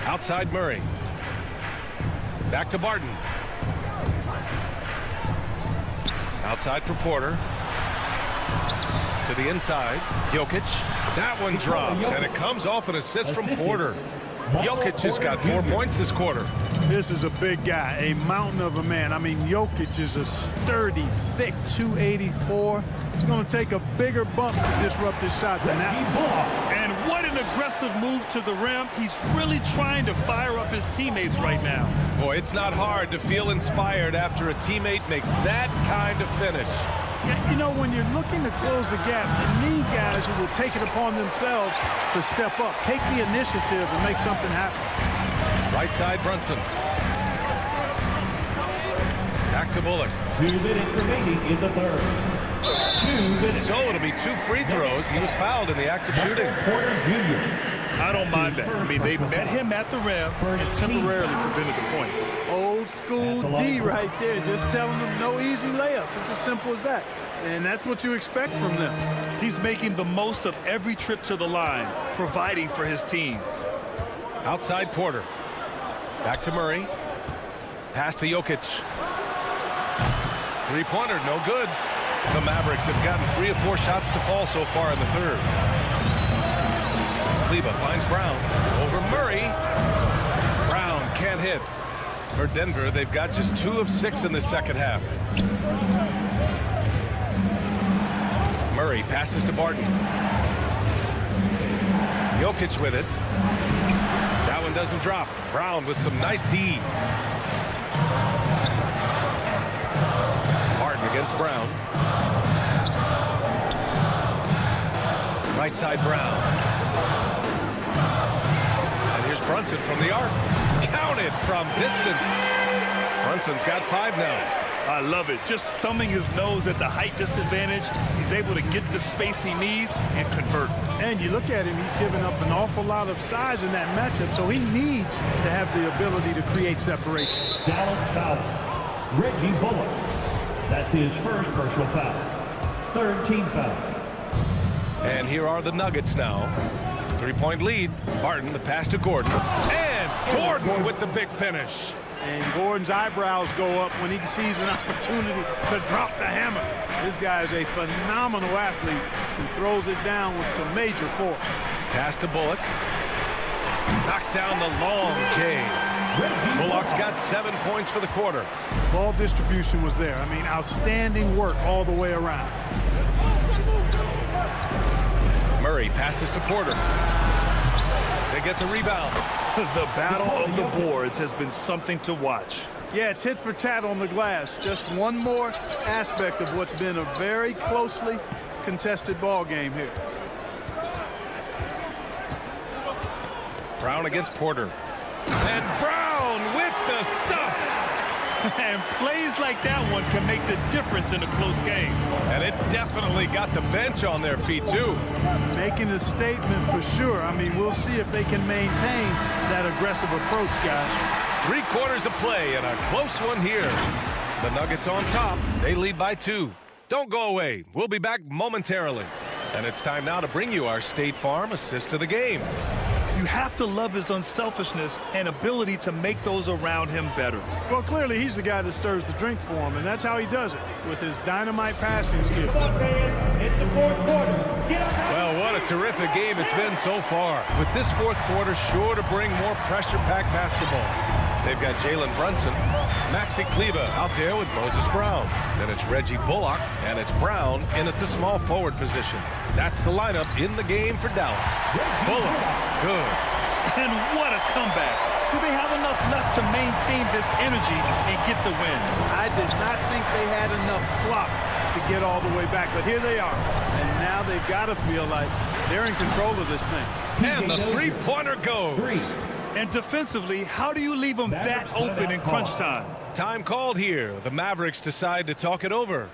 Outside Murray. Back to Barton. Outside for Porter. To the inside. Jokic. That one drops, and it comes off an assist from Porter. Jokic has got 4 points this quarter. This is a big guy, a mountain of a man. I mean, Jokic is a sturdy, thick 284. He's going to take a bigger bump to disrupt his shot than that. And what an aggressive move to the rim. He's really trying to fire up his teammates right now. Boy, it's not hard to feel inspired after a teammate makes that kind of finish. Yeah, you know, when you're looking to close the gap, you need guys who will take it upon themselves to step up, take the initiative, and make something happen. Right side, Brunson. Back to Bullock. 2 minutes remaining in the third. 2 minutes. So it'll be 2 free throws. He was fouled in the act of shooting. Porter Jr. I don't mind that. I mean, they met him at the rim and temporarily prevented the points. Old school D right there, just telling them no easy layups. It's as simple as that. And that's what you expect from them. He's making the most of every trip to the line, providing for his team. Outside Porter. Back to Murray. Pass to Jokic. Three-pointer, no good. The Mavericks have gotten 3 or 4 shots to fall so far in the third. Kleber finds Brown. Over Murray. Brown can't hit. For Denver, they've got just 2 of 6 in the second half. Murray passes to Barton. Jokic with it. That one doesn't drop. Brown with some nice D. Barton against Brown. Right side Brown. And here's Brunson from the arc. Counted from distance. Brunson's got 5 now. I love it. Just thumbing his nose at the height disadvantage. He's able to get the space he needs and convert. And you look at him, he's given up an awful lot of size in that matchup, so he needs to have the ability to create separation. Dallas foul. Reggie Bullock. That's his first personal foul. Third team foul. And here are the Nuggets now. 3-point lead. Barton, the pass to Gordon. And Gordon with the big finish. And Gordon's eyebrows go up when he sees an opportunity to drop the hammer. This guy is a phenomenal athlete who throws it down with some major force. Pass to Bullock. Knocks down the long J. Bullock's got 7 points for the quarter. Ball distribution was there. I mean, outstanding work all the way around. Murray passes to Porter. They get the rebound. The battle of the boards has been something to watch. Yeah, tit for tat on the glass. Just one more aspect of what's been a very closely contested ball game here. Brown against Porter. And Brown with the stuff. And plays like that one can make the difference in a close game. And it definitely got the bench on their feet, too. Making a statement for sure. I mean, we'll see if they can maintain that aggressive approach, guys. 3 quarters of play and a close one here. The Nuggets on top. They lead by 2. Don't go away. We'll be back momentarily. And it's time now to bring you our State Farm assist of the game. You have to love his unselfishness and ability to make those around him better. Well, clearly he's the guy that stirs the drink for him, and that's how he does it, with his dynamite passing skills. Well, what a terrific game it's been so far. With this fourth quarter sure to bring more pressure-packed basketball. They've got Jalen Brunson, Maxi Kleber out there with Moses Brown. Then it's Reggie Bullock, and it's Brown in at the small forward position. That's the lineup in the game for Dallas. Bullock, good. And what a comeback. Do they have enough left to maintain this energy and get the win? I did not think they had enough clock to get all the way back, but here they are. And now they've got to feel like they're in control of this thing. And the three-pointer goes. And defensively, how do you leave them that open in crunch time? Time called here. The Mavericks decide to talk it over.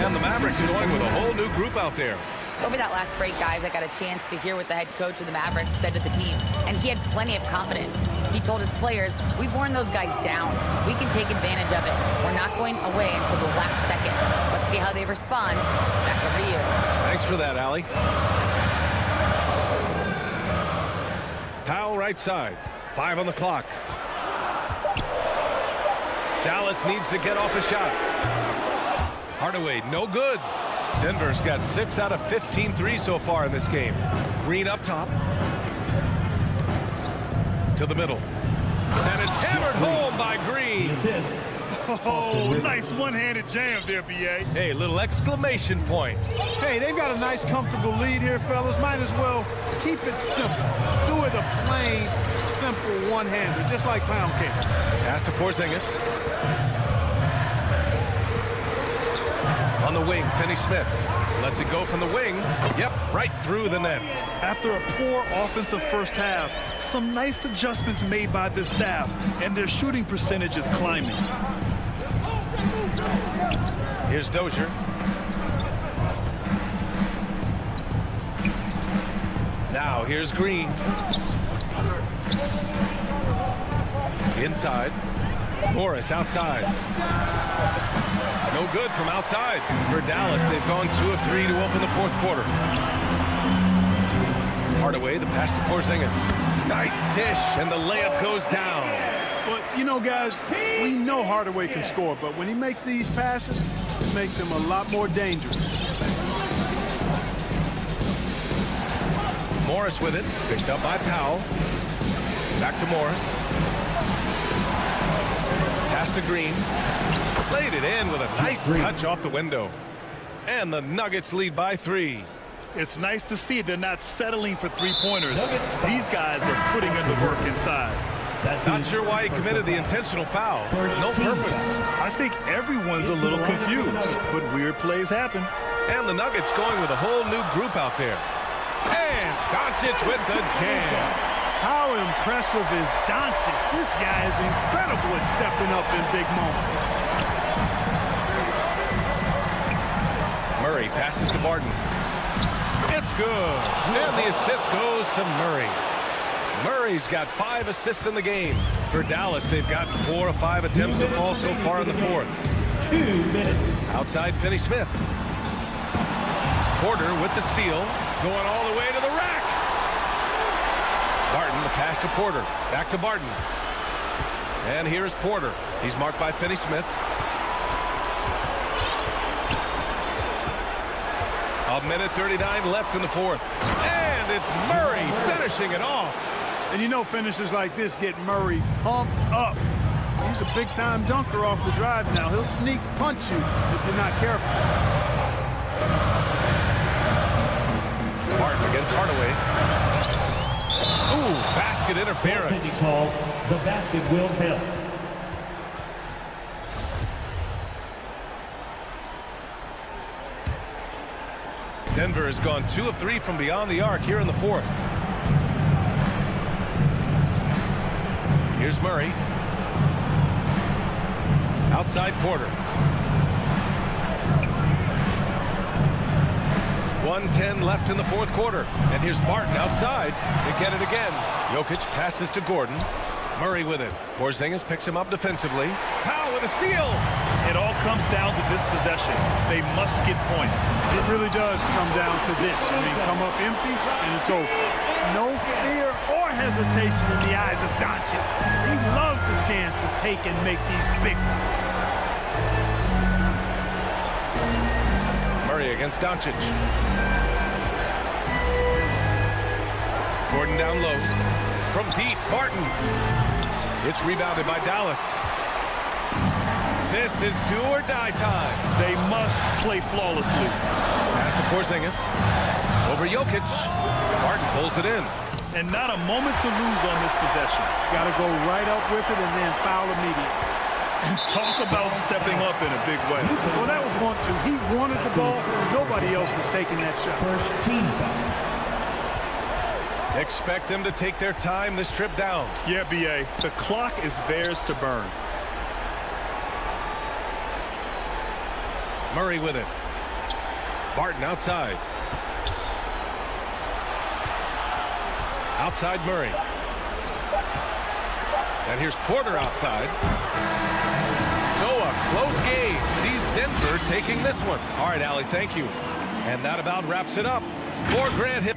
And the Mavericks are going with a whole new group out there. Over that last break, guys, I got a chance to hear what the head coach of the Mavericks said to the team, and he had plenty of confidence. He told his players, we've worn those guys down. We can take advantage of it. We're not going away until the last second. Let's see how they respond. Back over to you. Thanks for that, Allie. Powell right side. 5 on the clock. Dallas needs to get off a shot. Hardaway, no good. Denver's got 6 out of 15 threes so far in this game. Green up top. To the middle. And it's hammered home by Green. Oh, nice one-handed jam there, B.A. Hey, little exclamation point. Hey, they've got a nice, comfortable lead here, fellas. Might as well keep it simple. Do it a plain, simple one-hander, just like pound cake. Pass to Porzingis. On the wing, Finney-Smith lets it go from the wing. Yep, right through the net. After a poor offensive first half, some nice adjustments made by the staff, and their shooting percentage is climbing. Here's Dozier. Now here's Green. Inside. Morris outside. No good from outside for Dallas. They've gone 2 of 3 to open the fourth quarter. Hardaway, the pass to Porzingis. Nice dish, and the layup goes down. Well, you know, guys, we know Hardaway can score, but when he makes these passes, it makes him a lot more dangerous. Morris with it. Picked up by Powell. Back to Morris. Pass to Green. Laid it in with a nice touch off the window. And the Nuggets lead by 3. It's nice to see they're not settling for three-pointers. These guys are putting in the work inside. Not sure why he committed the intentional foul. No purpose. I think everyone's a little confused, but weird plays happen. And the Nuggets going with a whole new group out there. And Doncic with the jam. How impressive is Doncic? This guy is incredible at stepping up in big moments. Murray passes to Barton. It's good. And the assist goes to Murray. Murray's got 5 assists in the game. For Dallas, they've gotten 4 of 5 attempts to fall so far in the fourth. 2 minutes. Outside Finney-Smith. Porter with the steal. Going all the way to the rack. Barton, the pass to Porter. Back to Barton. And here's Porter. He's marked by Finney-Smith. A minute 39 left in the fourth. And it's Murray finishing it off. And you know finishes like this get Murray pumped up. He's a big-time dunker off the drive now. He'll sneak punch you if you're not careful. Barton against Hardaway. Ooh, basket interference. Called. The basket will count. Denver has gone 2 of 3 from beyond the arc here in the fourth. Here's Murray. Outside Porter. 1:10 left in the fourth quarter. And here's Barton outside. They get it again. Jokic passes to Gordon. Murray with it. Porzingis picks him up defensively. Powell with a steal. It all comes down to this possession. They must get points. It really does come down to this. I mean, come up empty, and it's over. No fear or hesitation in the eyes of Doncic. He loves the chance to take and make these big ones. Murray against Doncic. Gordon down low. From deep, Barton. It's rebounded by Dallas. This is do or die time. They must play flawlessly. Pass to Porzingis. Over Jokic. Barton pulls it in. And not a moment to lose on this possession. Got to go right up with it and then foul immediately. And talk about stepping up in a big way. Well, that was 1-2. He wanted the ball. Nobody else was taking that shot. First team foul. Expect them to take their time this trip down. Yeah, B.A. The clock is theirs to burn. Murray with it. Barton outside. Outside Murray. And here's Porter outside. So a close game. Sees Denver taking this one. All right, Allie, thank you. And that about wraps it up. For Grant Hill.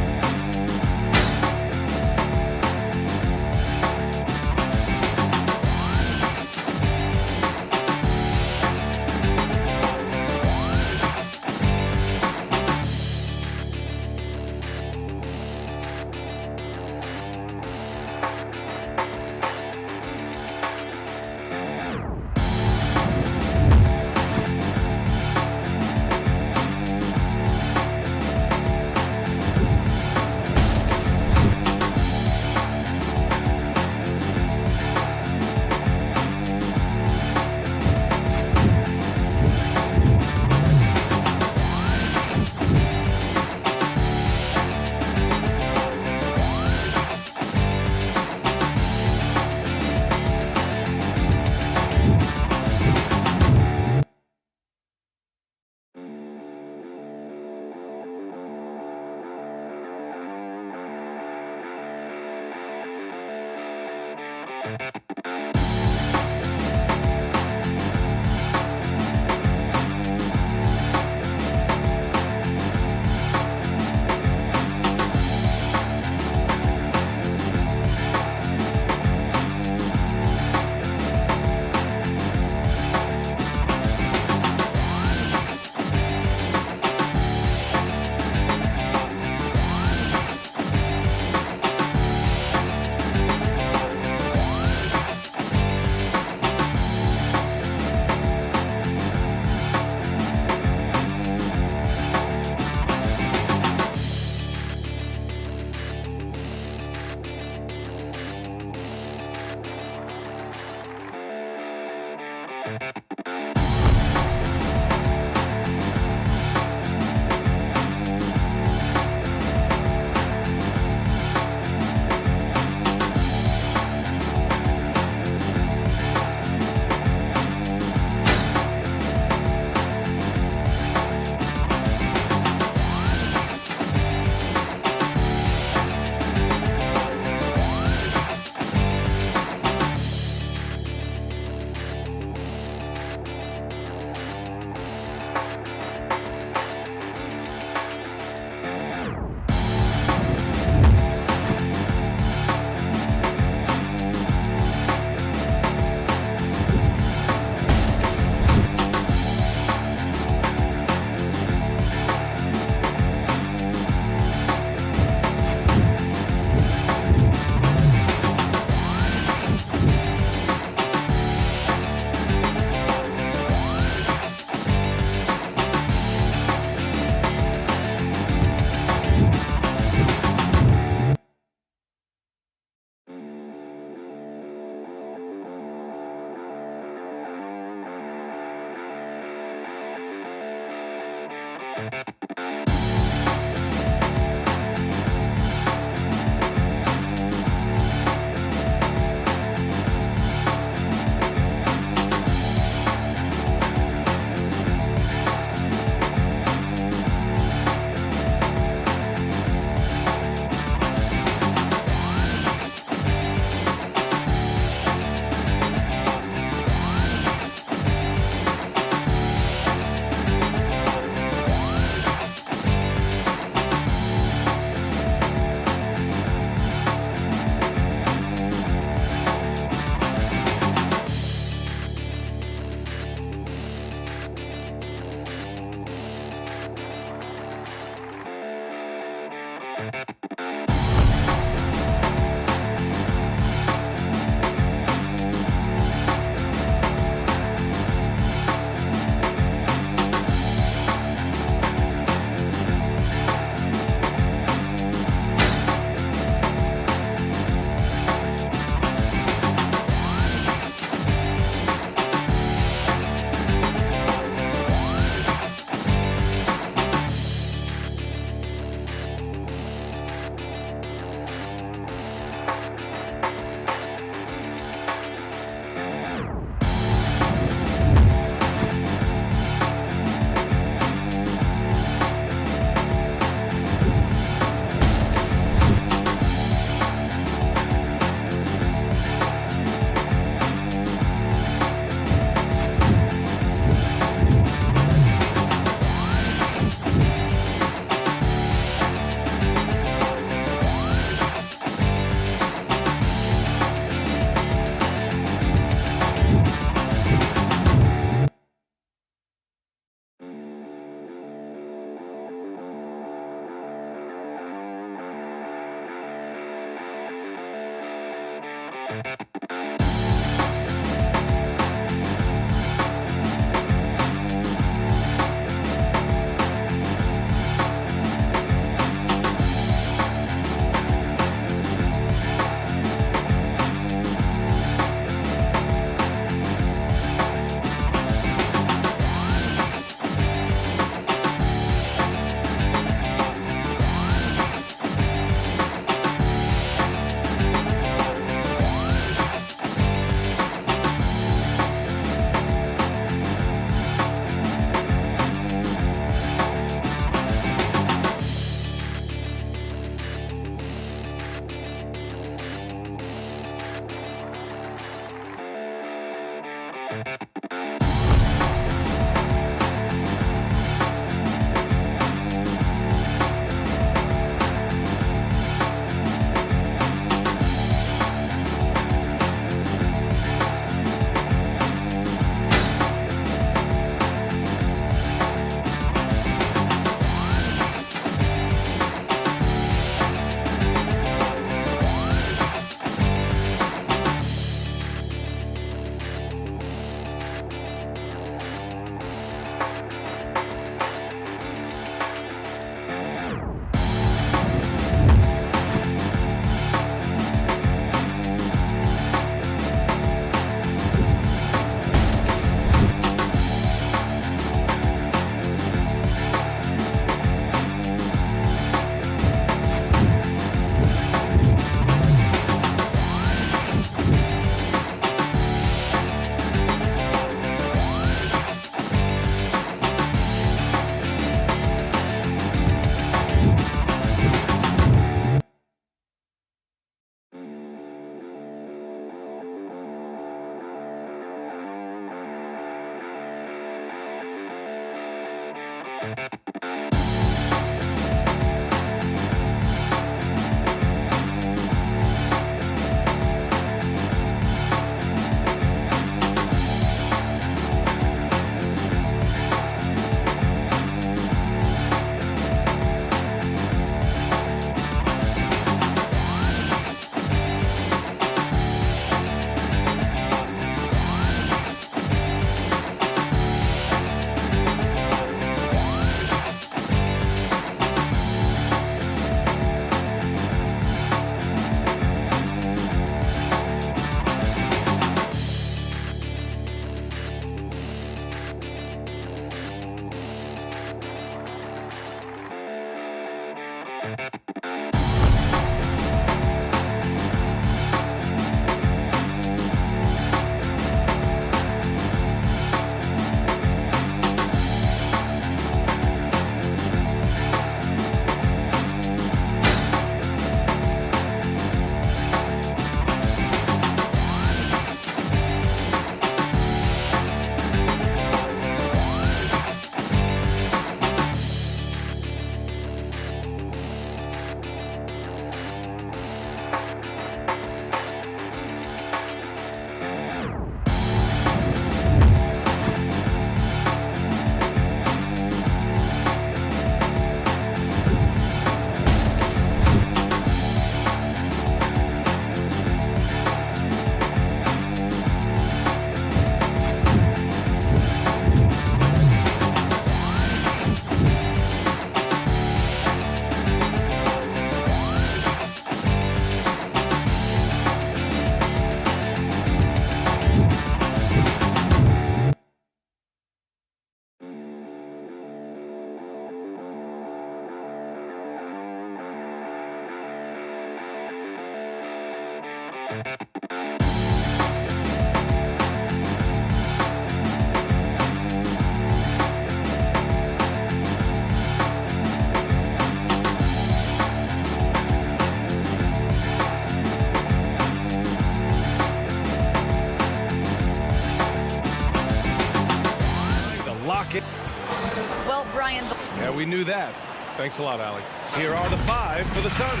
Well, Brian. Yeah, we knew that. Thanks a lot, Allie. Here are the 5 for the Suns.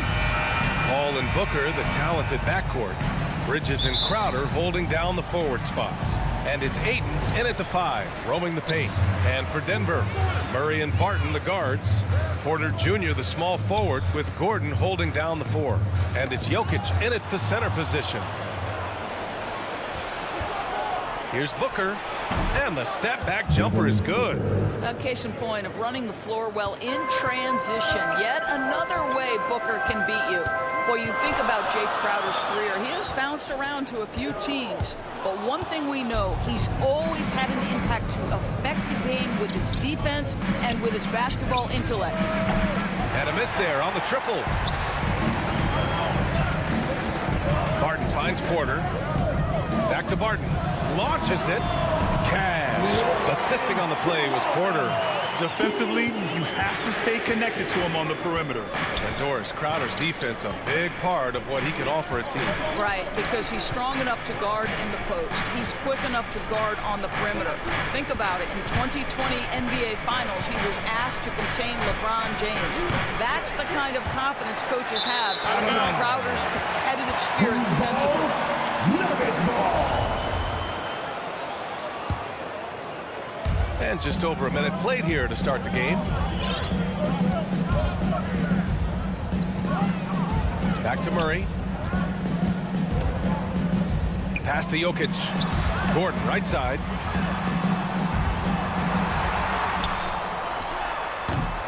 Hall and Booker, the talented backcourt. Bridges and Crowder holding down the forward spots. And it's Ayton in at the 5, roaming the paint. And for Denver, Murray and Barton, the guards. Porter Jr., the small forward, with Gordon holding down the 4. And it's Jokic in at the center position. Here's Booker, and the step-back jumper is good. A case in point of running the floor well in transition. Yet another way Booker can beat you. Boy, you think about Jake Crowder's career. He has bounced around to a few teams. But one thing we know, he's always had an impact to affect the game with his defense and with his basketball intellect. And a miss there on the triple. Barton finds Porter. Back to Barton. Launches it. Cash. Assisting on the play was Porter. Defensively, you have to stay connected to him on the perimeter. And Doris, Crowder's defense, a big part of what he can offer a team. Right, because he's strong enough to guard in the post. He's quick enough to guard on the perimeter. Think about it. In 2020 NBA Finals, he was asked to contain LeBron James. That's the kind of confidence coaches have in Crowder's competitive spirit defensively. Nuggets ball. And just over a minute played here to start the game. Back to Murray. Pass to Jokic. Gordon, right side.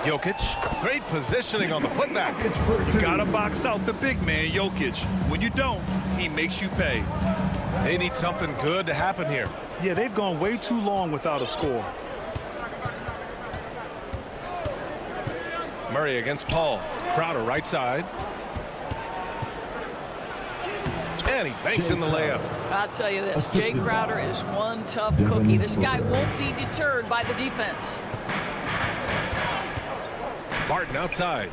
Jokic, great positioning on the putback. You gotta box out the big man, Jokic. When you don't, he makes you pay. They need something good to happen here. Yeah, they've gone way too long without a score. Murray against Paul. Crowder right side. And he banks in the layup. I'll tell you this, Jay Crowder is one tough cookie. This guy won't be deterred by the defense. Barton outside.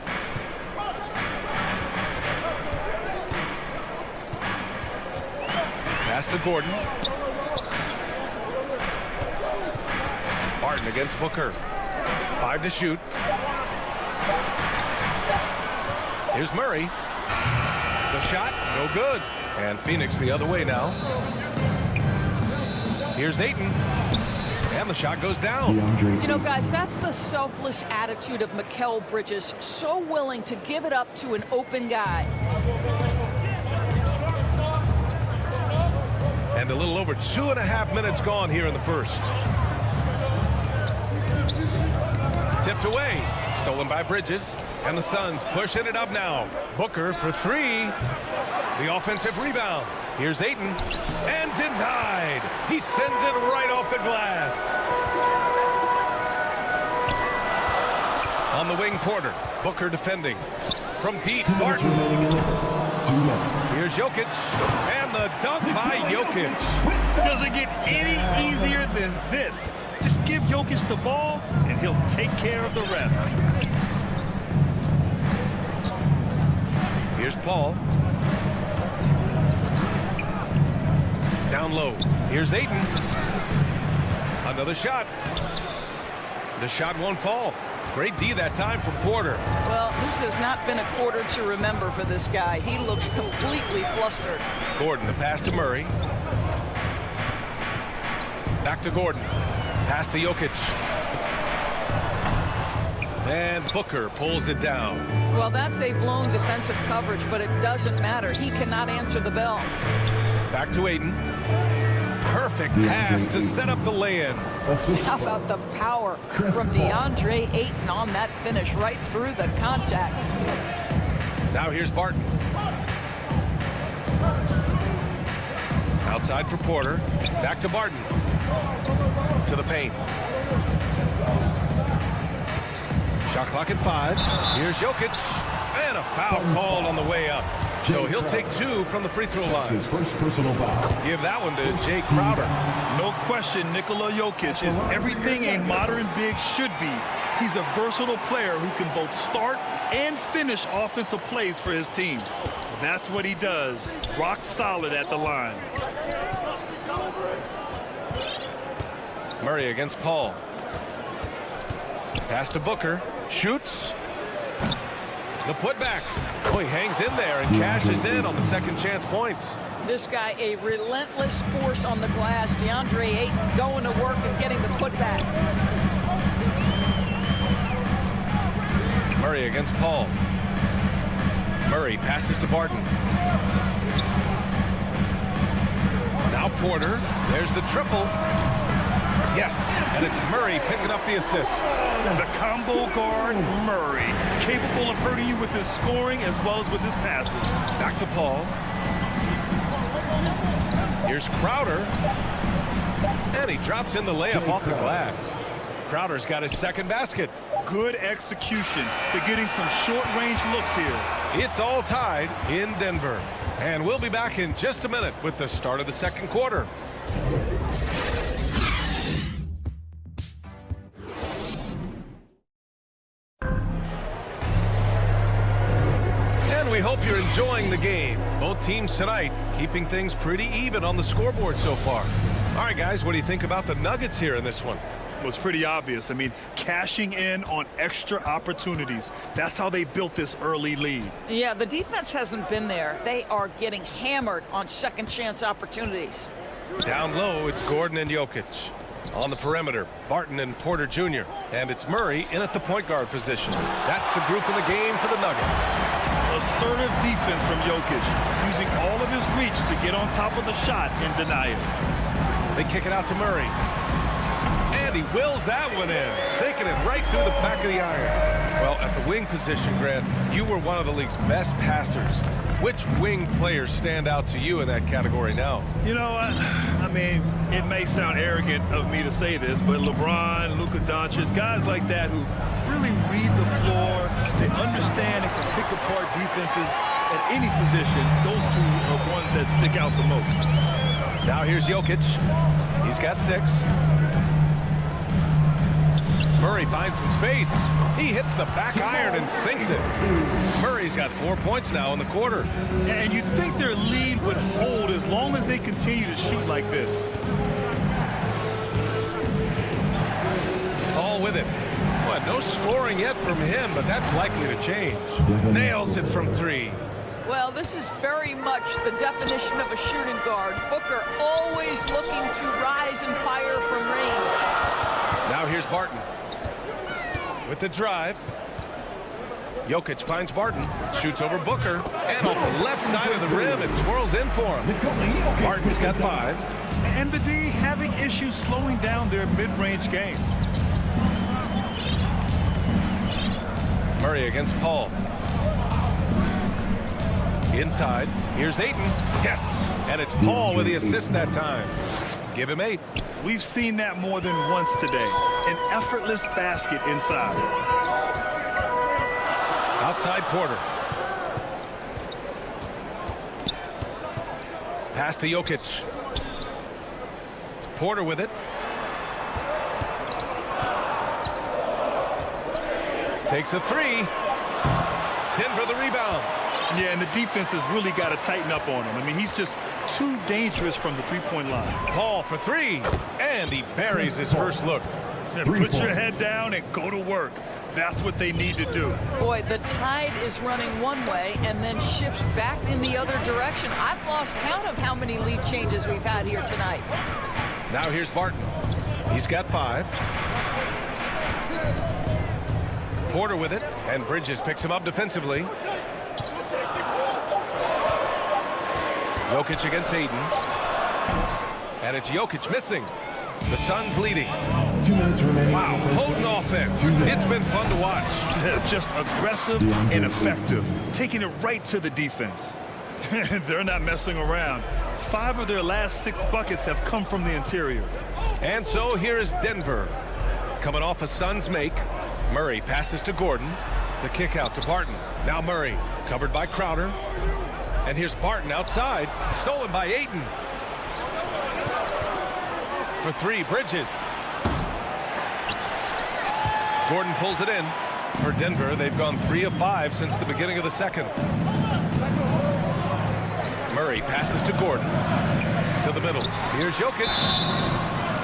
Pass to Gordon. Barton against Booker. 5 to shoot. Here's Murray. The shot, no good. And Phoenix the other way now. Here's Ayton. And the shot goes down. You know, guys, that's the selfless attitude of Mikal Bridges. So willing to give it up to an open guy. And a little over 2.5 minutes gone here in the first. Tipped away. Stolen by Bridges. And the Suns pushing it up now. Booker for 3. The offensive rebound. Here's Ayton. And denied. He sends it right off the glass. On the wing, Porter. Booker defending. From deep, Barton. Here's Jokic. And the dunk by Jokic. Doesn't get any easier than this. Just give Jokic the ball, and he'll take care of the rest. Here's Paul. Down low. Here's Ayton. Another shot. The shot won't fall. Great D that time from Porter. Well, this has not been a quarter to remember for this guy. He looks completely flustered. Gordon, the pass to Murray. Back to Gordon. Pass to Jokic. And Booker pulls it down. Well, that's a blown defensive coverage, but it doesn't matter. He cannot answer the bell. Back to Ayton. Perfect pass to set up the lay-in. How about the power from DeAndre Ayton on that finish right through the contact. Now here's Barton. Outside for Porter. Back to Barton. To the paint. Shot clock at 5. Here's Jokic. And a foul called on the way up. So he'll take 2 from the free throw line. His first personal foul. Give that one to Jay Crowder. No question, Nikola Jokic is everything a modern big should be. He's a versatile player who can both start and finish offensive plays for his team. That's what he does. Rock solid at the line. Murray against Paul. Pass to Booker. Shoots. The putback. Oh, he hangs in there and cashes in on the second chance points. This guy, a relentless force on the glass. DeAndre Ayton going to work and getting the putback. Murray against Paul. Murray passes to Barton. Now Porter. There's the triple. Yes, and it's Murray picking up the assist. The combo guard, Murray, capable of hurting you with his scoring as well as with his passing. Back to Paul. Here's Crowder. And he drops in the layup off the glass. Crowder's got his second basket. Good execution. They're getting some short-range looks here. It's all tied in Denver. And we'll be back in just a minute with the start of the second quarter. And we hope you're enjoying the game. Both teams tonight keeping things pretty even on the scoreboard so far. All right, guys, what do you think about the Nuggets here in this one? Well, it's pretty obvious. I mean, cashing in on extra opportunities. That's how they built this early lead. Yeah, the defense hasn't been there. They are getting hammered on second chance opportunities. Down low, it's Gordon and Jokic. On the perimeter, Barton and Porter Jr. And it's Murray in at the point guard position. That's the group in the game for the Nuggets. Assertive defense from Jokic, using all of his reach to get on top of the shot and deny it. They kick it out to Murray. And he wills that one in, sinking it right through the back of the iron. Well, at the wing position, Grant, you were one of the league's best passers. Which wing players stand out to you in that category now? You know, I mean, it may sound arrogant of me to say this, but LeBron, Luka Doncic, guys like that who really read the floor, they understand and can pick apart defenses at any position. Those two are ones that stick out the most. Now here's Jokic. He's got 6. Murray finds some space. He hits the back iron and sinks it. Murray's got 4 points now in the quarter. And you'd think their lead would hold as long as they continue to shoot like this. All with it. Well, no scoring yet from him, but that's likely to change. Nails it from 3. Well, this is very much the definition of a shooting guard. Booker always looking to rise and fire from range. Now here's Barton. With the drive. Jokic finds Barton. Shoots over Booker. And off the left side of the rim, it swirls in for him. Barton's got 5. And the D having issues slowing down their mid-range game. Murray against Paul. Inside. Here's Ayton. Yes. And it's Paul with the assist that time. Give him 8. We've seen that more than once today. An effortless basket inside. Outside Porter. Pass to Jokic. Porter with it. Takes a 3. Denver the rebound. Yeah, and the defense has really got to tighten up on him. I mean, he's just too dangerous from the three-point line. Paul for 3, and he buries his first look. Yeah, put your head down and go to work. That's what they need to do. Boy, the tide is running one way and then shifts back in the other direction. I've lost count of how many lead changes we've had here tonight. Now here's Barton. He's got 5. Porter with it, and Bridges picks him up defensively. Jokic against Ayton. And it's Jokic missing. The Suns leading. 2 minutes remaining. Wow, potent offense. It's been fun to watch. Just aggressive and effective. Taking it right to the defense. They're not messing around. 5 of their last 6 buckets have come from the interior. And so here is Denver. Coming off a Suns make. Murray passes to Gordon. The kick out to Barton. Now Murray, covered by Crowder. And here's Barton outside, stolen by Ayton. For 3, Bridges. Gordon pulls it in. For Denver, they've gone 3 of 5 since the beginning of the second. Murray passes to Gordon. To the middle. Here's Jokic.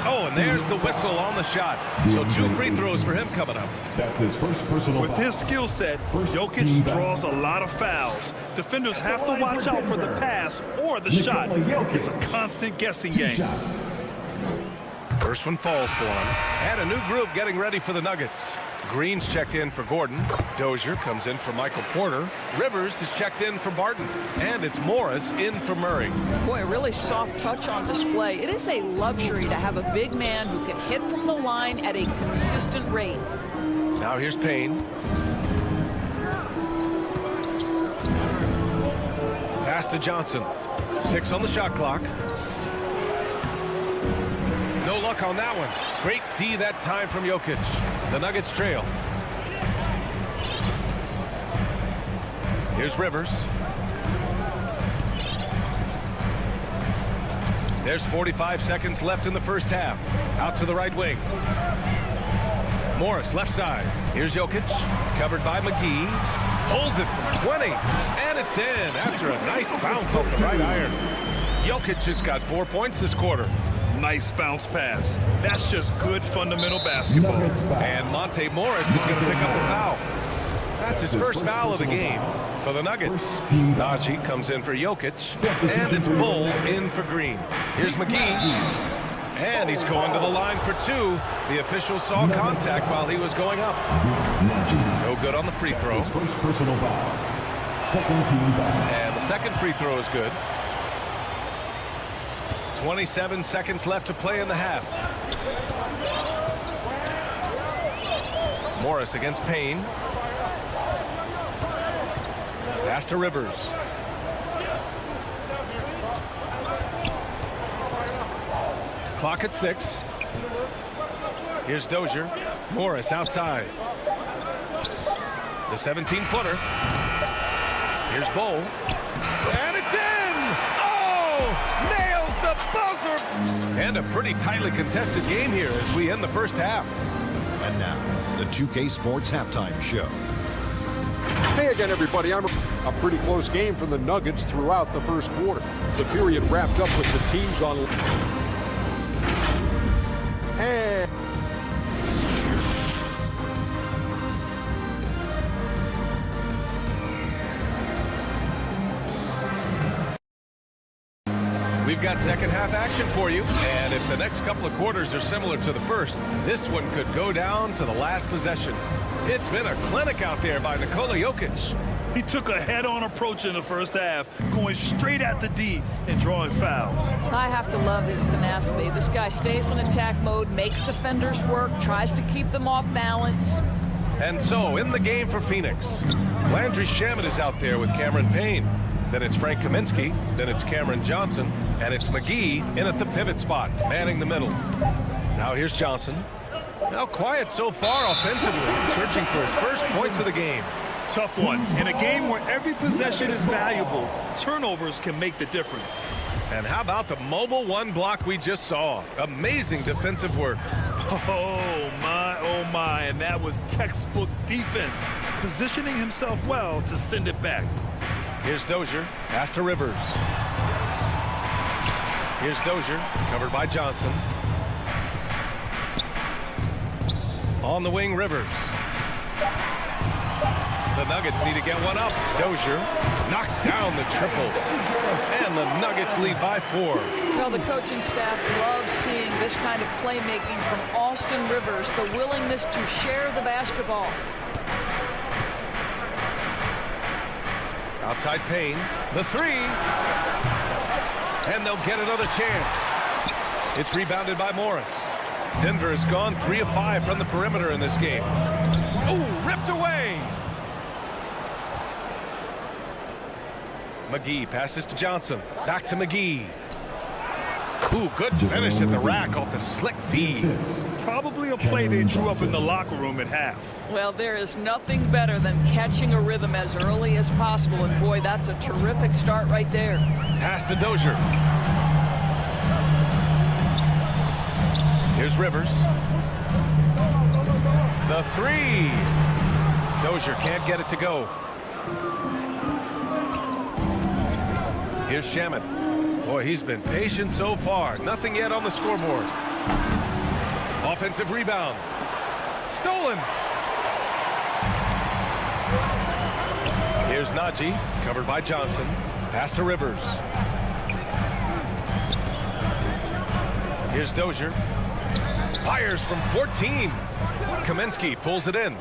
Oh, and there's the whistle on the shot. So 2 free throws for him coming up. That's his first personal With foul. his skill set, Jokic draws a lot of fouls. Defenders have to watch out for the pass or the shot. It's a constant guessing game. First one falls for him. And a new group getting ready for the Nuggets. Green's checked in for Gordon. Dozier comes in for Michael Porter. Rivers is checked in for Barton. And it's Morris in for Murray. Boy, a really soft touch on display. It is a luxury to have a big man who can hit from the line at a consistent rate. Now here's Payne. Pass to Johnson. 6 on the shot clock. No luck on that one. Great D that time from Jokic. The Nuggets trail. Here's Rivers. There's 45 seconds left in the first half. Out to the right wing. Morris, left side. Here's Jokic. Covered by McGee. Pulls it from 20. And it's in after a nice bounce off the right iron. Jokic just got 4 points this quarter. Nice bounce pass. That's just good fundamental basketball. And Monte Morris is going to pick up the foul. That's his first foul of the game for the Nuggets. Najee comes in for Jokic. And it's Bull in for Green. Here's McGee. And he's going to the line for 2. The official saw contact while he was going up. No good on the free throw. First personal foul. Second team foul. And the second free throw is good. 27 seconds left to play in the half. Morris against Payne. Pass to Rivers. Clock at 6. Here's Dozier. Morris outside. The 17-footer. Here's Bull. And it's in! Oh! Nails the buzzer! And a pretty tightly contested game here as we end the first half. And now, the 2K Sports Halftime Show. Hey again, everybody. A pretty close game for the Nuggets throughout the first quarter. The period wrapped up with the teams on... And... We've got second half action for you, and if the next couple of quarters are similar to the first, this one could go down to the last possession. It's been a clinic out there by Nikola Jokic. He took a head-on approach in the first half, going straight at the D and drawing fouls. I have to love his tenacity. This guy stays in attack mode, makes defenders work, tries to keep them off balance. And so, in the game for Phoenix, Landry Shamet is out there with Cameron Payne. Then it's Frank Kaminsky. Then it's Cameron Johnson. And it's McGee in at the pivot spot, manning the middle. Now here's Johnson. Now quiet so far offensively, searching for his first points of the game. Tough one. In a game where every possession is valuable, turnovers can make the difference. And how about the mobile one block we just saw? Amazing defensive work. Oh my, and that was textbook defense, positioning himself well to send it back. Here's Dozier, pass to Rivers. Here's Dozier, covered by Johnson. On the wing, Rivers. The Nuggets need to get one up. Dozier knocks down the triple. And the Nuggets lead by 4. Well, the coaching staff loves seeing this kind of playmaking from Austin Rivers, the willingness to share the basketball. Outside Payne, the 3. And they'll get another chance. It's rebounded by Morris. Denver has gone 3 of 5 from the perimeter in this game. Ooh, ripped away. McGee passes to Johnson. Back to McGee. Ooh, good finish at the rack off the slick feed. Probably a play they drew up in the locker room at half. Well, there is nothing better than catching a rhythm as early as possible. And boy, that's a terrific start right there. Pass to Dozier. Here's Rivers. The 3. Dozier can't get it to go. Here's Shamet. Boy, he's been patient so far. Nothing yet on the scoreboard. Offensive rebound. Stolen. Here's Najee, covered by Johnson. Pass to Rivers. Here's Dozier. Fires from 14. Kaminsky pulls it in.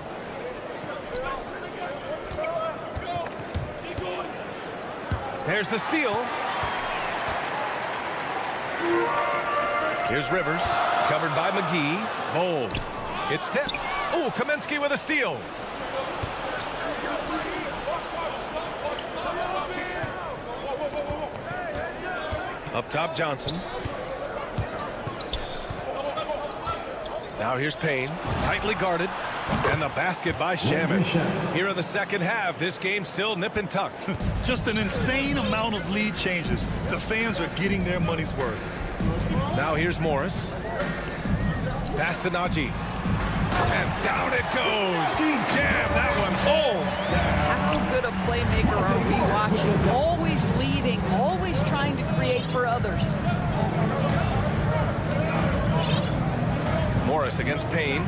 There's the steal. Here's Rivers, covered by McGee. Bold. It's tipped. Oh, Kaminsky with a steal. Up top, Johnson. Now here's Payne, tightly guarded. And the basket by Shaman. Here in the second half, this game still nip and tuck. Just an insane amount of lead changes. The fans are getting their money's worth. Now here's Morris. Pass to Najee. And down it goes. She jammed that one home. How good a playmaker are we watching? Always leading, always trying to create for others. Morris against Payne.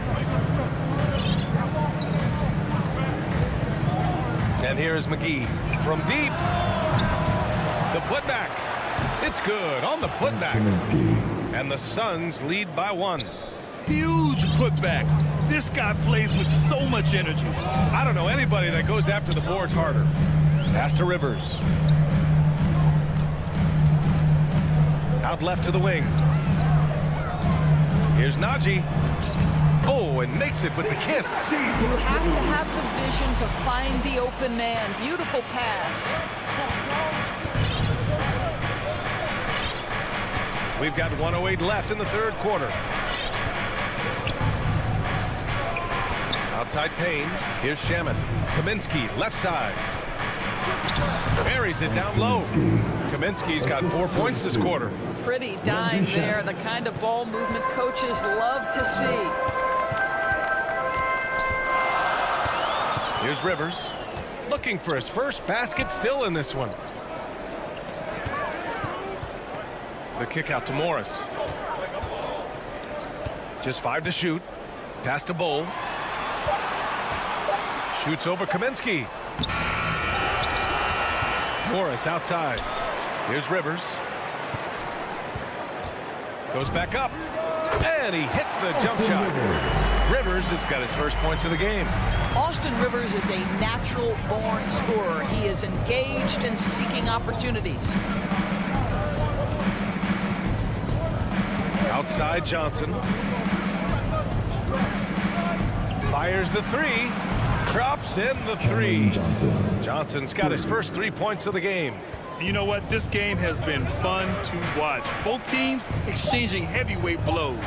And here's McGee from deep. The putback. It's good on the putback. And the Suns lead by 1. Huge putback. This guy plays with so much energy. I don't know anybody that goes after the boards harder. Pass to Rivers. Out left to the wing. Here's Najee. Oh, and makes it with the kiss. You have to have the vision to find the open man. Beautiful pass. We've got 1:08 left in the third quarter. Outside Payne. Here's Shaman. Kaminsky, left side. Buries it down low. Kaminsky's got 4 points this quarter. Pretty dime there. The kind of ball movement coaches love to see. Here's Rivers. Looking for his first basket still in this one. The kick out to Morris. Just 5 to shoot. Pass to Bull. Shoots over Kaminsky. Morris outside. Here's Rivers. Goes back up. And he hits the jump shot. Rivers has got his first points of the game. Austin Rivers is a natural-born scorer. He is engaged and seeking opportunities. Outside Johnson. Fires the 3. Drops in the 3. Johnson's got his first 3 points of the game. You know what? This game has been fun to watch. Both teams exchanging heavyweight blows.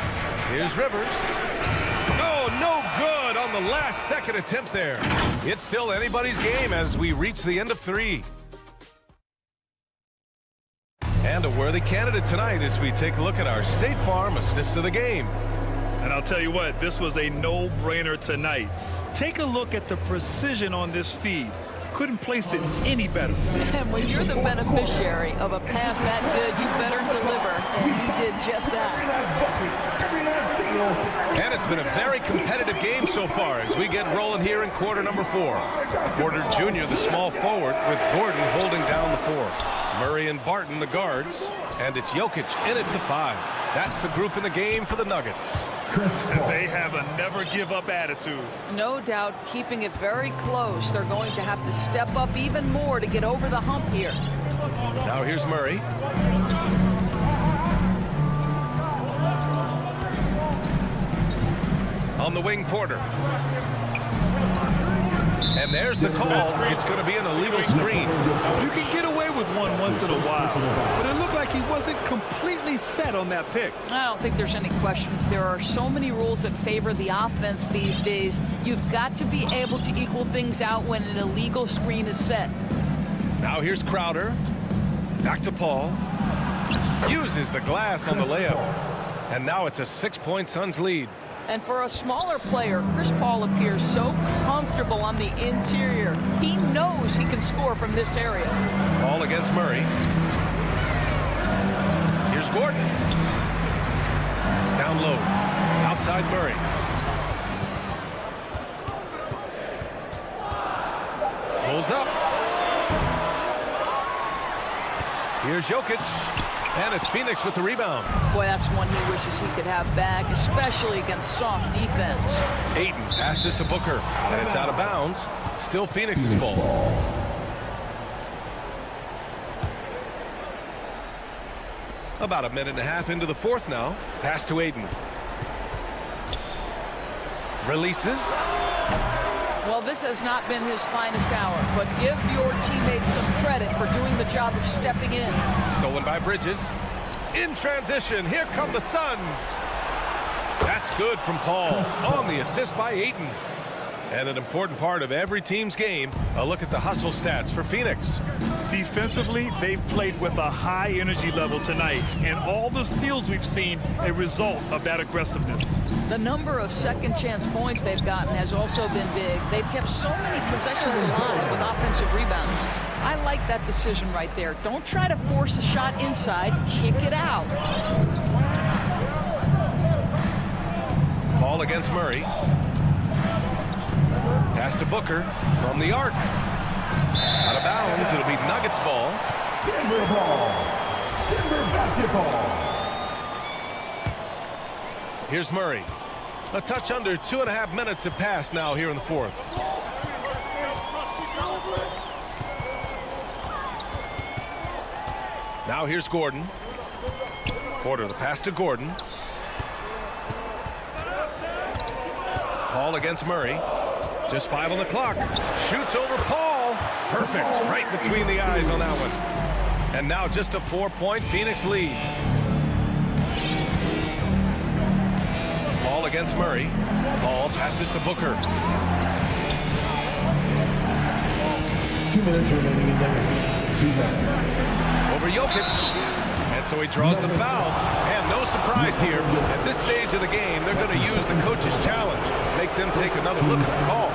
Here's Rivers. Oh, no good on the last second attempt there. It's still anybody's game as we reach the end of 3. And a worthy candidate tonight as we take a look at our State Farm assist of the game. And I'll tell you what, this was a no-brainer tonight. Take a look at the precision on this feed. Couldn't place it any better. And when you're the beneficiary of a pass that good, you better deliver. And he did just that. And it's been a very competitive game so far as we get rolling here in quarter number 4. Porter Jr., the small forward, with Gordon holding down the 4. Murray and Barton, the guards. And it's Jokic in at the 5. That's the group in the game for the Nuggets. And they have a never-give-up attitude. No doubt, keeping it very close. They're going to have to step up even more to get over the hump here. Now here's Murray. On the wing, Porter. And there's the call. It's going to be an illegal screen. You can get away with one once in a while, but it looked like he wasn't completely set on that pick. I don't think there's any question. There are so many rules that favor the offense these days. You've got to be able to equal things out when an illegal screen is set. Now here's Crowder. Back to Paul. Uses the glass on the layup. And now it's a 6-point Suns lead. And for a smaller player, Chris Paul appears so comfortable on the interior. He knows he can score from this area. Ball against Murray. Here's Gordon. Down low. Outside Murray. Pulls up. Here's Jokic. And it's Phoenix with the rebound. Boy, that's one he wishes he could have back, especially against soft defense. Ayton passes to Booker, and it's out of bounds. Still Phoenix's ball. About a minute and a half into the fourth now. Pass to Ayton. Releases. Well, this has not been his finest hour, but give your teammates some credit for doing the job of stepping in. Stolen by Bridges. In transition, here come the Suns. That's good from Paul on the assist by Ayton. And an important part of every team's game, a look at the hustle stats for Phoenix. Defensively, they've played with a high energy level tonight, and all the steals we've seen a result of that aggressiveness. The number of second chance points they've gotten has also been big. They've kept so many possessions alive with offensive rebounds. I like that decision right there. Don't try to force a shot inside, kick it out. Paul against Murray. Pass to Booker from the arc. Out of bounds. It'll be Nuggets ball. Denver ball. Denver basketball. Here's Murray. A touch under 2.5 minutes have passed now here in the fourth. Now here's Gordon. Porter the pass to Gordon. Paul against Murray. Just 5 on the clock. Shoots over Paul. Perfect. Right between the eyes on that one. And now just a 4-point Phoenix lead. Paul against Murray. Paul passes to Booker. 2 minutes remaining in the game. 2 minutes. Over Jokic. And so he draws the foul. And no surprise here. At this stage of the game, they're going to use the coach's challenge. Make them take another look at the call.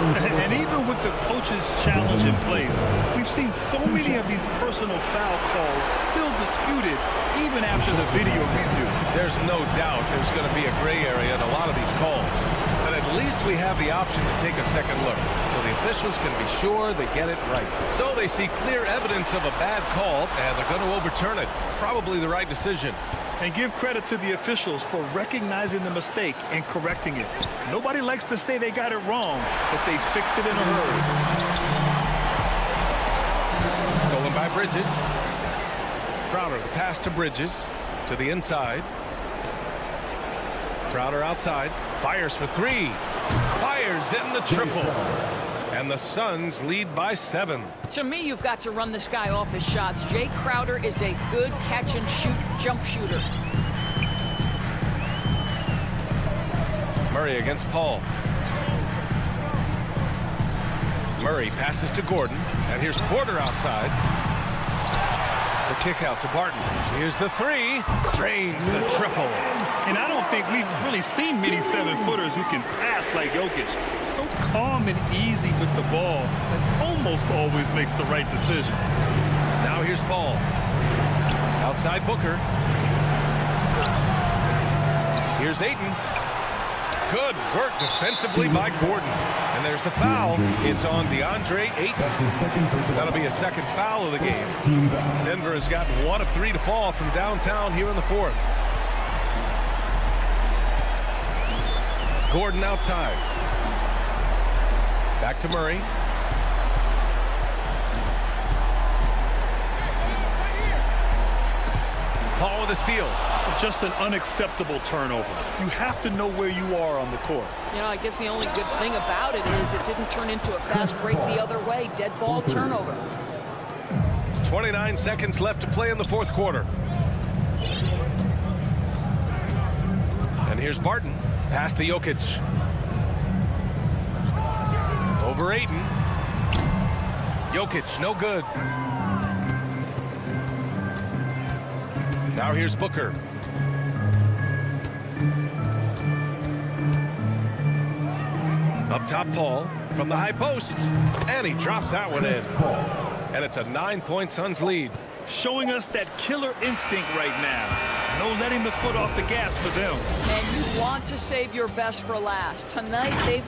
And even with the coach's challenge in place, we've seen so many of these personal foul calls still disputed even after the video review. There's no doubt there's going to be a gray area in a lot of these calls. But at least we have the option to take a second look, so the officials can be sure they get it right. So they see clear evidence of a bad call, and they're going to overturn it. Probably the right decision. And give credit to the officials for recognizing the mistake and correcting it. Nobody likes to say they got it wrong, but they fixed it in a hurry. Stolen by Bridges. Crowder, the pass to Bridges, to the inside. Crowder outside, fires for 3. Fires in the triple. And the Suns lead by 7. To me, you've got to run this guy off his shots. Jay Crowder is a good catch-and-shoot jump shooter. Murray against Paul. Murray passes to Gordon. And here's Porter outside. The kick out to Barton. Here's the 3. Drains the triple. And I don't think we've really seen many 7-footers who can pass like Jokic. So calm and easy with the ball and almost always makes the right decision. Now here's Paul. Outside Booker. Here's Ayton. Good work defensively by Gordon. And there's the foul. It's on DeAndre Ayton. That's his second personal. That'll be a second foul of the game. Team foul. Denver has gotten 1 of 3 to fall from downtown here in the fourth. Gordon outside. Back to Murray. Paul with a steal. Just an unacceptable turnover. You have to know where you are on the court. You know, I guess the only good thing about it is it didn't turn into a fast break the other way. Dead ball turnover. 29 seconds left to play in the fourth quarter. And here's Barton. Pass to Jokic. Over Ayton. Jokic, no good. Now here's Booker. Up top, Paul from the high post. And he drops that one in. And it's a 9-point Suns lead. Showing us that killer instinct right now. No letting the foot off the gas for them. And you want to save your best for last. Tonight, they've